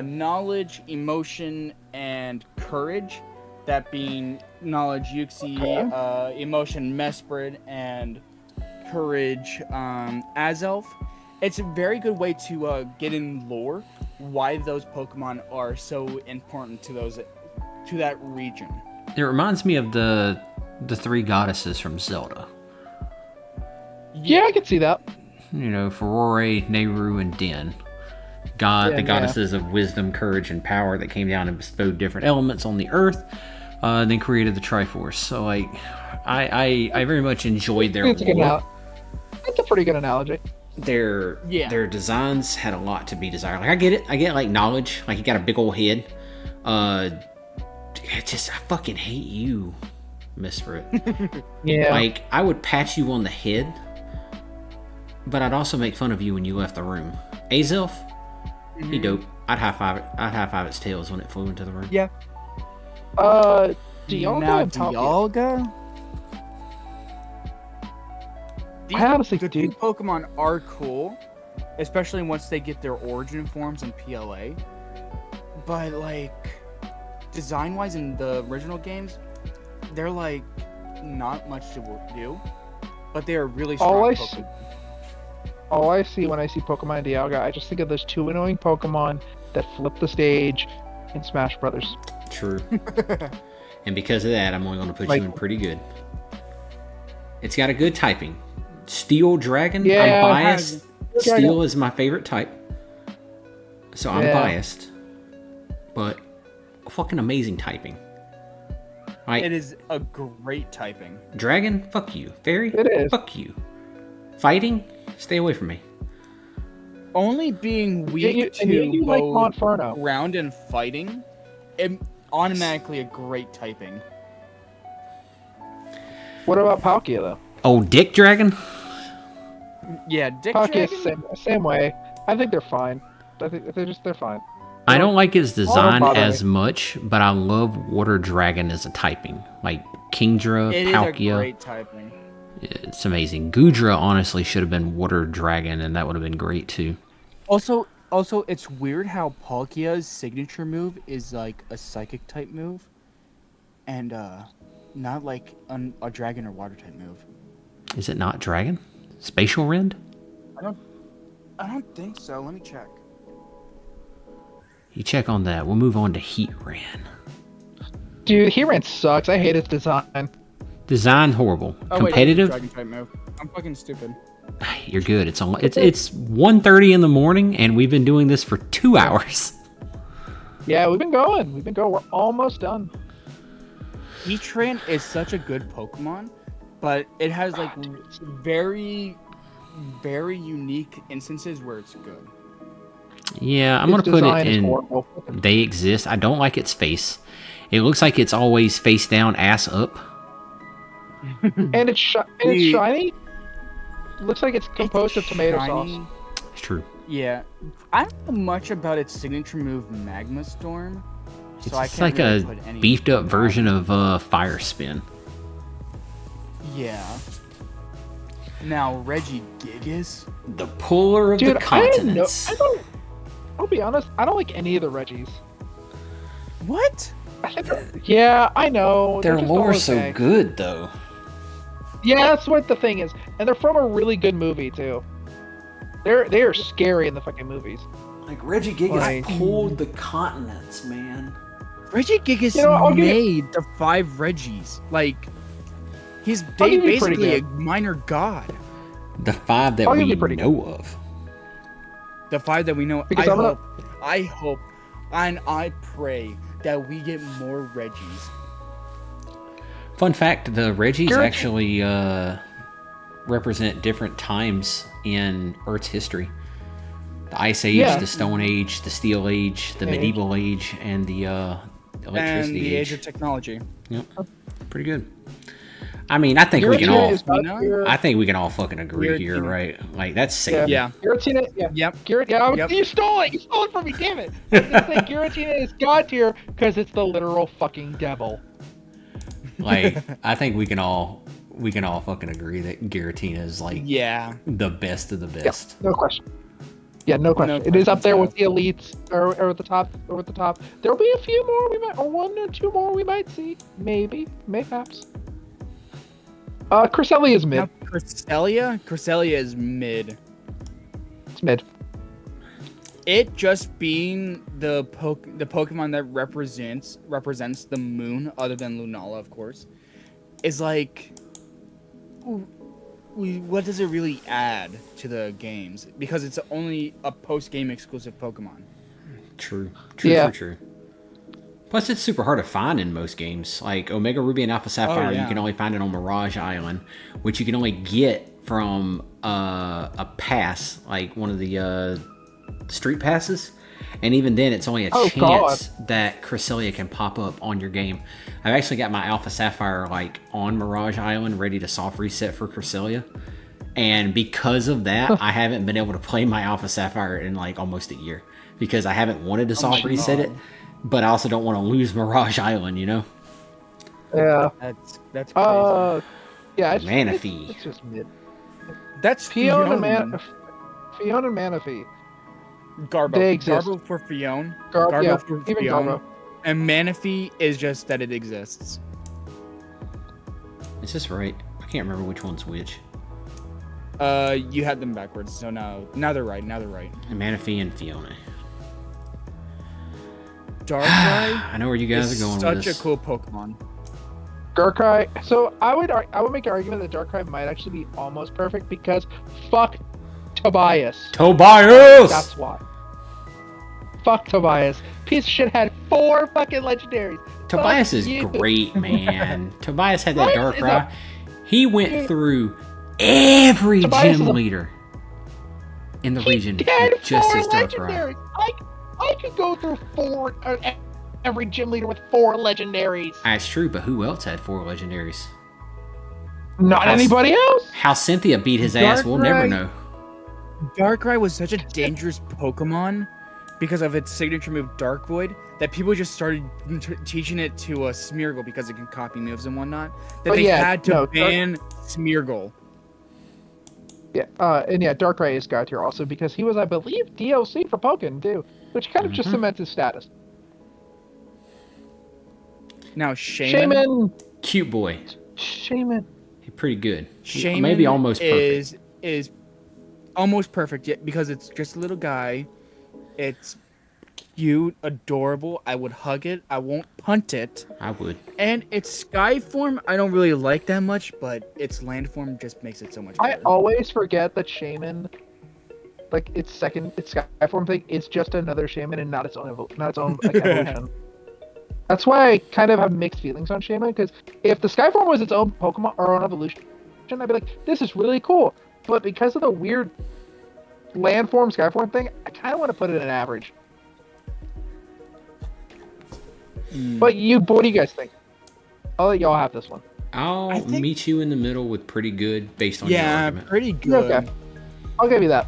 knowledge, emotion, and courage. That being knowledge, Uxie, emotion, Mesprit, and courage, Azelf. It's a very good way to get in lore why those Pokemon are so important to that region. It reminds me of the three goddesses from Zelda. Yeah, I can see that. You know, Ferore, Nehru, and Den. the goddesses of wisdom, courage, and power that came down and bestowed different elements on the earth, and then created the Triforce. So like, I very much enjoyed their lore. That's a pretty good analogy. Their designs had a lot to be desired. Like I get it. I get like knowledge. Like you got a big old head. I fucking hate you, Misfit. Yeah. Like I would pat you on the head, but I'd also make fun of you when you left the room. Azelf, he dope. I'd high five its tails when it flew into the room. Yeah. Dialga Now and Palkia. Dialga. I honestly The do. two Pokemon are cool, especially once they get their origin forms in PLA. But like, design-wise in the original games, they're like not much to do, but they are really strong Pokemon. All I see when I see Pokemon and Dialga, I just think of those two annoying Pokemon that flip the stage in Smash Brothers. True. And because of that, I'm only going to put you in pretty good. It's got a good typing. Steel Dragon, I'm biased. Steel is my favorite type. So I'm biased. But fucking amazing typing. Right? It is a great typing. Dragon, fuck you. Fairy, It is. fuck you. Fighting, stay away from me. Only being weak to you like both Monferno. ground and fighting, it automatically a great typing. What about Palkia though? Oh, Dick Dragon? Yeah, Dick Palkia Dragon. same way. I think they're fine. I think they're fine. I don't like its design bother as me. much, but I love Water Dragon as a typing. Like Kingdra, It is a Palkia. great typing. It's amazing. Gudra honestly should have been Water Dragon, and that would have been great too. Also, it's weird how Palkia's signature move is like a psychic type move, and not like a dragon or water type move. Is it not Dragon? Spatial Rend? I don't think so. Let me check. You check on that. We'll move on to Heat Ran. Dude, Heatran sucks. I hate its design. Design horrible. Oh, Competitive? Wait, dragon type move. I'm fucking stupid. You're good. It's 1:30 in the morning, and we've been doing this for 2 hours. Yeah, we've been going. We're almost done. Heatran is such a good Pokemon, but it has like very, very unique instances where it's good. Yeah, I'm going Its to put it design is in. horrible. They exist. I don't like its face. It looks like it's always face down, ass up. And it's shiny. Looks like it's composed of tomato Shiny. sauce. It's true. Yeah, I don't know much about its signature move, Magma Storm. So I It's can't like really a put any beefed up on version it. of Fire Spin. Yeah. Now Regigigas. The puller of Dude, the continents. I'll be honest. I don't like any of the Reggies. What? Yeah, I know. Their just lore's all so okay. good, though. Yeah, that's what the thing is, and they're from a really good movie too. They are scary in the fucking movies. Like Regigigas Like- pulled the continents, man. Regigigas I'll give you- made the 5 Reggies. Like, he's I'll give you pretty basically a good. minor god. The 5 that I'll give we you pretty know of. The 5 that we know. Because I hope, and I pray that we get more Reggies. Fun fact, the Reggies Sure. actually represent different times in Earth's history. The Ice Age, Yeah. the Stone Age, the Steel Age, the Medieval Age, and the And Electricity the Age. age of technology. Yep. Pretty good. I mean, I think we can Giratina all... is God No? tier. I think we can all fucking agree here, Giratina. right? Like, that's safe. Yeah. Giratina, yeah. Yep. Yeah, you stole it. You stole it from me. Damn it. I was gonna say Giratina is God tier because it's the literal fucking devil. Like, I think we can all fucking agree that Giratina is like Yeah. the best of the best. No question. Yeah, no question. No It is up there questions with the elites, or at the top, There'll be a few more we might, or 1 or 2 more we might see, maybe, mayhaps. Cresselia is mid. Now, Cresselia is mid. It's mid. It just being the Pokemon that represents the moon, other than Lunala, of course, is like what does it really add to the games? Because it's only a post-game exclusive Pokemon. True. Yeah. True. Plus, it's super hard to find in most games. Like Omega Ruby and Alpha Sapphire, yeah. you can only find it on Mirage Island, which you can only get from a pass, like one of the street passes. And even then, it's only a chance that Cresselia can pop up on your game. I've actually got my Alpha Sapphire like on Mirage Island, ready to soft reset for Cresselia. And because of that, I haven't been able to play my Alpha Sapphire in like almost a year because I haven't wanted to soft reset it, but I also don't want to lose Mirage Island, you know? Yeah. That's crazy. Yeah. Manaphy. It's just mid. That's Fiona Fiona. Fiona and Manaphy. Garbo. They exist. Garbo for Fiona. Yeah, for even Fiona. Garbo. And Manaphy is just that it exists. Is this right? I can't remember which one's which. You had them backwards, so now they're right. Now they're right. Manaphy and Fiona. Darkrai I know where you guys are going with such this. a cool Pokemon. Darkrai. So I would make the argument that Darkrai might actually be almost perfect because fuck Tobias. Tobias! That's why. Fuck Tobias. Piece of shit had 4 fucking legendaries. Tobias Fuck is you. great, man. Tobias had that Tobias is Darkrai. He went through every Tobias gym is a- leader in the He region had with just 4 his Darkrai. legendaries. I could go through 4 every gym leader with 4 legendaries. That's true, but who else had 4 legendaries? Not anybody else. How Cynthia beat his ass, we'll never Darkrai- know. Darkrai was such a dangerous Pokemon because of its signature move Dark Void that people just started teaching it to Smeargle because it can copy moves and whatnot. That Oh, they yeah, had to no, ban Smeargle. Yeah, and yeah, Darkrai is God tier also because he was, I believe, DLC for Pokken too, which kind of just cements his status. Now Shaman. Shaman. Cute boy. Shaman. He's pretty good. Shaman Maybe almost perfect. is almost perfect yet because it's just a little guy. It's cute, adorable. I would hug it. I won't punt it. I would. And its sky form, I don't really like that much, but its land form just makes it so much I better. always forget that Shaman, like its sky form thing, is just another Shaman and not its own like, evolution. That's why I kind of have mixed feelings on Shaman because if the sky form was its own Pokemon or own evolution, I'd be like, this is really cool. But because of the weird land form, sky form thing, I kind of want to put it in average. But what do you guys think? I'll let y'all have this one. I'll meet you in the middle with pretty good based on your Yeah, argument. pretty good. Okay. I'll give you that.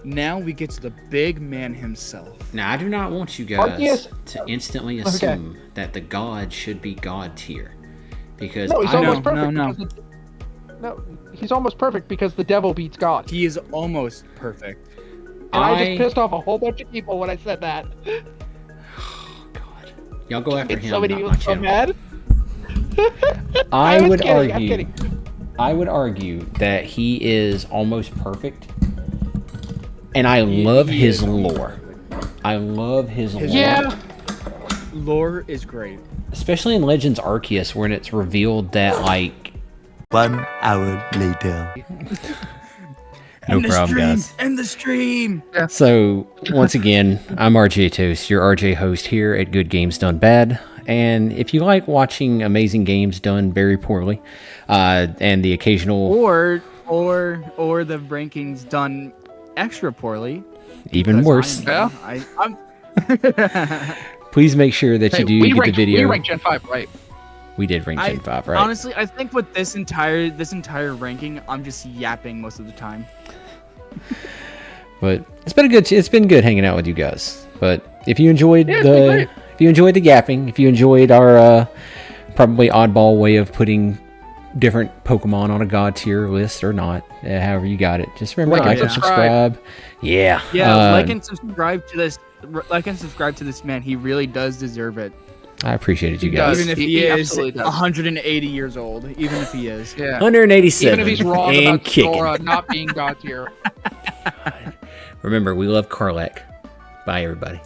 Now we get to the big man himself. Now, I do not want you guys Arceus- to instantly assume that the god should be god tier. Because No, he's I almost know perfect. no. because no, he's almost perfect because the devil beats God. He is almost perfect. And I just pissed off a whole bunch of people when I said that. God. Y'all go after him, Somebody not my was so channel. mad. I was would kidding, I'm argue. kidding. I would argue that he is almost perfect, and I love his lore. I love his lore. Yeah. Lore is great. Especially in Legends Arceus, when it's revealed that, like... 1 hour later. No problem, guys. End the stream. So, once again, I'm RJ Toast, your RJ host here at Good Games Done Bad. And if you like watching amazing games done very poorly, and the occasional... Or the rankings done extra poorly. Even worse, I'm please make sure that you do get the video. We ranked Gen 5, right? We did rank Gen 5, right? Honestly, I think with this entire ranking, I'm just yapping most of the time. But it's been good hanging out with you guys. But if you enjoyed Yeah, it's been great. if you enjoyed the gapping, if you enjoyed our probably oddball way of putting different Pokemon on a god tier list or not, however you got it, just remember Like and and subscribe. Yeah. Yeah, like and subscribe to this. Like and subscribe to this man. He really does deserve it. I appreciated you He guys. does. Even if He he is absolutely does. 180 years old. Even if he is. Yeah. 187 Even if he's wrong and about kicking. Sora not being God tier. Remember, we love Karlak. Bye, everybody.